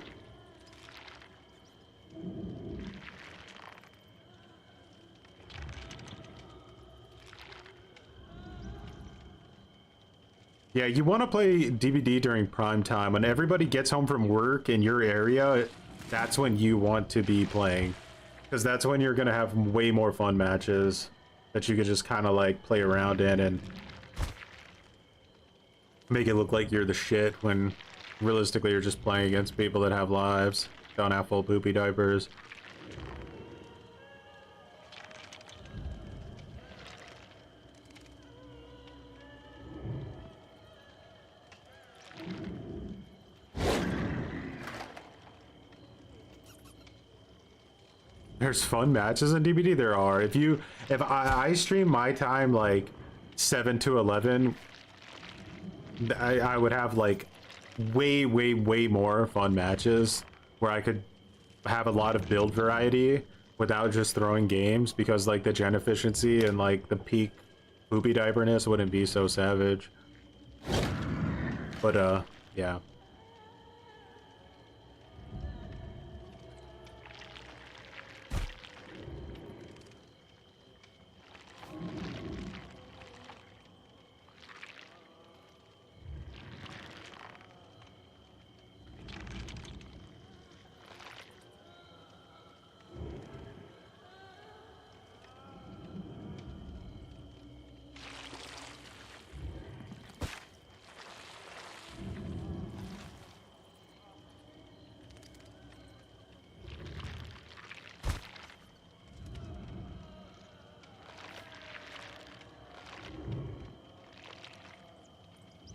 Yeah, you want to play DBD during prime time. When everybody gets home from work in your area, that's when you want to be playing. Because that's when you're going to have way more fun matches that you could just kind of like play around in and make it look like you're the shit, when realistically you're just playing against people that have lives, don't have full poopy diapers. There's fun matches in DBD. There are. If I stream my time like 7 to 11, I would have like way more fun matches where I could have a lot of build variety without just throwing games, because like the gen efficiency and like the peak poopy diaperness wouldn't be so savage. But yeah.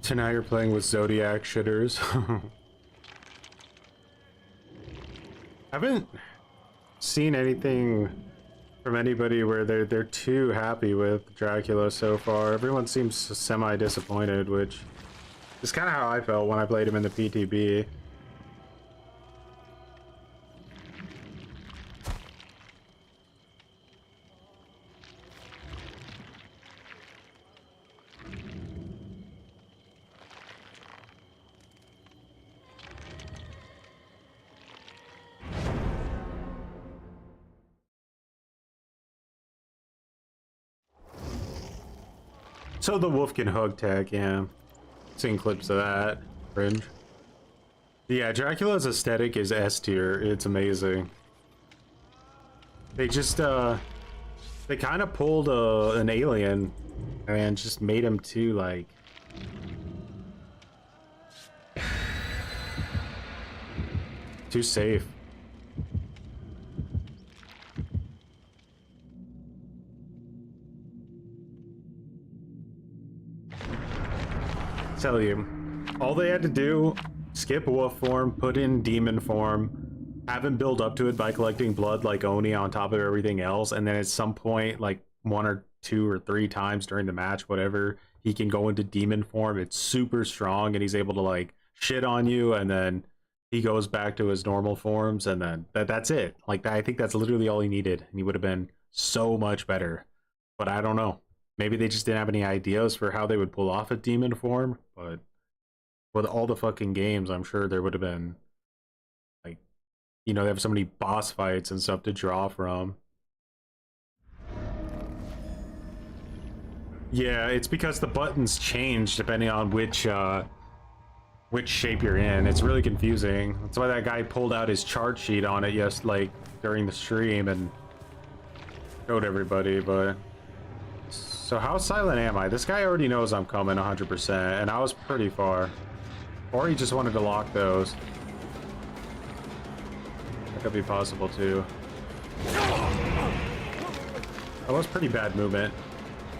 So now you're playing with Zodiac shitters. Haven't seen anything from anybody where they're too happy with Dracula so far. Everyone seems semi-disappointed, which is kind of how I felt when I played him in the PTB. So the wolf can hug tech, yeah. Seen clips of that. Cringe. Yeah, Dracula's aesthetic is S tier. It's amazing. They just, they kind of pulled an alien and just made him too, like... too safe. Tell you, all they had to do, skip wolf form, put in demon form, have him build up to it by collecting blood like Oni on top of everything else, and then at some point, like 1 or 2 or 3 times during the match, whatever, he can go into demon form. It's super strong, and he's able to like shit on you, and then he goes back to his normal forms, and then that's it. Like, I think that's literally all he needed, and he would have been so much better. But I don't know. Maybe they just didn't have any ideas for how they would pull off a demon form, but with all the fucking games, I'm sure there would have been, like, you know, they have so many boss fights and stuff to draw from. Yeah, it's because the buttons change depending on which shape you're in. It's really confusing. That's why that guy pulled out his chart sheet on it, like, during the stream and showed everybody, but... So how silent am I? This guy already knows I'm coming 100%, and I was pretty far. Or he just wanted to lock those. That could be possible too. That was pretty bad movement.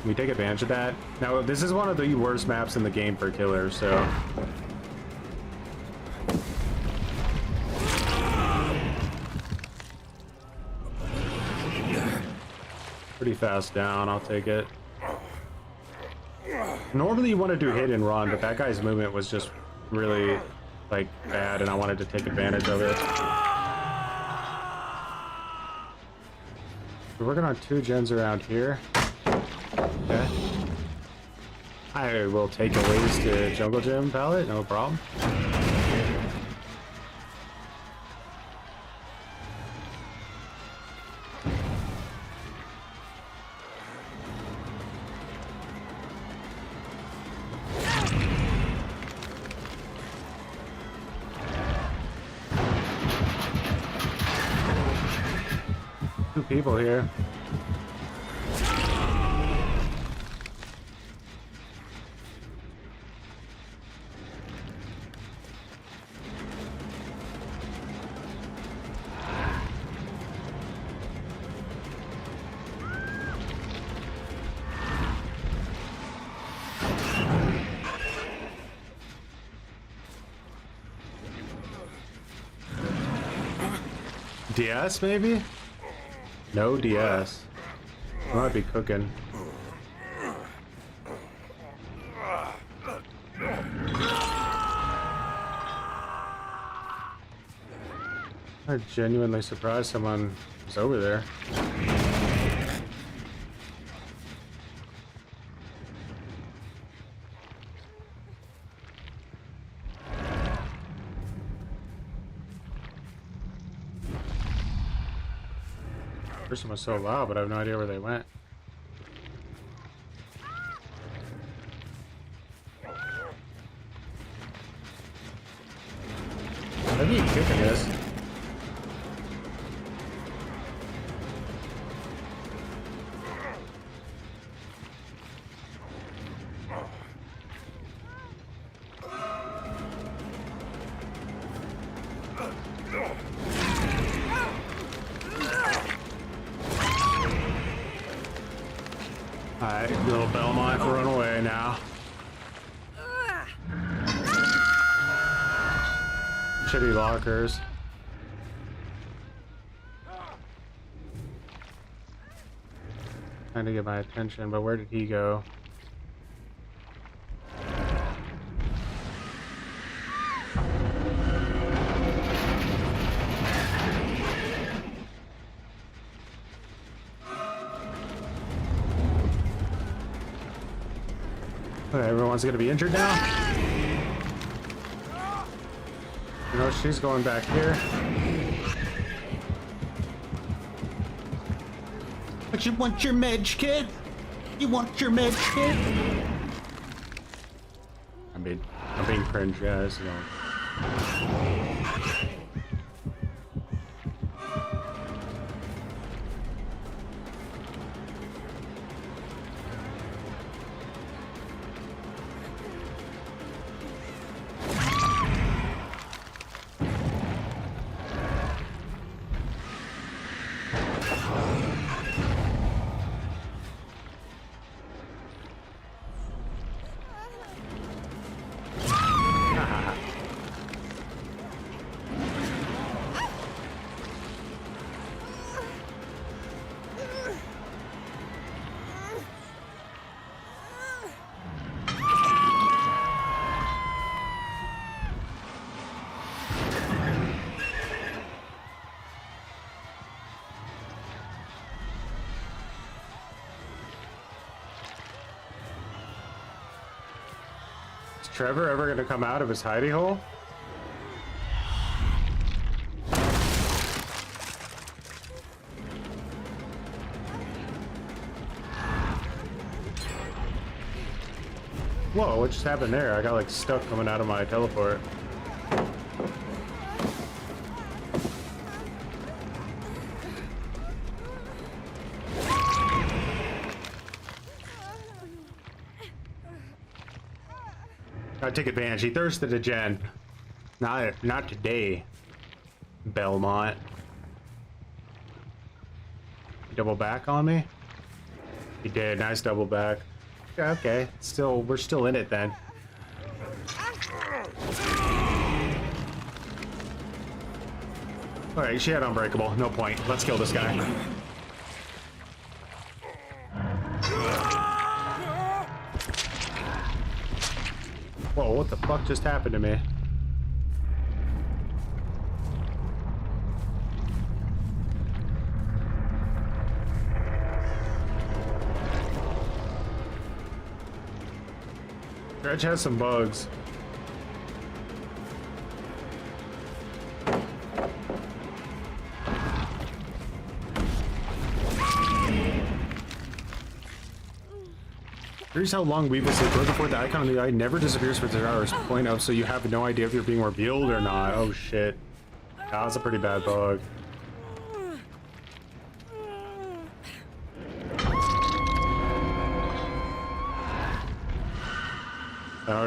Can we take advantage of that? Now, this is one of the worst maps in the game for killers, so... Pretty fast down, I'll take it. Normally you want to do hit and run, but that guy's movement was just really, like, bad, and I wanted to take advantage of it. We're working on 2 gens around here. Okay. I will take a ways to Jungle Gym pallet, no problem. People here. DS maybe? No DS. I might be cooking. I'm genuinely surprised someone was over there. Person was so loud, but I have no idea where they went. How do you kick this? Alright, little Belmont, run away now. shitty lockers. Trying to get my attention, but where did he go? Okay, everyone's gonna be injured now. You know, she's going back here. But you want your medge kit? You want your medge kit? I'm being cringe, guys. You know. Is Trevor ever gonna come out of his hidey hole? Whoa, what just happened there? I got like stuck coming out of my teleport. Gotta take advantage. He thirsted again. Not today, Belmont. You double back on me? He did. Nice double back. Okay. We're still in it then. Alright, she had Unbreakable. No point. Let's kill this guy. Whoa, what the fuck just happened to me? Dredge has some bugs. Here's how long Weevil said, go before the icon on the eye never disappears for 3 hours. Point up so you have no idea if you're being revealed or not. Oh shit. That was a pretty bad bug.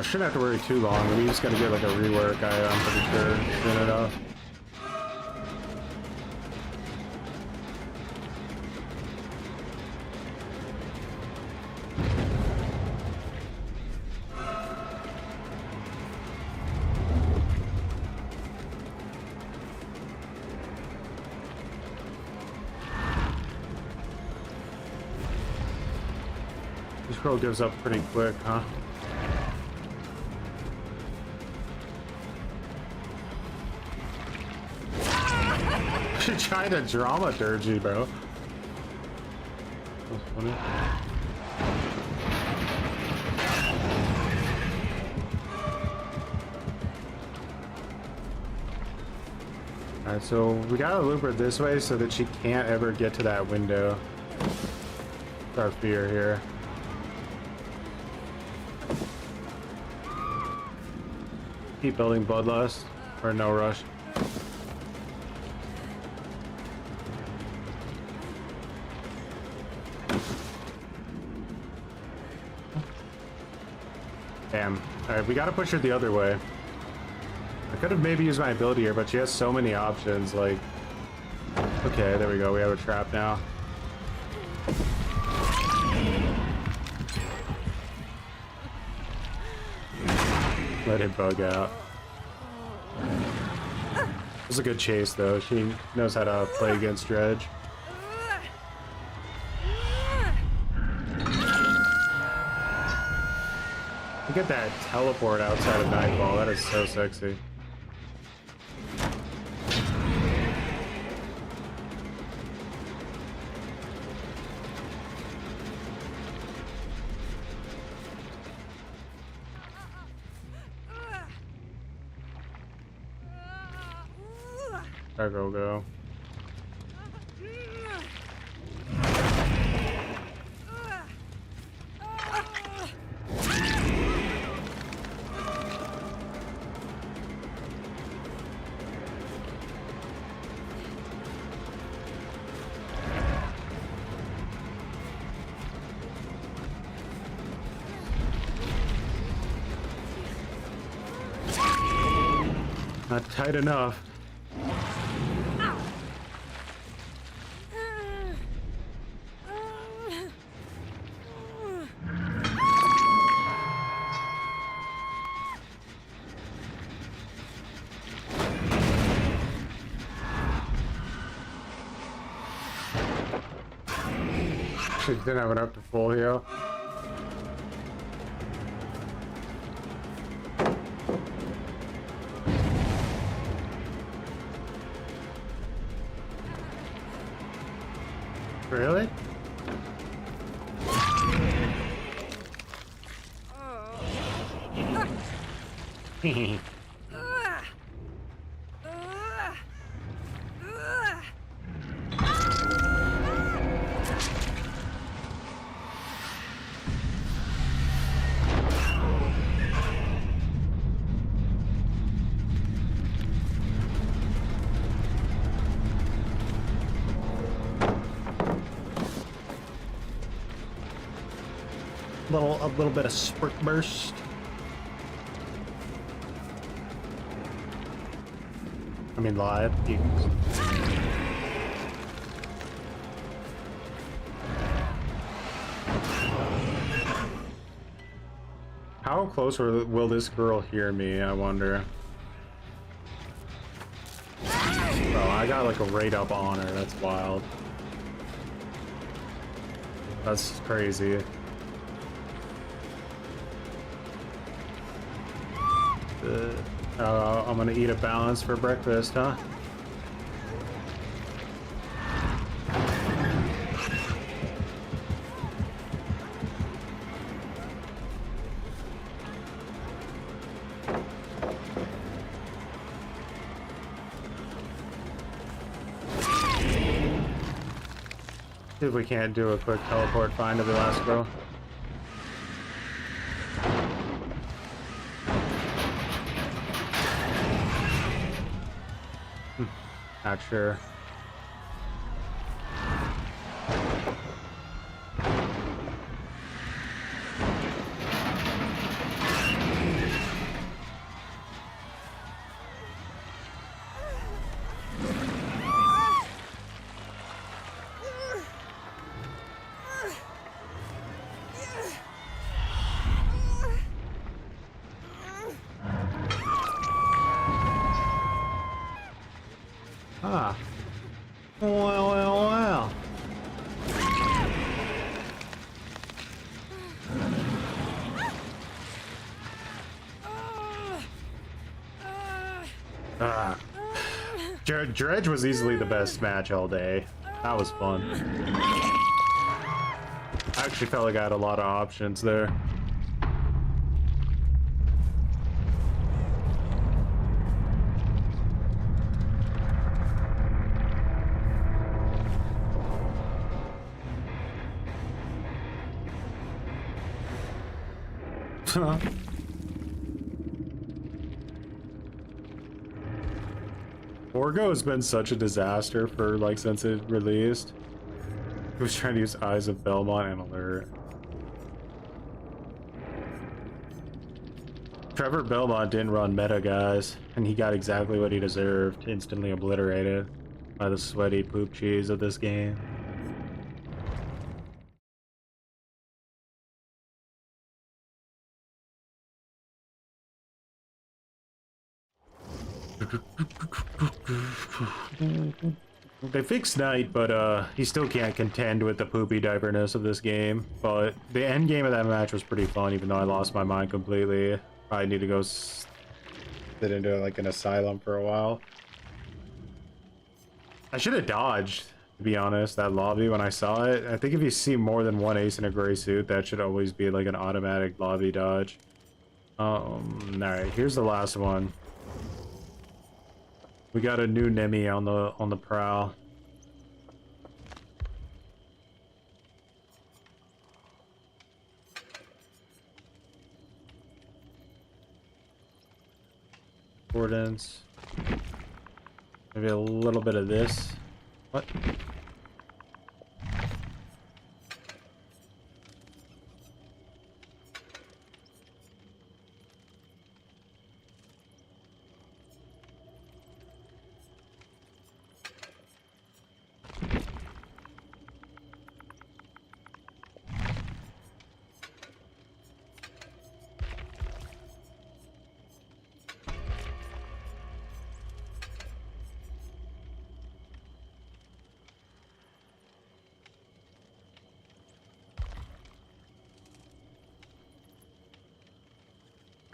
Shouldn't have to worry too long. We just gotta get like a rework guy, I'm pretty sure. Soon enough. This girl gives up pretty quick, huh? She tried to dramaturgy, bro. That's funny. Alright, so we gotta loop her this way so that she can't ever get to that window. That's our fear here. Keep building Bloodlust, or no rush. Damn. Alright, we gotta push her the other way. I could have maybe used my ability here, but she has so many options, like... Okay, there we go, we have a trap now. Let it bug out. was a good chase though. She knows how to play against Dredge. Look at that teleport outside of Nightfall. That is so sexy. Go. Not tight enough. She didn't have it up to full heal. Really? A little bit of sprint burst. I mean live. How close will this girl hear me, I wonder? Oh, I got like a rate up on her. That's wild. That's crazy. I'm gonna eat a balance for breakfast, huh? See if we can't do a quick teleport find of the last girl. Not sure. Ah. Well. Ah. Dredge was easily the best match all day. That was fun. I actually felt like I had a lot of options there. Orgo has been such a disaster for like since it released. He was trying to use Eyes of Belmont and Alert. Trevor Belmont didn't run meta, guys, and he got exactly what he deserved, instantly obliterated by the sweaty poop cheese of this game. They fixed Knight, but he still can't contend with the poopy diverness of this game. But the end game of that match was pretty fun, even though I lost my mind completely. I need to go sit into like an asylum for a while. I should have dodged, to be honest, that lobby when I saw it. I think if you see more than one ace in a gray suit, that should always be like an automatic lobby dodge. Alright, here's the last one. We got a new Nemi on the prowl. Importance. Maybe a little bit of this. What?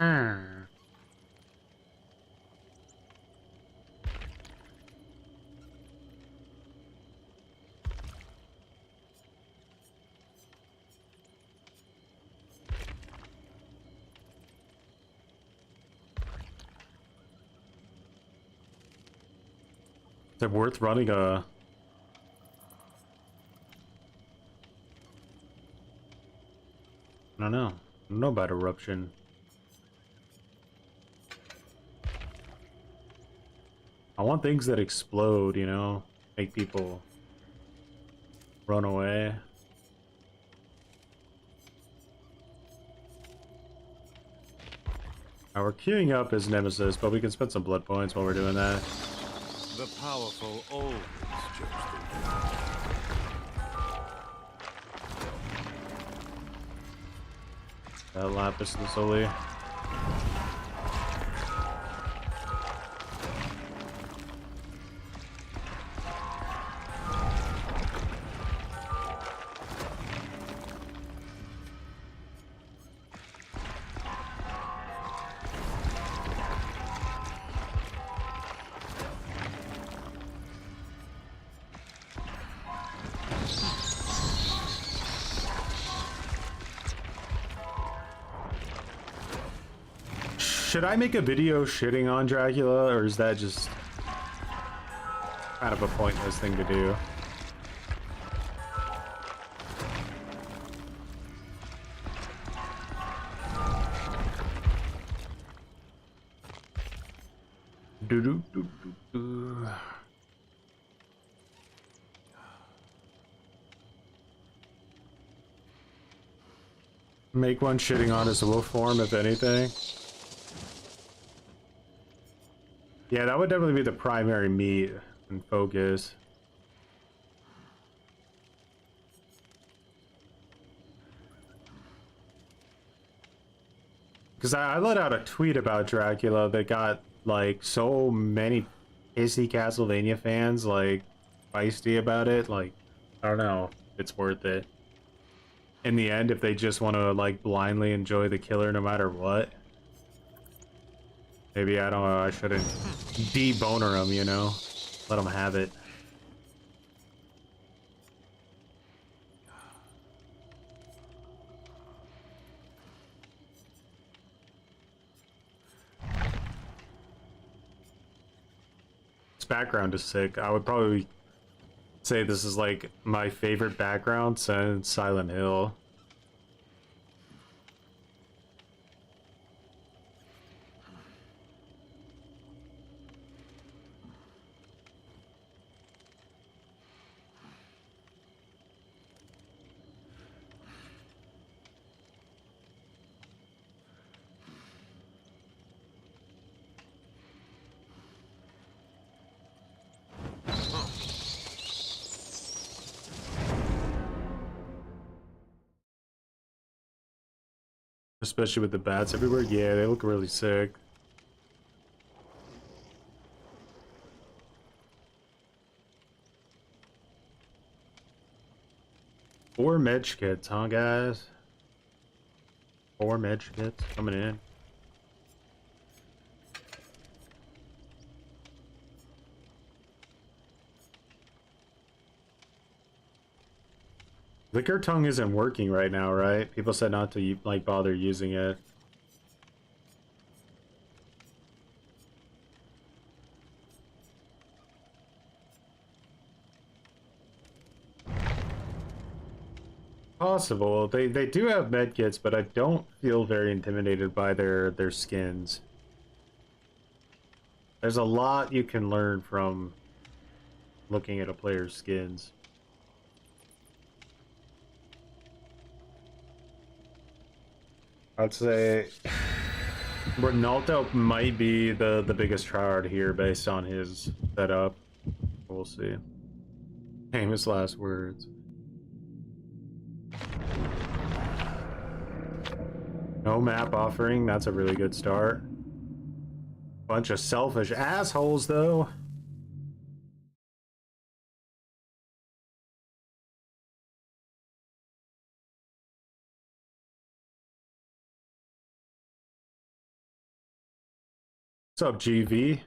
Hmm. Is it worth running a... I don't know. I don't know about eruption. I want things that explode, you know? Make people run away. Now we're queuing up as Nemesis, but we can spend some blood points while we're doing that. The powerful always judge That Lapis Lazuli. Should I make a video shitting on Dracula, or is that just kind of a pointless thing to do? Make one shitting on his wolf form, if anything. Yeah, that would definitely be the primary meat and focus. Because I let out a tweet about Dracula that got, like, so many pissy Castlevania fans, like, feisty about it. Like, I don't know if it's worth it. In the end, if they just want to, like, blindly enjoy the killer no matter what. Maybe, I don't know, I shouldn't de-boner them, you know? Let them have it. This background is sick. I would probably say this is, like, my favorite background since Silent Hill. Especially with the bats everywhere. Yeah, they look really sick. 4 medge kits, huh, guys? 4 medge kits coming in. Liquor tongue isn't working right now, right? People said not to like bother using it. Possible. They do have medkits, but I don't feel very intimidated by their skins. There's a lot you can learn from looking at a player's skins. I'd say Ronaldo might be the biggest tryhard here based on his setup. We'll see. Famous last words. No map offering, that's a really good start. Bunch of selfish assholes though. What's up, GV?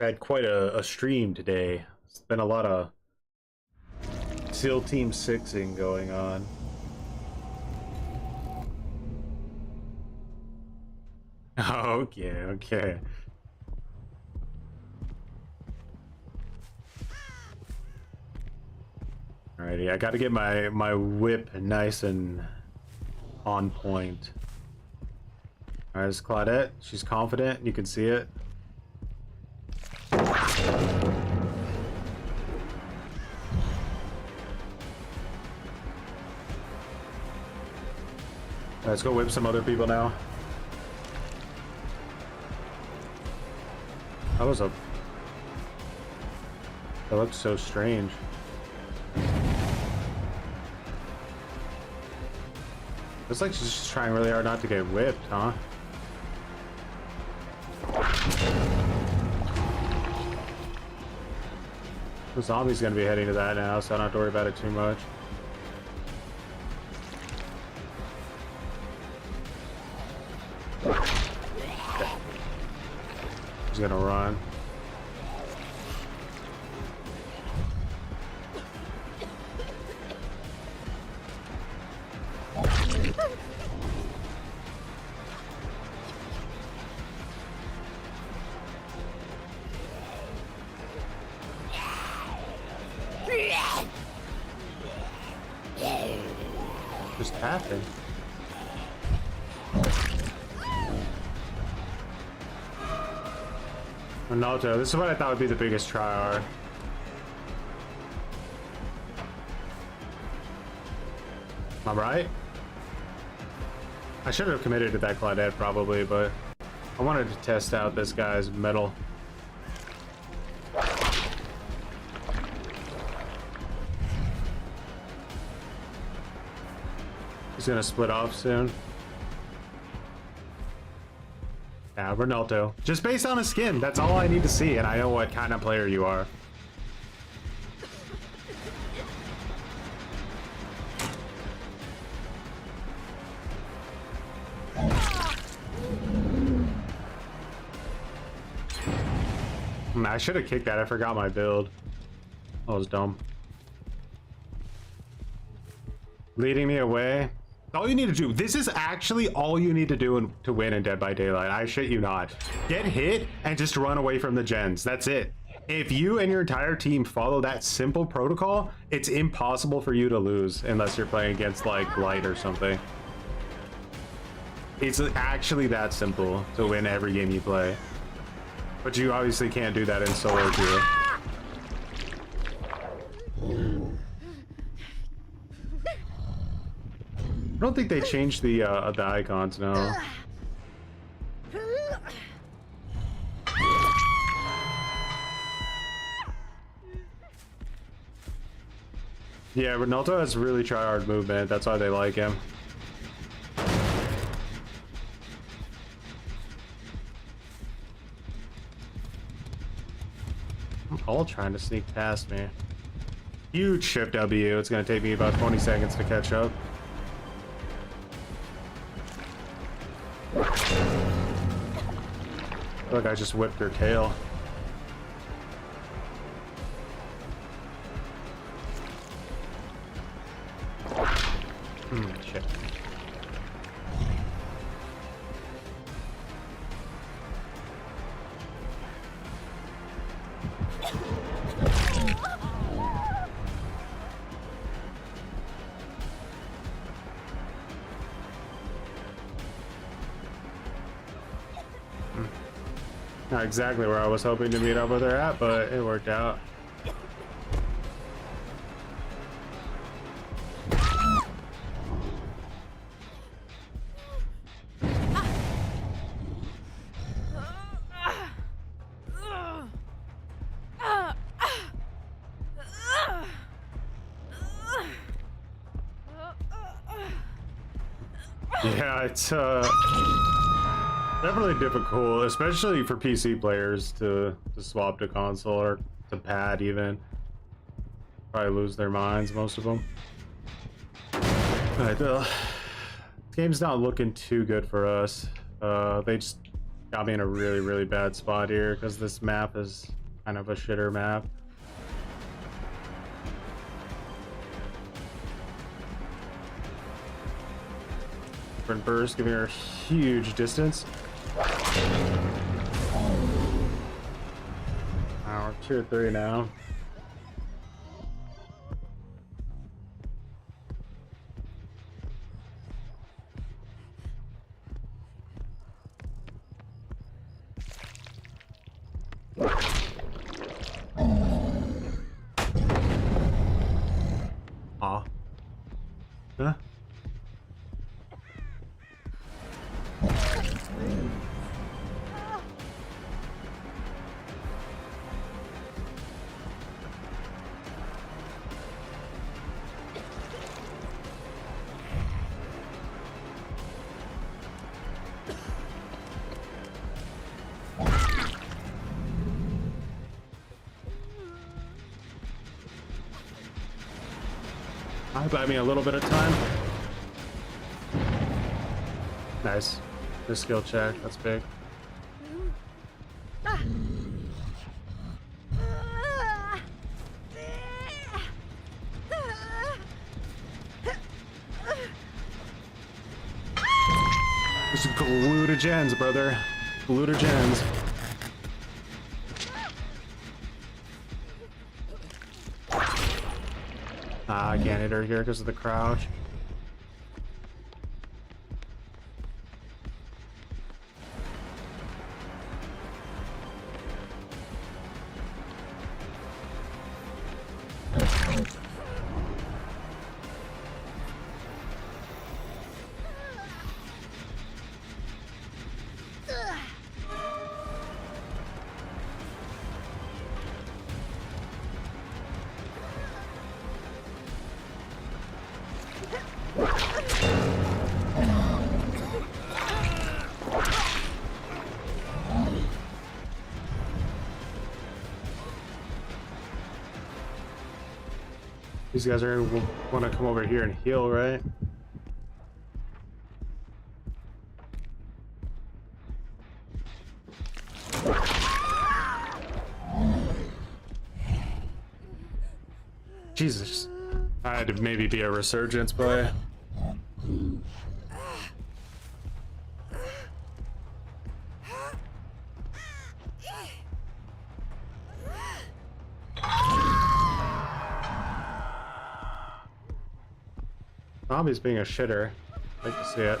Had quite a stream today. It's been a lot of SEAL Team 6ing going on. Okay, okay. Alrighty, I gotta get my whip nice and on point. Alright, it's Claudette. She's confident. You can see it. Let's go whip some other people now. That looked so strange. Looks like she's just trying really hard not to get whipped, huh? The zombie's gonna be heading to that now, so I don't have to worry about it too much. Okay. He's gonna run. Just happened. Ronaldo, this is what I thought would be the biggest tryhard. Am I right? I should have committed to that Claudette probably, but I wanted to test out this guy's metal. He's gonna split off soon. Yeah, Ronaldo. Just based on his skin, that's all I need to see, and I know what kind of player you are. I should have kicked that. I forgot my build. That was dumb. Leading me away. All you need to do. This is actually all you need to do to win in Dead by Daylight. I shit you not. Get hit and just run away from the gens. That's it. If you and your entire team follow that simple protocol, it's impossible for you to lose unless you're playing against like Light or something. It's actually that simple to win every game you play. But you obviously can't do that in solo queue. I don't think they changed the icons, no. Yeah, Ronaldo has really try-hard movement. That's why they like him. I'm all trying to sneak past me. huge shift W. It's gonna take me about 20 seconds to catch up. Look, I just whipped her tail. Shit. Not exactly where I was hoping to meet up with her at, but it worked out. Yeah, it's definitely difficult, especially for PC players to swap to console or to pad even. Probably lose their minds, most of them. Alright, this game's not looking too good for us. They just got me in a really bad spot here because this map is kind of a shitter map. Burst, giving her a huge distance. We're 2 or 3 now. Aw. Huh? Buy me a little bit of time. Nice. Good skill check. That's big. Just glue to gens, brother. Glue to gens. I can't hit her here because of the crouch. These guys are gonna want to come over here and heal, right? Jesus. I had to maybe be a resurgence play. Zombie's being a shitter. I'd like to see it.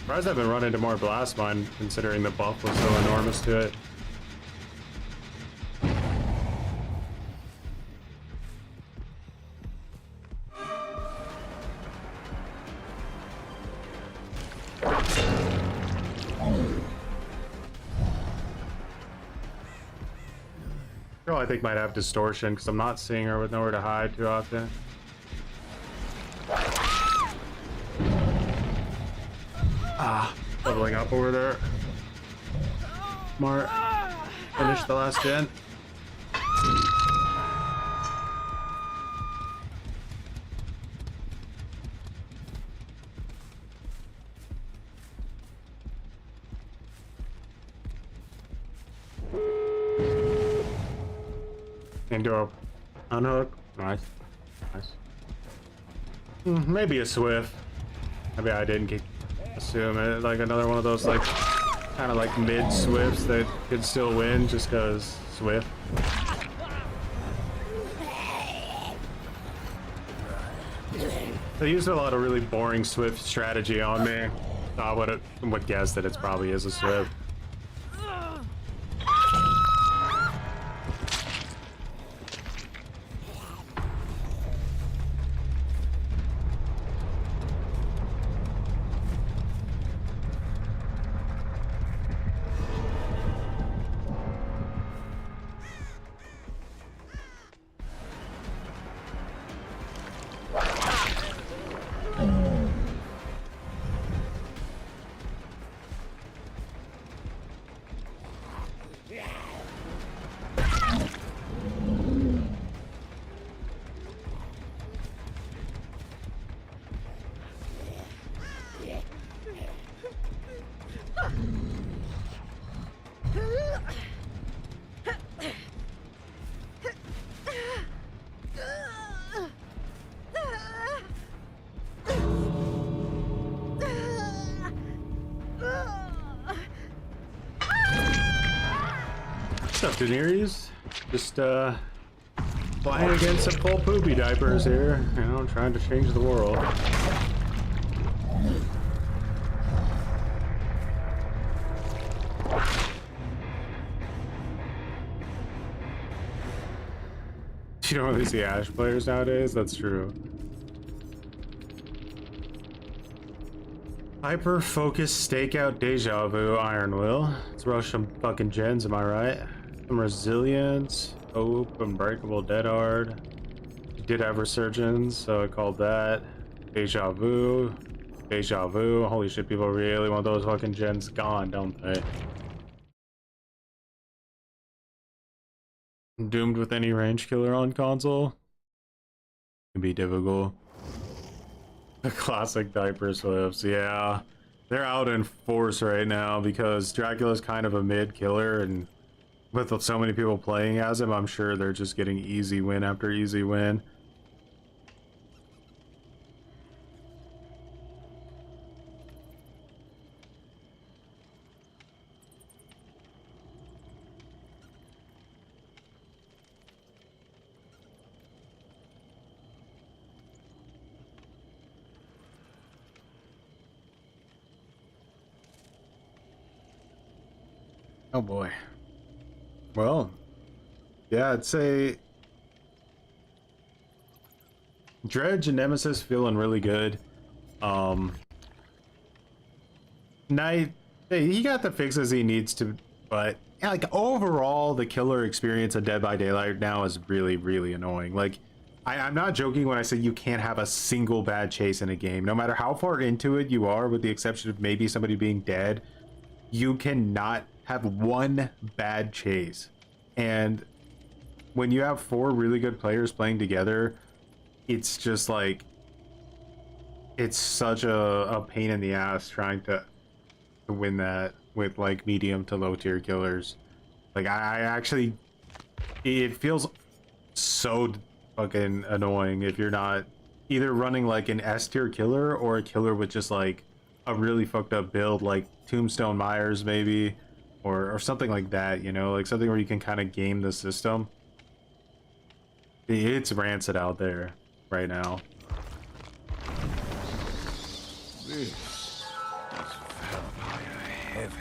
Surprised I've been running into more blast mine considering the buff was so enormous to it. Girl, I think might have distortion because I'm not seeing her with nowhere to hide too often. Ah, leveling up over there. Smart. Finish the last gen. Into a unhook. Nice. Nice. Maybe a Swift. Maybe I didn't assume it. Like another one of those like kind of like mid Swifts that could still win just because Swift. They used a lot of really boring Swift strategy on me. So I would guess that it probably is a Swift. What's up, Daenerys? Just flying against some full poopy diapers here, you know, trying to change the world. You don't really see Ash players nowadays, that's true. Hyper focus stakeout deja vu iron will. Let's rush some fucking gens, am I right? Some resilience, hope, unbreakable dead hard. Did have resurgence, so I called that. Deja vu. Deja vu. Holy shit, people really want those fucking gens gone, don't they? Doomed with any range killer on console? Can be difficult. The classic diaper Swifts, yeah. They're out in force right now because Dracula's kind of a mid killer, and with so many people playing as him, I'm sure they're just getting easy win after easy win. Oh boy. Well, yeah, I'd say Dredge and Nemesis feeling really good. Knight, he got the fixes he needs to, but yeah, like overall, the killer experience of Dead by Daylight now is really, really annoying. Like, I'm not joking when I say you can't have a single bad chase in a game. No matter how far into it you are, with the exception of maybe somebody being dead, you cannot have one bad chase. And when you have 4 really good players playing together, it's just like, it's such a pain in the ass trying to win that with like medium to low tier killers. Like I actually, it feels so fucking annoying if you're not either running like an S tier killer or a killer with just like a really fucked up build like Tombstone Myers maybe, or something like that, you know, like something where you can kind of game the system. It's rancid out there right now. This is vampire heaven.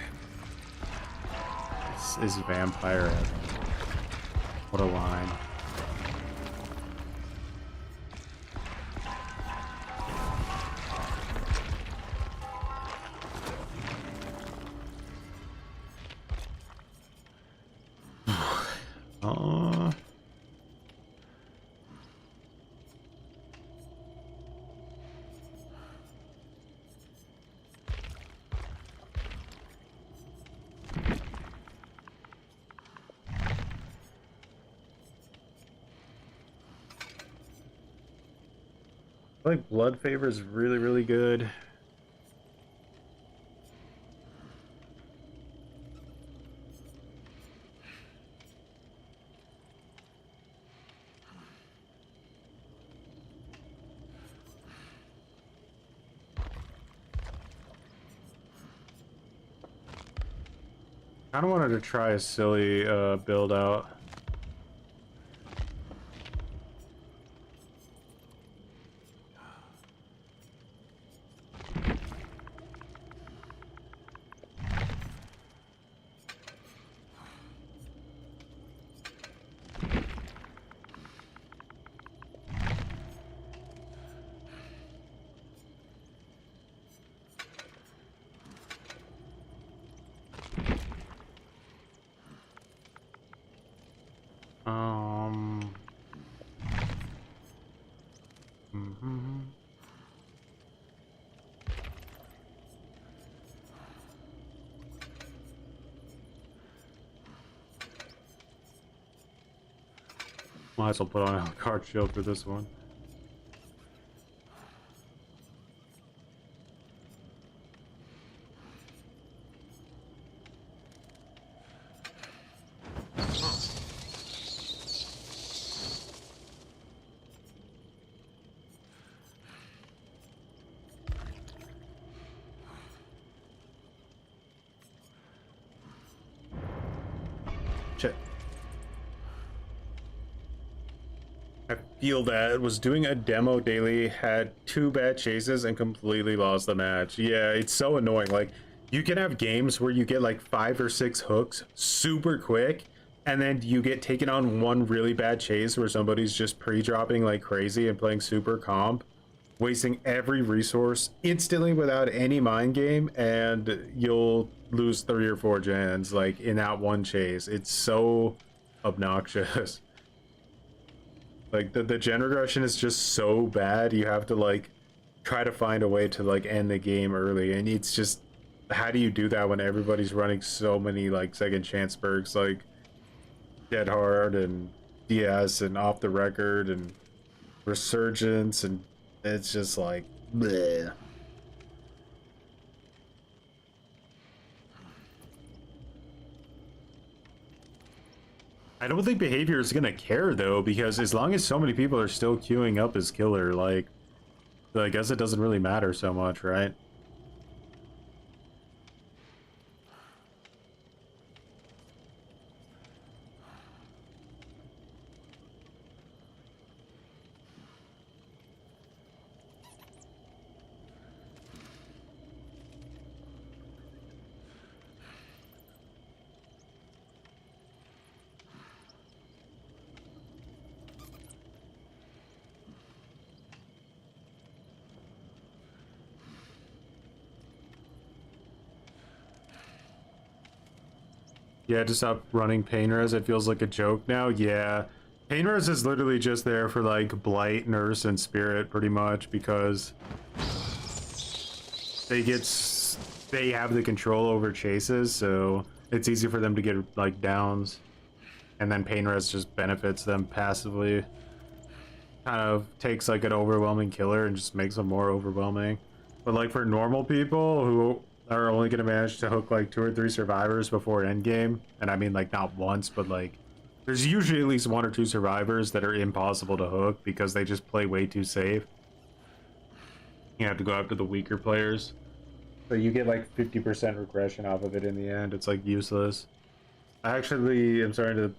This is vampire heaven. What a line. I like Blood Favor is really, really good. I don't wanted to try a silly build out. Mhm. Might as well put on a card shield for this one. Shit. I feel that was doing a demo daily, had 2 bad chases and completely lost the match. Yeah, it's so annoying. Like, you can have games where you get like 5 or 6 hooks super quick, and then you get taken on one really bad chase where somebody's just pre-dropping like crazy and playing super comp, wasting every resource instantly without any mind game, and you'll lose 3 or 4 gens like in that one chase. It's so obnoxious. Like the gen regression is just so bad. You have to like try to find a way to like end the game early, and it's just, how do you do that when everybody's running so many like second chance perks like Dead Hard and DS and Off the Record and Resurgence, and it's just like bleh. I don't think behavior is gonna care though, because as long as so many people are still queuing up as killer, like I guess it doesn't really matter so much, right? Yeah, to stop running pain res, it feels like a joke now. Yeah, pain res is literally just there for like blight, nurse, and spirit, pretty much, because they have the control over chases, so it's easy for them to get like downs, and then pain res just benefits them passively. Kind of takes like an overwhelming killer and just makes them more overwhelming. But like for normal people who are only going to manage to hook like 2 or 3 survivors before endgame, and I mean like not once, but like there's usually at least 1 or 2 survivors that are impossible to hook because they just play way too safe. You have to go after the weaker players. So you get like 50% regression off of it in the end. It's like useless. I actually am starting to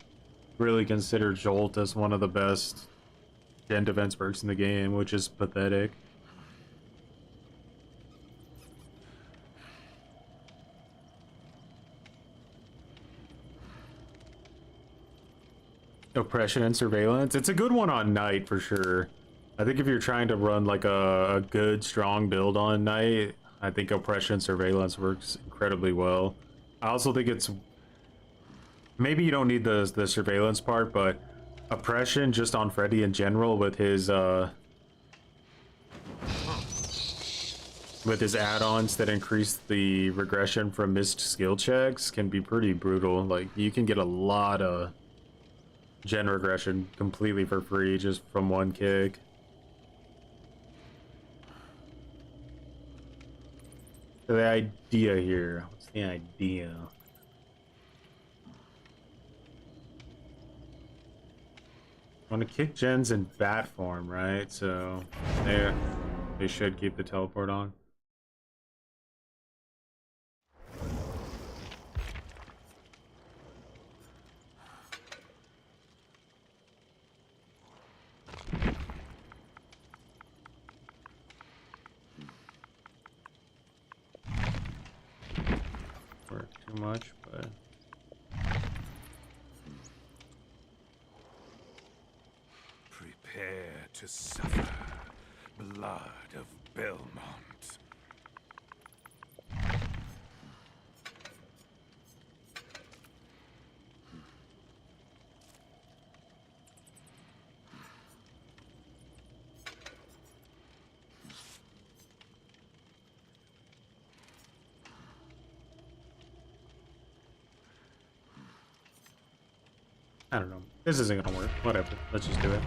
really consider Jolt as one of the best gen defense perks in the game, which is pathetic. Oppression and surveillance. It's a good one on night for sure. I think if you're trying to run like a good strong build on night, I think oppression and surveillance works incredibly well. I also think it's, maybe you don't need the surveillance part, but oppression just on Freddy in general with his add-ons that increase the regression from missed skill checks can be pretty brutal. Like you can get a lot of gen regression completely for free just from one kick. So the idea here. What's the idea? I want to kick gens in bat form, right? So they should keep the teleport on. Work too much, but Prepare to suffer blood of Belmont. I don't know. This isn't gonna work. Whatever. Let's just do it.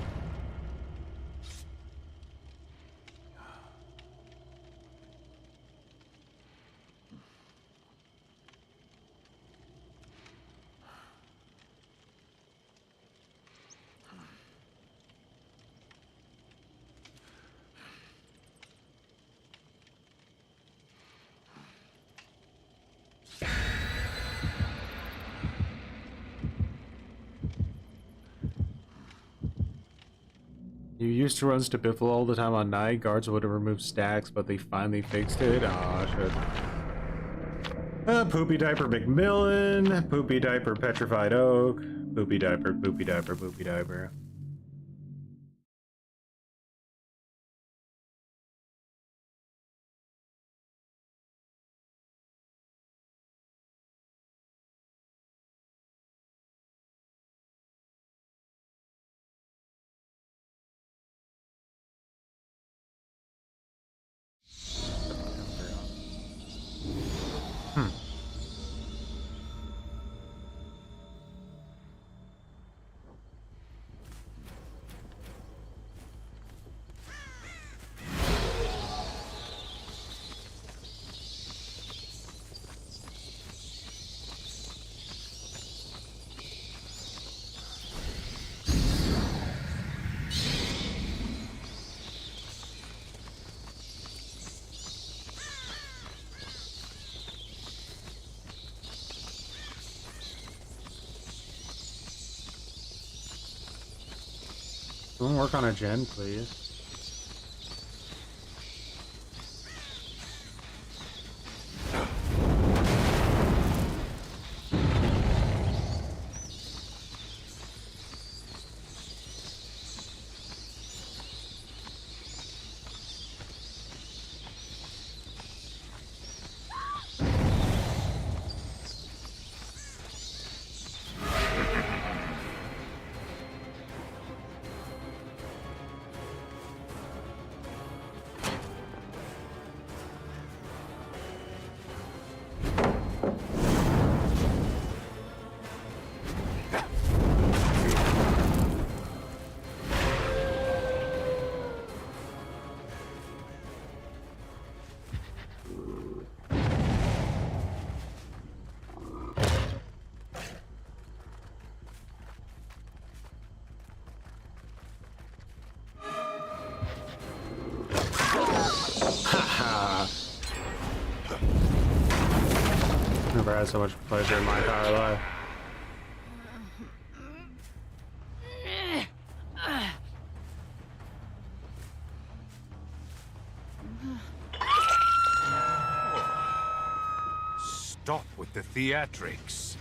You used to run Stabiffle all the time on night. Guards would have removed stacks, but they finally fixed it. Aw, shit. Poopy Diaper McMillan. Poopy Diaper Petrified Oak. Poopy Diaper, Poopy Diaper, Poopy Diaper. Someone work on a gen, please. Never had so much pleasure in my entire life. Stop with the theatrics.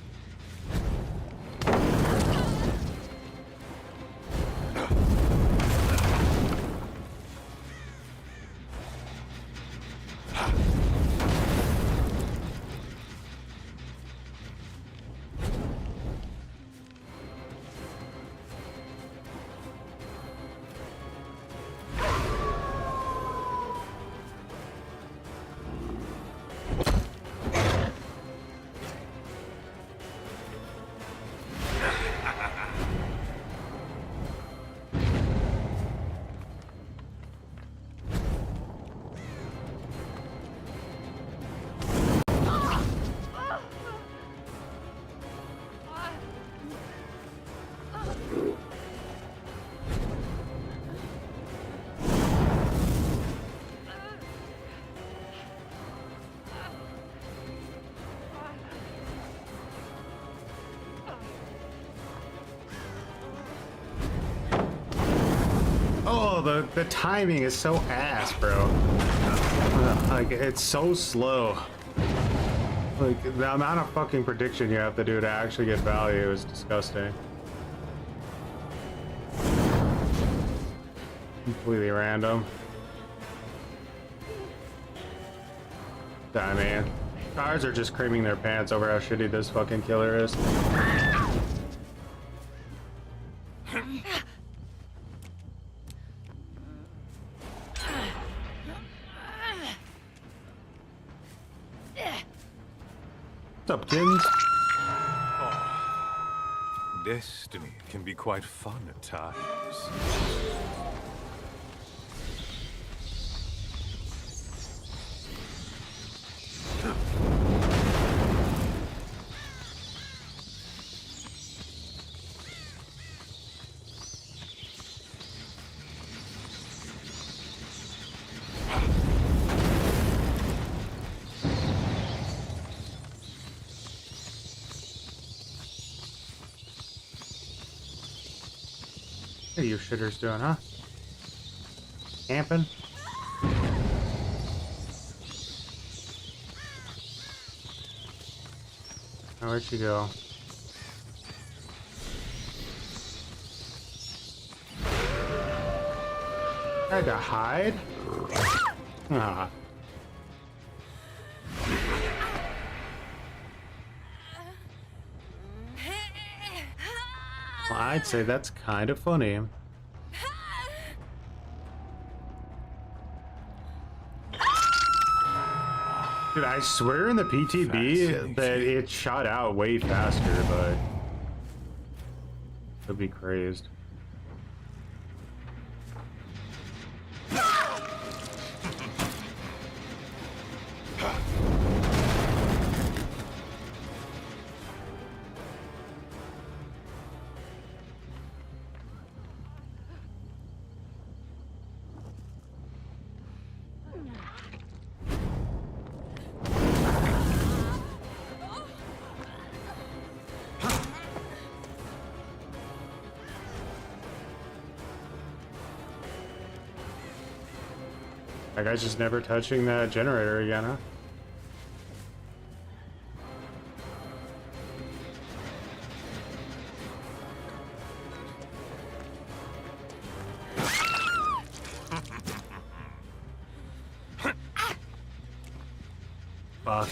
still, the timing is so ass, bro. Like, it's so slow. Like, the amount of fucking prediction you have to do to actually get value is disgusting. Completely random. I mean, cars are just creaming their pants over how shitty this fucking killer is. What's up, kids? Destiny can be quite fun at times. What are you shitters doing, huh? Camping? Oh, where'd she go? Tried to hide? Ah. Well, I'd say that's kind of funny. Dude, I swear in the PTB that it shot out way faster, but could be crazed. That guy's just never touching that generator again, huh? Fuck.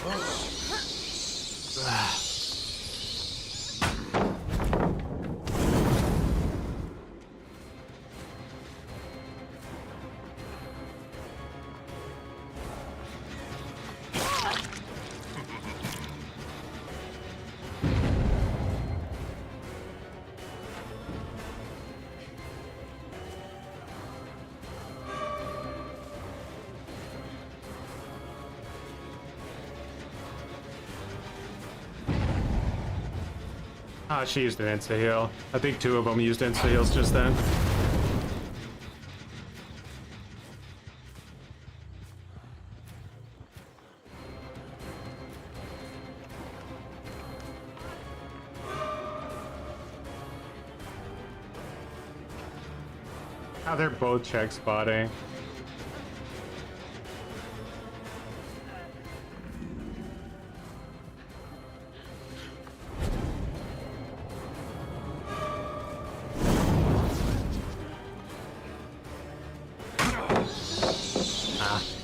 Ah, she used an insta-heal. I think two of them used insta-heals just then. Oh, they're both check spotting.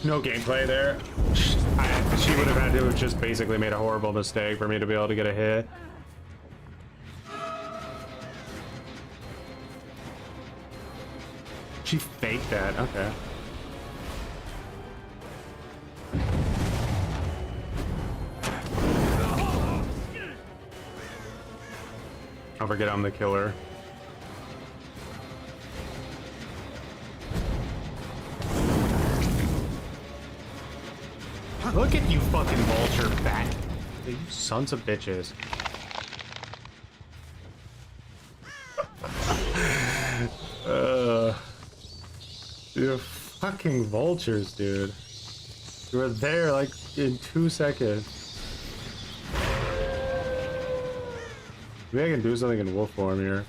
No gameplay there. She would have had to have just basically made a horrible mistake for me to be able to get a hit. She faked that. Okay. Don't forget I'm the killer. Look at you fucking vulture bat. You sons of bitches. You fucking vultures, dude. You were there like in 2 seconds. Maybe I can do something in wolf form here.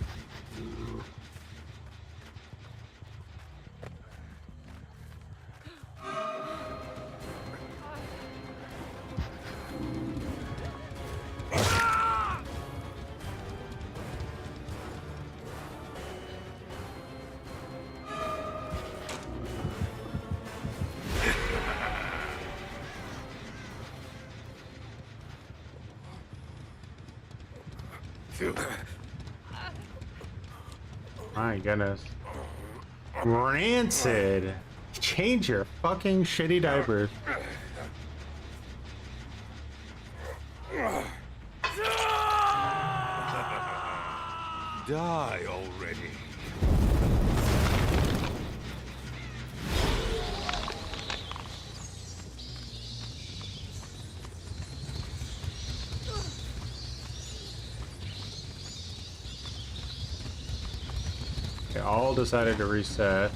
My goodness. Rancid. Change your fucking shitty diapers. Die already. They all decided to reset.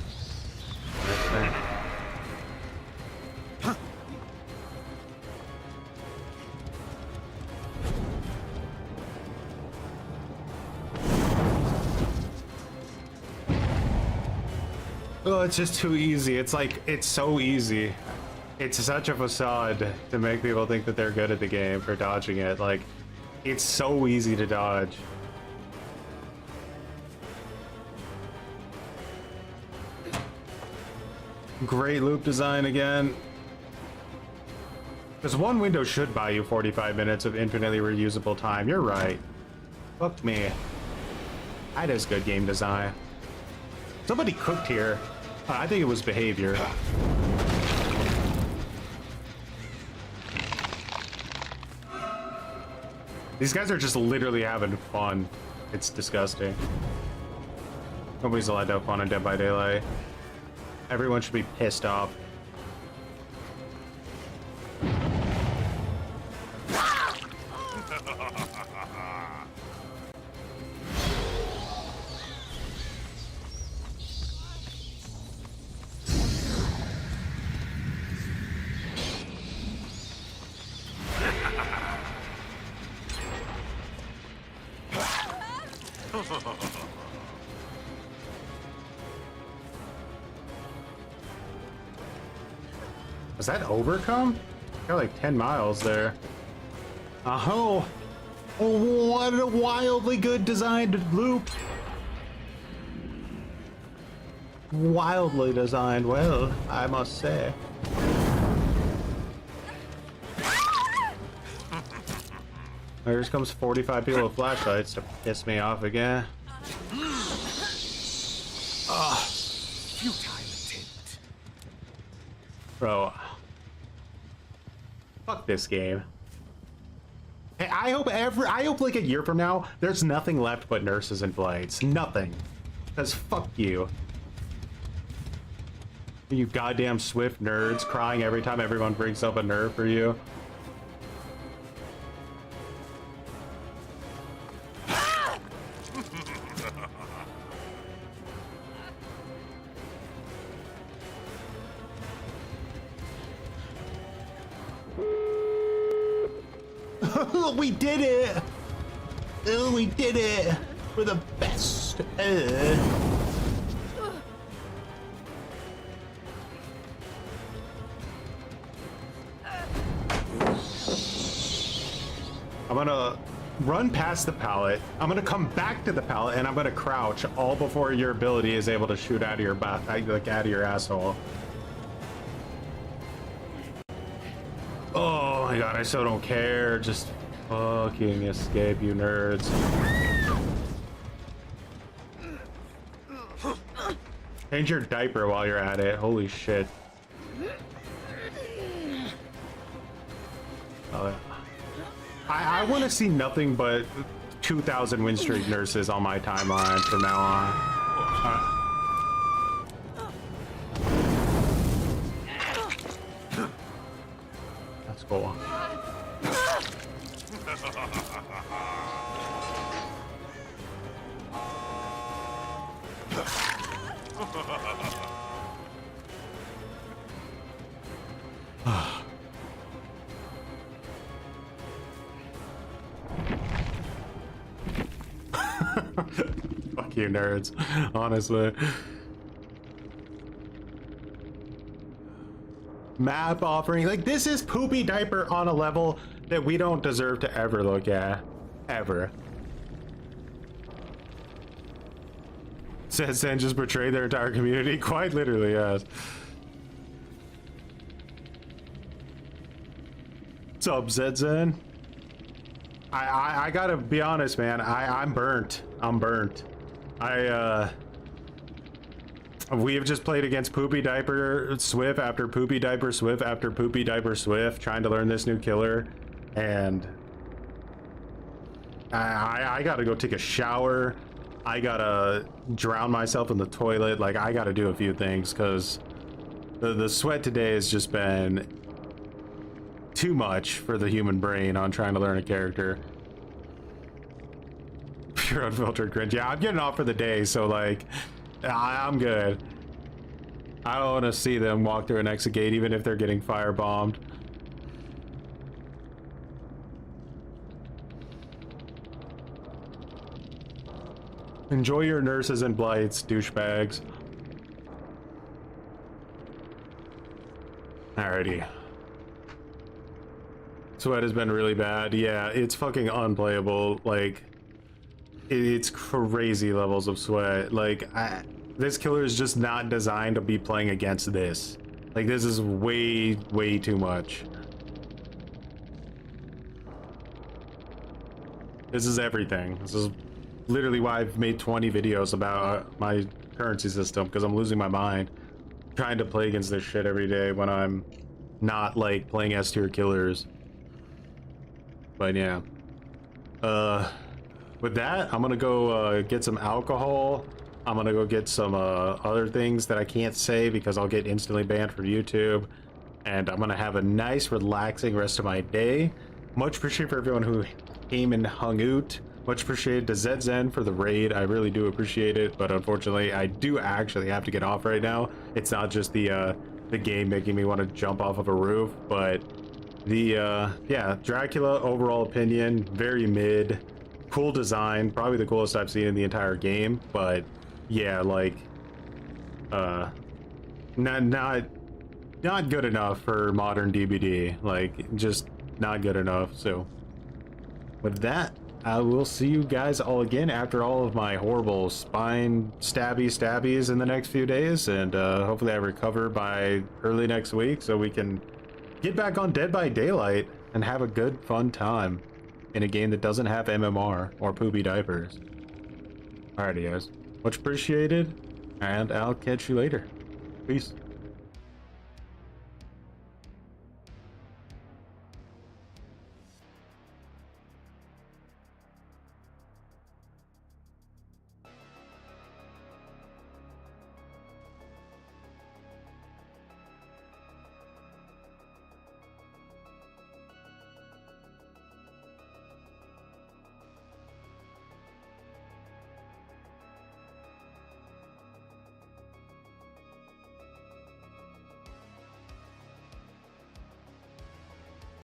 Oh, it's just too easy. It's like, it's so easy. It's such a facade to make people think that they're good at the game for dodging it. Like, it's so easy to dodge. Great loop design again. Because one window should buy you 45 minutes of infinitely reusable time. You're right. Fuck me. That is good game design. Somebody cooked here. I think it was behavior. These guys are just literally having fun. It's disgusting. Nobody's allowed to have fun on Dead by Daylight. Everyone should be pissed off. Was that overcome? Got like 10 miles there. Oh, what a wildly good designed loop. Wildly designed, well, I must say. Here comes 45 people with flashlights to piss me off again. Futile attempt. Bro. Fuck this game. Hey, I hope like a year from now, there's nothing left but nurses and blades. Nothing. Because fuck you. You goddamn Swift nerds crying every time everyone brings up a nerf for you. We did it! Oh, we did it! We're the best! I'm gonna run past the pallet. I'm gonna come back to the pallet and I'm gonna crouch all before your ability is able to shoot out of your butt, like out of your asshole. Oh my god, I so don't care. Just fucking escape, you nerds. Change your diaper while you're at it. Holy shit. I want to see nothing but 2,000 win streak nurses on my timeline from now on. That's cool. Fuck you, nerds. Honestly. Map offering. Like, this is poopy diaper on a level that we don't deserve to ever look at. Ever. Says Zen just betrayed their entire community. Quite literally, yes. What's up, Zen? I gotta be honest, man. I'm burnt. I'm burnt. We have just played against Poopy Diaper Swift after Poopy Diaper Swift after Poopy Diaper Swift, trying to learn this new killer, and I gotta go take a shower. I gotta drown myself in the toilet. Like, I gotta do a few things because the sweat today has just been too much for the human brain on trying to learn a character. Pure unfiltered cringe. Yeah, I'm getting off for the day, so like, I'm good. I don't want to see them walk through an exit gate, even if they're getting firebombed. Enjoy your nurses and blights, douchebags. Alrighty. Sweat has been really bad. Yeah, it's fucking unplayable. Like, it's crazy levels of sweat. Like, this killer is just not designed to be playing against this. Like, this is way, way too much. This is everything. This is literally why I've made 20 videos about my currency system, because I'm losing my mind trying to play against this shit every day when I'm not, like, playing S tier killers. But yeah. With that, I'm gonna go get some alcohol. I'm gonna go get some other things that I can't say because I'll get instantly banned from YouTube. And I'm gonna have a nice, relaxing rest of my day. Much appreciated for everyone who came and hung out. Much appreciated to ZZen for the raid. I really do appreciate it, but unfortunately, I do actually have to get off right now. It's not just the game making me want to jump off of a roof, but the yeah, Dracula overall opinion, very mid. Cool design, probably the coolest I've seen in the entire game, but yeah, like not good enough for modern DBD. Like, just not good enough. So with that, I will see you guys all again after all of my horrible spine stabbies in the next few days, and hopefully I recover by early next week so we can get back on Dead by Daylight and have a good fun time in a game that doesn't have MMR or poopy diapers. Alrighty guys, much appreciated, and I'll catch you later. Peace.